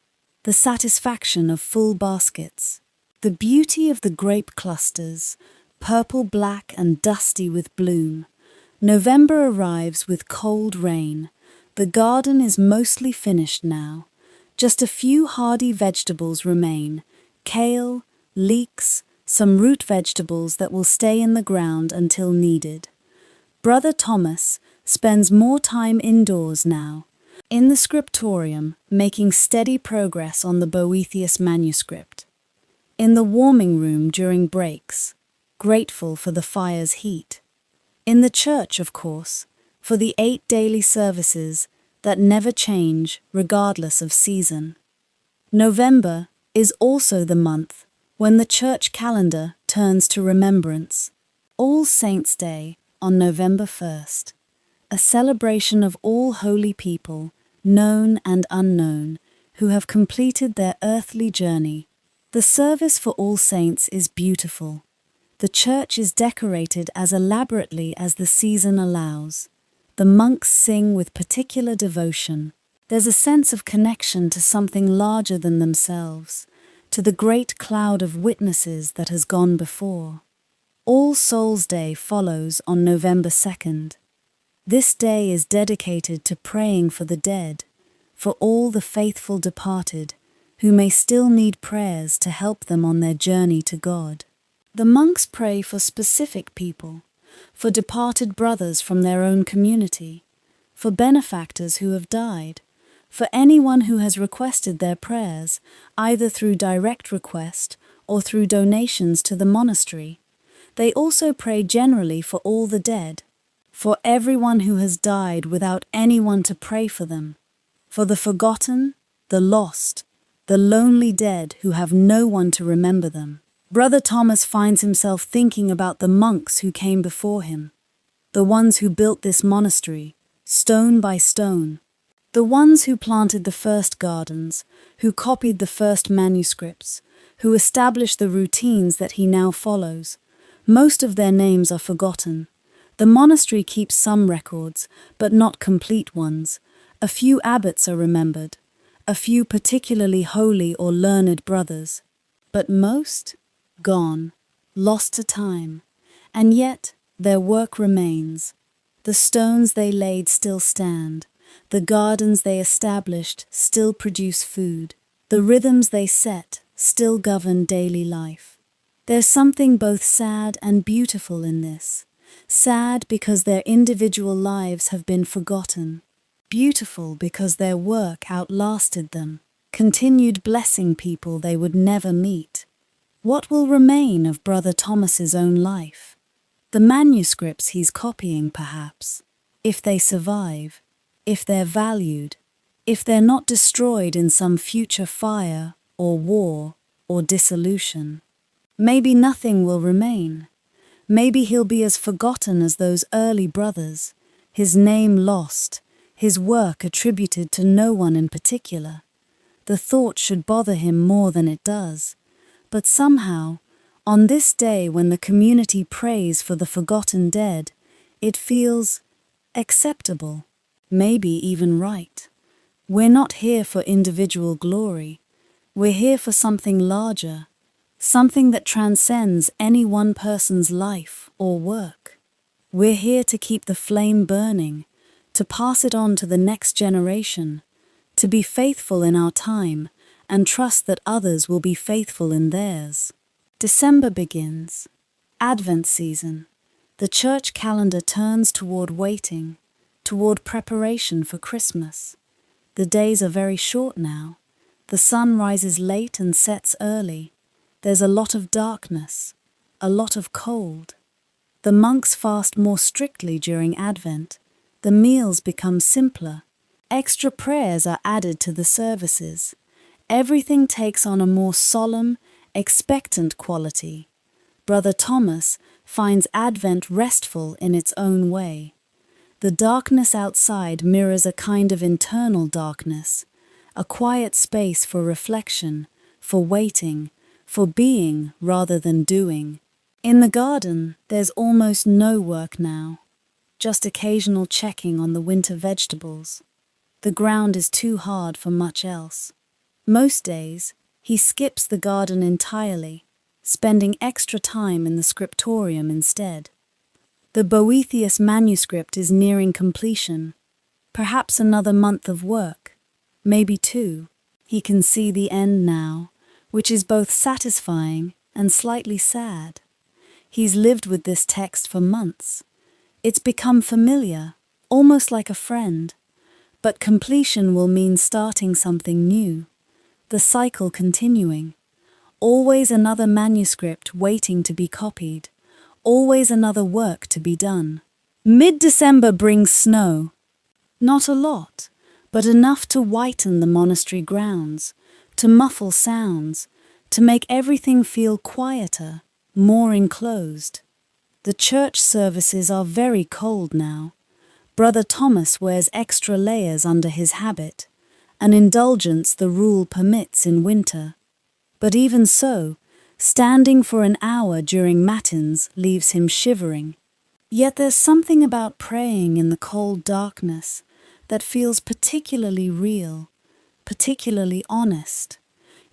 the satisfaction of full baskets, the beauty of the grape clusters, purple-black and dusty with bloom, November arrives with cold rain. The garden is mostly finished now. Just a few hardy vegetables remain: kale, leeks, some root vegetables that will stay in the ground until needed. Brother Thomas spends more time indoors now, in the Scriptorium, making steady progress on the Boethius manuscript. In the warming room during breaks, grateful for the fire's heat. In the church, of course, for the 8 daily services that never change regardless of season. November is also the month when the church calendar turns to remembrance. All Saints' Day on November 1st, a celebration of all holy people, known and unknown, who have completed their earthly journey. The service for All Saints is beautiful. The church is decorated as elaborately as the season allows. The monks sing with particular devotion. There's a sense of connection to something larger than themselves, to the great cloud of witnesses that has gone before. All Souls' Day follows on November 2nd. This day is dedicated to praying for the dead, for all the faithful departed, who may still need prayers to help them on their journey to God. The monks pray for specific people, for departed brothers from their own community, for benefactors who have died, for anyone who has requested their prayers, either through direct request or through donations to the monastery. They also pray generally for all the dead, for everyone who has died without anyone to pray for them, for the forgotten, the lost, the lonely dead who have no one to remember them. Brother Thomas finds himself thinking about the monks who came before him, the ones who built this monastery, stone by stone, the ones who planted the first gardens, who copied the first manuscripts, who established the routines that he now follows. Most of their names are forgotten. The monastery keeps some records, but not complete ones. A few abbots are remembered, a few particularly holy or learned brothers. But most? Gone, lost to time, and yet their work remains. The stones they laid still stand, the gardens they established still produce food, the rhythms they set still govern daily life. There's something both sad and beautiful in this. Sad because their individual lives have been forgotten, beautiful because their work outlasted them, continued blessing people they would never meet. What will remain of Brother Thomas's own life? The manuscripts he's copying, perhaps, if they survive, if they're valued, if they're not destroyed in some future fire or war or dissolution. Maybe nothing will remain. Maybe he'll be as forgotten as those early brothers, his name lost, his work attributed to no one in particular. The thought should bother him more than it does. But somehow, on this day when the community prays for the forgotten dead, it feels acceptable, maybe even right. We're not here for individual glory. We're here for something larger, something that transcends any one person's life or work. We're here to keep the flame burning, to pass it on to the next generation, to be faithful in our time, and trust that others will be faithful in theirs. December begins. Advent season. The church calendar turns toward waiting, toward preparation for Christmas. The days are very short now. The sun rises late and sets early. There's a lot of darkness, a lot of cold. The monks fast more strictly during Advent. The meals become simpler. Extra prayers are added to the services. Everything takes on a more solemn, expectant quality. Brother Thomas finds Advent restful in its own way. The darkness outside mirrors a kind of internal darkness, a quiet space for reflection, for waiting, for being rather than doing. In the garden, there's almost no work now, just occasional checking on the winter vegetables. The ground is too hard for much else. Most days, he skips the garden entirely, spending extra time in the Scriptorium instead. The Boethius manuscript is nearing completion. Perhaps another month of work, maybe two. He can see the end now, which is both satisfying and slightly sad. He's lived with this text for months. It's become familiar, almost like a friend. But completion will mean starting something new, the cycle continuing. Always another manuscript waiting to be copied, always another work to be done. Mid-December brings snow. Not a lot, but enough to whiten the monastery grounds, to muffle sounds, to make everything feel quieter, more enclosed. The church services are very cold now. Brother Thomas wears extra layers under his habit, an indulgence the rule permits in winter. But even so, standing for an hour during matins leaves him shivering. Yet there's something about praying in the cold darkness that feels particularly real, particularly honest.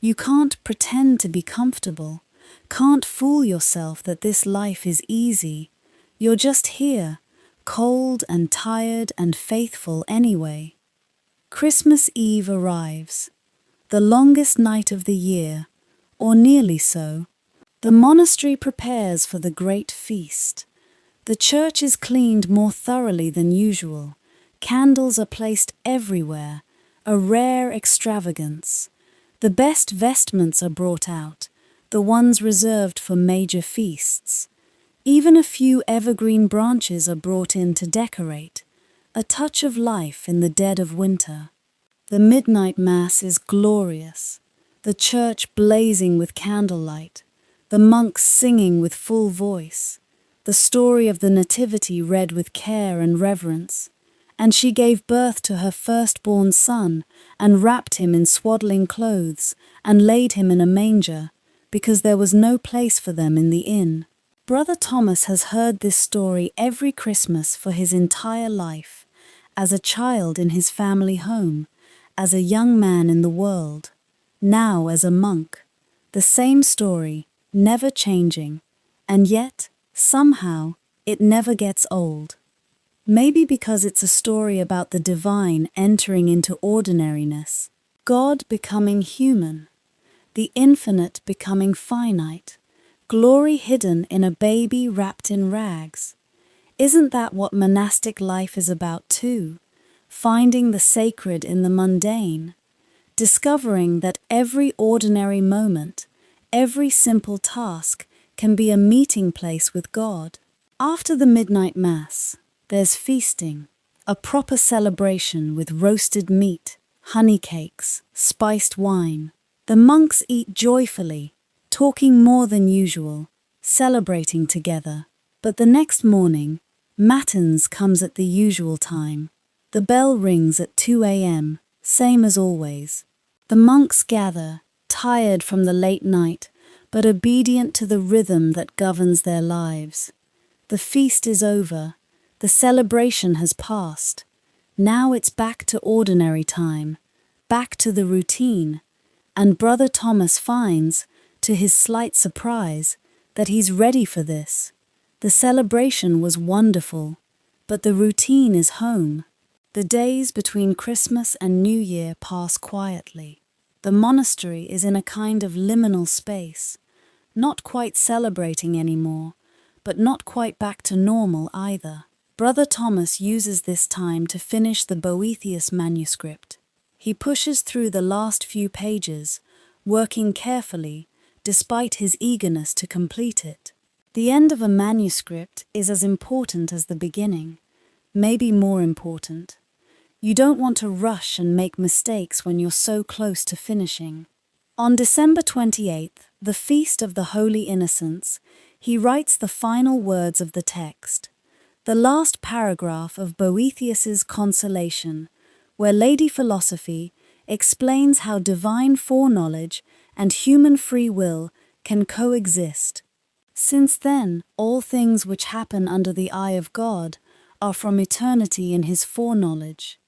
You can't pretend to be comfortable, can't fool yourself that this life is easy. You're just here, cold and tired and faithful anyway. Christmas Eve arrives, the longest night of the year, or nearly so. The monastery prepares for the great feast. The church is cleaned more thoroughly than usual. Candles are placed everywhere, a rare extravagance. The best vestments are brought out, the ones reserved for major feasts. Even a few evergreen branches are brought in to decorate, a touch of life in the dead of winter. The midnight mass is glorious, the church blazing with candlelight, the monks singing with full voice, the story of the Nativity read with care and reverence. And she gave birth to her firstborn son, and wrapped him in swaddling clothes, and laid him in a manger, because there was no place for them in the inn. Brother Thomas has heard this story every Christmas for his entire life, as a child in his family home, as a young man in the world, now as a monk. The same story, never changing, and yet, somehow, it never gets old. Maybe because it's a story about the divine entering into ordinariness, God becoming human, the infinite becoming finite, glory hidden in a baby wrapped in rags. Isn't that what monastic life is about too? Finding the sacred in the mundane, discovering that every ordinary moment, every simple task can be a meeting place with God. After the midnight mass, there's feasting, a proper celebration with roasted meat, honey cakes, spiced wine. The monks eat joyfully, talking more than usual, celebrating together. But the next morning, matins comes at the usual time. The bell rings at 2 a.m., same as always. The monks gather, tired from the late night, but obedient to the rhythm that governs their lives. The feast is over. The celebration has passed. Now it's back to ordinary time, back to the routine, and Brother Thomas finds, to his slight surprise, that he's ready for this. The celebration was wonderful, but the routine is home. The days between Christmas and New Year pass quietly. The monastery is in a kind of liminal space, not quite celebrating anymore, but not quite back to normal either. Brother Thomas uses this time to finish the Boethius manuscript. He pushes through the last few pages, working carefully, despite his eagerness to complete it. The end of a manuscript is as important as the beginning, maybe more important. You don't want to rush and make mistakes when you're so close to finishing. On December 28th, the Feast of the Holy Innocents, he writes the final words of the text. The last paragraph of Boethius's Consolation, where Lady Philosophy explains how divine foreknowledge and human free will can coexist. Since then, all things which happen under the eye of God are from eternity in his foreknowledge,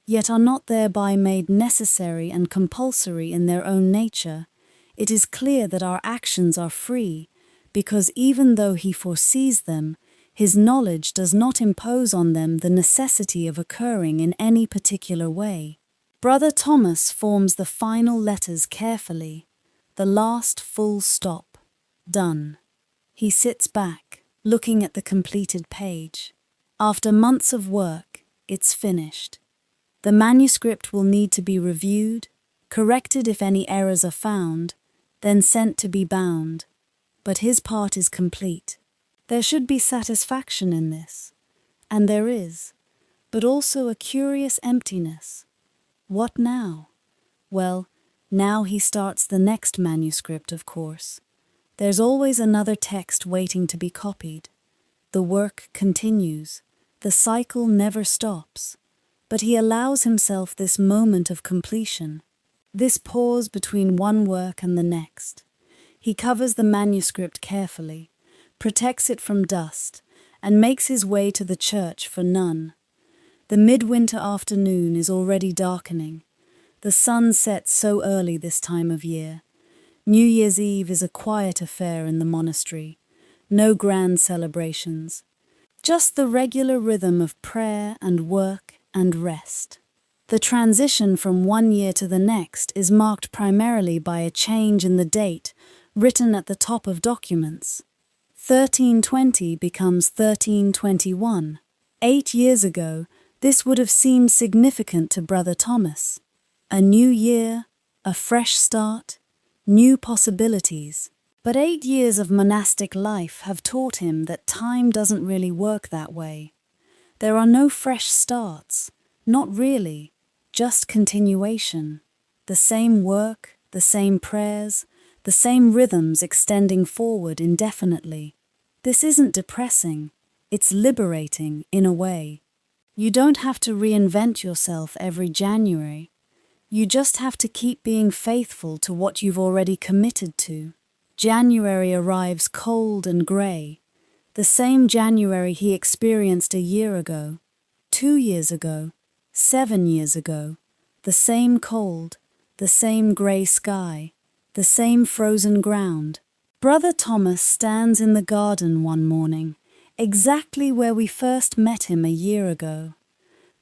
yet are not thereby made necessary and compulsory in their own nature. It is clear that our actions are free, because even though he foresees them, His knowledge does not impose on them the necessity of occurring in any particular way. Brother Thomas forms the final letters carefully, the last full stop. Done. He sits back, looking at the completed page. After months of work, it's finished. The manuscript will need to be reviewed, corrected if any errors are found, then sent to be bound. But his part is complete. There should be satisfaction in this, and there is, but also a curious emptiness. What now? Well, now he starts the next manuscript, of course. There's always another text waiting to be copied. The work continues. The cycle never stops. But he allows himself this moment of completion, this pause between one work and the next. He covers the manuscript carefully, protects it from dust, and makes his way to the church for none. The midwinter afternoon is already darkening. The sun sets so early this time of year. New Year's Eve is a quiet affair in the monastery. No grand celebrations. Just the regular rhythm of prayer and work and rest. The transition from one year to the next is marked primarily by a change in the date written at the top of documents. 1320 becomes 1321. 8 years ago, this would have seemed significant to Brother Thomas. A new year, a fresh start, new possibilities. But 8 years of monastic life have taught him that time doesn't really work that way. There are no fresh starts, not really, just continuation. The same work, the same prayers, the same rhythms extending forward indefinitely. This isn't depressing, it's liberating in a way. You don't have to reinvent yourself every January. You just have to keep being faithful to what you've already committed to. January arrives cold and grey, the same January he experienced a year ago, 2 years ago, 7 years ago, the same cold, the same grey sky, the same frozen ground. Brother Thomas stands in the garden one morning, exactly where we first met him a year ago.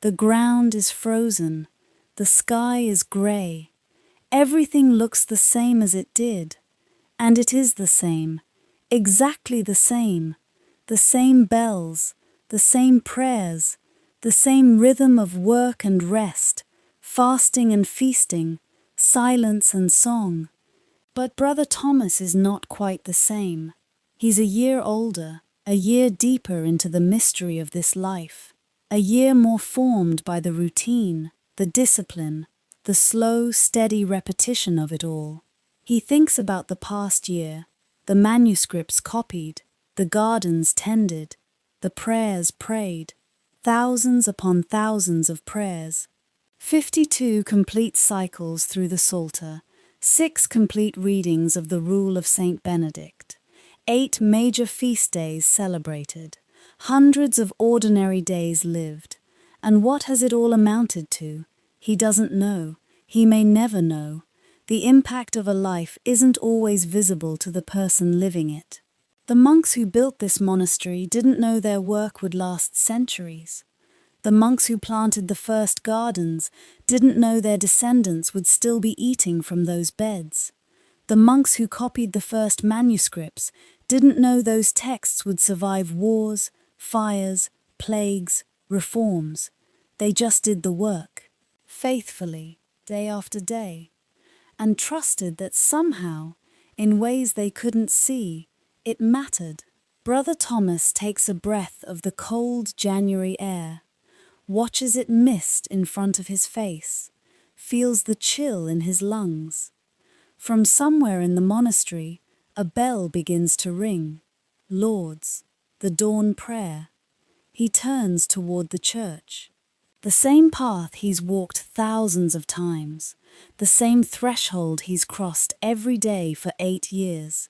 The ground is frozen, the sky is grey, everything looks the same as it did. And it is the same, exactly the same bells, the same prayers, the same rhythm of work and rest, fasting and feasting, silence and song. But Brother Thomas is not quite the same. He's a year older, a year deeper into the mystery of this life, a year more formed by the routine, the discipline, the slow, steady repetition of it all. He thinks about the past year, the manuscripts copied, the gardens tended, the prayers prayed, thousands upon thousands of prayers, 52 complete cycles through the Psalter, 6 complete readings of the Rule of Saint Benedict, 8 major feast days celebrated, hundreds of ordinary days lived. And what has it all amounted to? He doesn't know. He may never know. The impact of a life isn't always visible to the person living it. The monks who built this monastery didn't know their work would last centuries. The monks who planted the first gardens didn't know their descendants would still be eating from those beds. The monks who copied the first manuscripts didn't know those texts would survive wars, fires, plagues, reforms. They just did the work, faithfully, day after day, and trusted that somehow, in ways they couldn't see, it mattered. Brother Thomas takes a breath of the cold January air, watches it mist in front of his face, feels the chill in his lungs. From somewhere in the monastery, a bell begins to ring. Lauds, the dawn prayer. He turns toward the church. The same path he's walked thousands of times, the same threshold he's crossed every day for 8 years,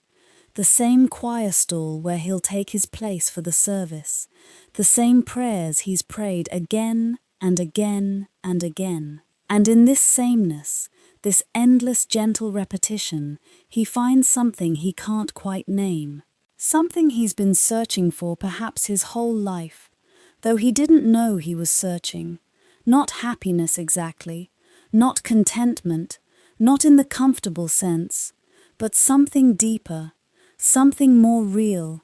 the same choir stall where he'll take his place for the service, the same prayers he's prayed again and again and again. And in this sameness, this endless gentle repetition, he finds something he can't quite name. Something he's been searching for perhaps his whole life, though he didn't know he was searching. Not happiness exactly, not contentment, not in the comfortable sense, but something deeper, something more real.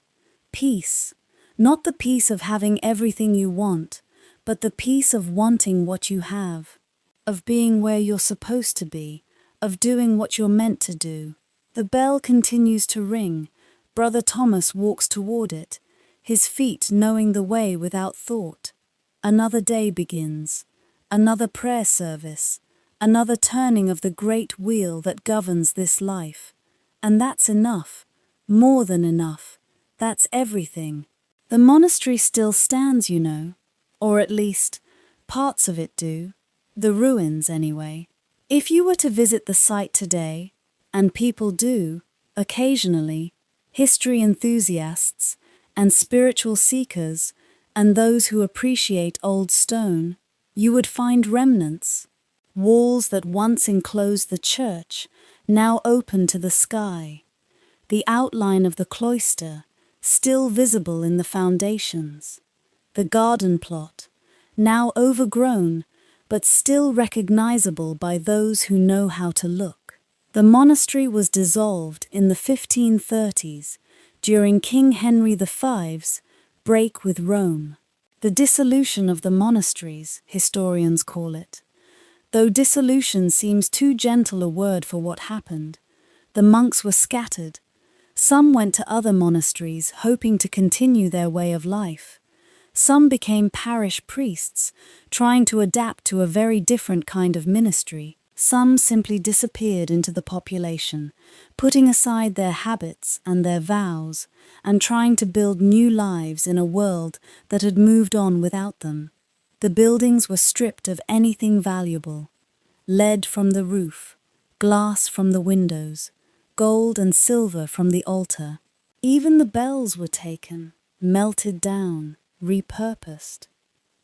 Peace, not the peace of having everything you want, but the peace of wanting what you have, of being where you're supposed to be, of doing what you're meant to do. The bell continues to ring. Brother Thomas walks toward it, his feet knowing the way without thought. Another day begins, another prayer service, another turning of the great wheel that governs this life. And that's enough, more than enough. That's everything. The monastery still stands, you know, or at least, parts of it do. The ruins, anyway. If you were to visit the site today, and people do, occasionally, history enthusiasts and spiritual seekers and those who appreciate old stone, you would find remnants. Walls that once enclosed the church, now open to the sky. The outline of the cloister, still visible in the foundations. The garden plot, now overgrown, but still recognizable by those who know how to look. The monastery was dissolved in the 1530s during King Henry V's break with Rome. The dissolution of the monasteries, historians call it. Though dissolution seems too gentle a word for what happened, the monks were scattered. Some went to other monasteries hoping to continue their way of life. Some became parish priests, trying to adapt to a very different kind of ministry. Some simply disappeared into the population, putting aside their habits and their vows, and trying to build new lives in a world that had moved on without them. The buildings were stripped of anything valuable. Lead from the roof, glass from the windows, gold and silver from the altar. Even the bells were taken, melted down, repurposed.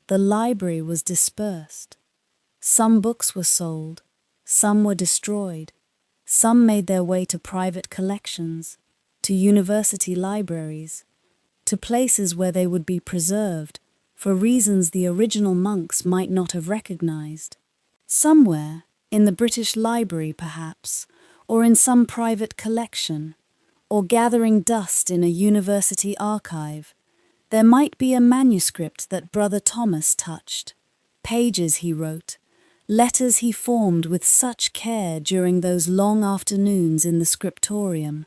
The library was dispersed. Some books were sold. Some were destroyed. Some made their way to private collections, to university libraries, to places where they would be preserved for reasons the original monks might not have recognized. Somewhere, in the British Library perhaps, or in some private collection, or gathering dust in a university archive, there might be a manuscript that Brother Thomas touched, pages he wrote, letters he formed with such care during those long afternoons in the Scriptorium.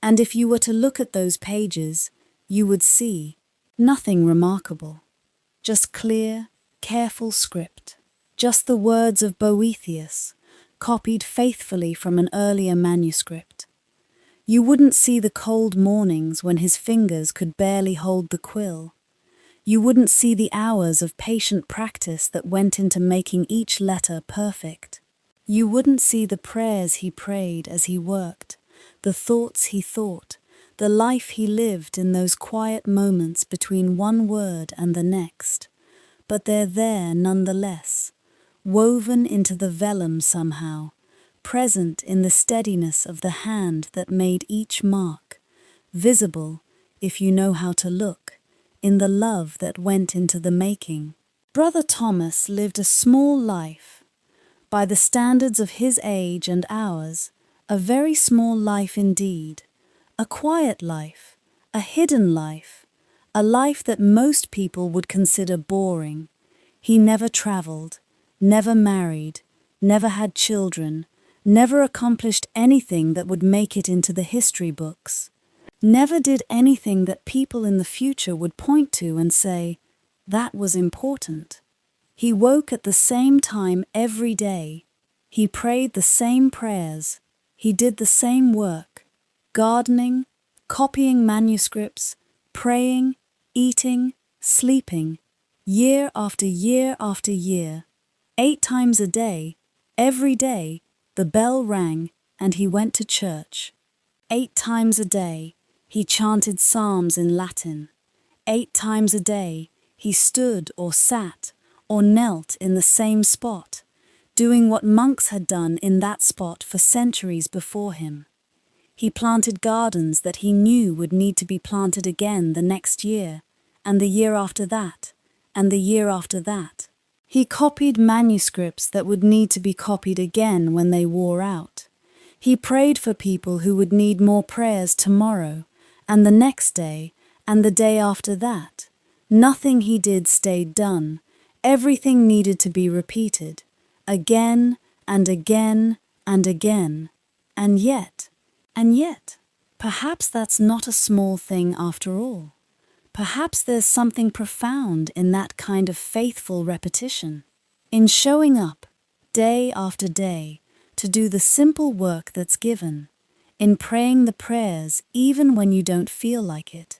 And if you were to look at those pages, you would see nothing remarkable. Just clear, careful script. Just the words of Boethius, copied faithfully from an earlier manuscript. You wouldn't see the cold mornings when his fingers could barely hold the quill. You wouldn't see the hours of patient practice that went into making each letter perfect. You wouldn't see the prayers he prayed as he worked, the thoughts he thought, the life he lived in those quiet moments between one word and the next. But they're there nonetheless, woven into the vellum somehow, present in the steadiness of the hand that made each mark, visible, if you know how to look, in the love that went into the making. Brother Thomas lived a small life. By the standards of his age and ours, a very small life indeed. A quiet life, a hidden life, a life that most people would consider boring. He never traveled, never married, never had children, never accomplished anything that would make it into the history books. Never did anything that people in the future would point to and say, that was important. He woke at the same time every day. He prayed the same prayers. He did the same work, gardening, copying manuscripts, praying, eating, sleeping, year after year after year. 8 times a day, every day, the bell rang and he went to church. 8 times a day, he chanted psalms in Latin. 8 times a day, he stood or sat or knelt in the same spot, doing what monks had done in that spot for centuries before him. He planted gardens that he knew would need to be planted again the next year, and the year after that, and the year after that. He copied manuscripts that would need to be copied again when they wore out. He prayed for people who would need more prayers tomorrow, and the next day, and the day after that. Nothing he did stayed done. Everything needed to be repeated, again and again and again. And yet, perhaps that's not a small thing after all. Perhaps there's something profound in that kind of faithful repetition, in showing up day after day to do the simple work that's given, in praying the prayers even when you don't feel like it,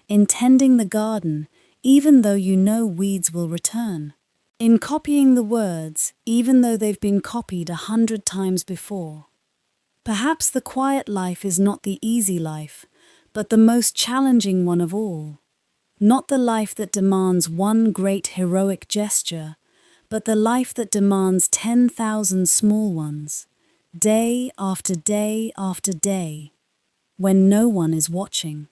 in tending the garden even though you know weeds will return, in copying the words even though they've been copied 100 times before. Perhaps the quiet life is not the easy life, but the most challenging one of all. Not the life that demands one great heroic gesture, but the life that demands 10,000 small ones, day after day after day, when no one is watching,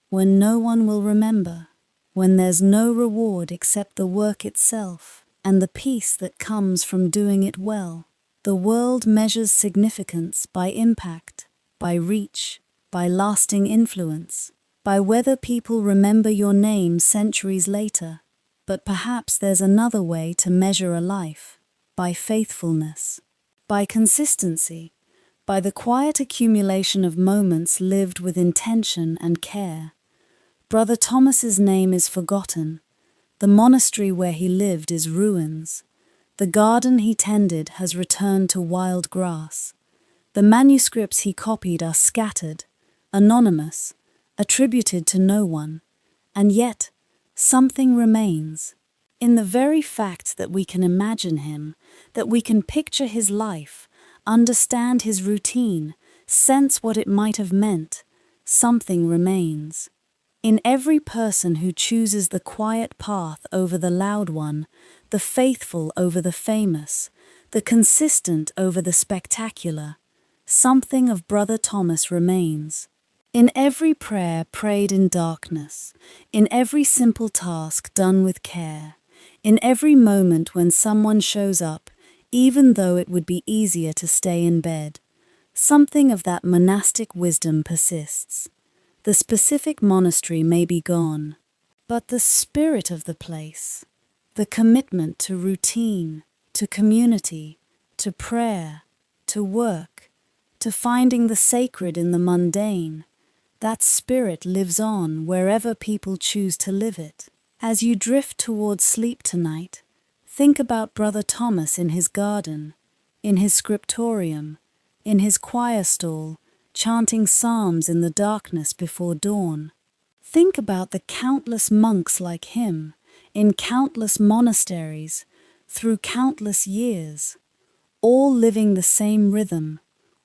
when no one will remember, when there's no reward except the work itself and the peace that comes from doing it well. The world measures significance by impact, by reach, by lasting influence, by whether people remember your name centuries later. But perhaps there's another way to measure a life, by faithfulness, by consistency, by the quiet accumulation of moments lived with intention and care. Brother Thomas's name is forgotten. The monastery where he lived is ruins. The garden he tended has returned to wild grass. The manuscripts he copied are scattered, anonymous, attributed to no one, and yet something remains. In the very fact that we can imagine him, that we can picture his life, understand his routine, sense what it might have meant, something remains. In every person who chooses the quiet path over the loud one, the faithful over the famous, the consistent over the spectacular, something of Brother Thomas remains. In every prayer prayed in darkness, in every simple task done with care, in every moment when someone shows up, even though it would be easier to stay in bed, something of that monastic wisdom persists. The specific monastery may be gone, but the spirit of the place, the commitment to routine, to community, to prayer, to work, to finding the sacred in the mundane, that spirit lives on wherever people choose to live it. As you drift towards sleep tonight, think about Brother Thomas in his garden, in his scriptorium, in his choir stall, chanting psalms in the darkness before dawn. Think about the countless monks like him, in countless monasteries, through countless years, all living the same rhythm,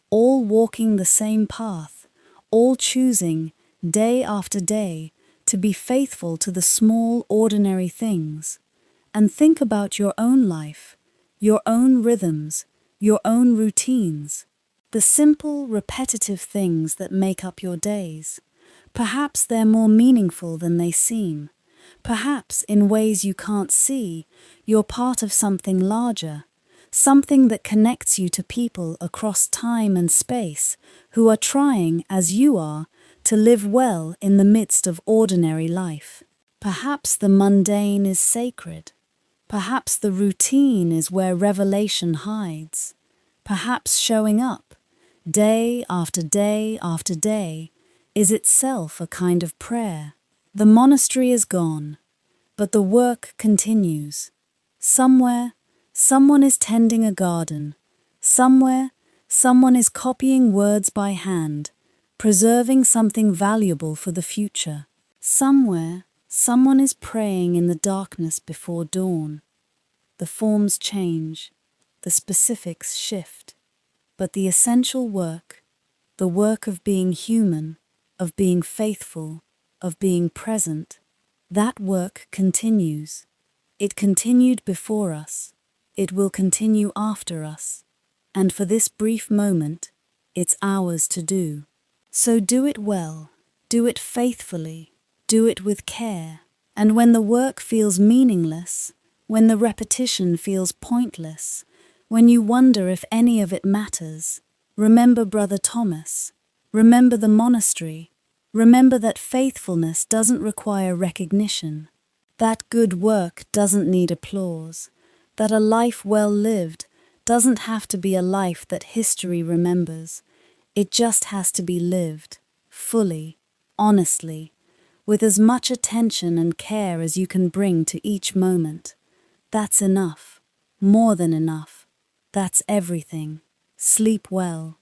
all walking the same path, all choosing, day after day, to be faithful to the small, ordinary things. And think about your own life, your own rhythms, your own routines, the simple, repetitive things that make up your days. Perhaps they're more meaningful than they seem. Perhaps, in ways you can't see, you're part of something larger, something that connects you to people across time and space who are trying, as you are, to live well in the midst of ordinary life. Perhaps the mundane is sacred. Perhaps the routine is where revelation hides. Perhaps showing up, day after day after day, is itself a kind of prayer. The monastery is gone, but the work continues. Somewhere, someone is tending a garden. Somewhere, someone is copying words by hand, preserving something valuable for the future. Somewhere, someone is praying in the darkness before dawn. The forms change, the specifics shift, but the essential work, the work of being human, of being faithful, of being present, that work continues. It continued before us. It will continue after us. And for this brief moment, it's ours to do. So do it well, do it faithfully, do it with care. And when the work feels meaningless, when the repetition feels pointless, when you wonder if any of it matters, remember Brother Thomas, remember the monastery, remember that faithfulness doesn't require recognition, that good work doesn't need applause, that a life well lived doesn't have to be a life that history remembers. It just has to be lived, fully, honestly, with as much attention and care as you can bring to each moment. That's enough, more than enough. That's everything. Sleep well.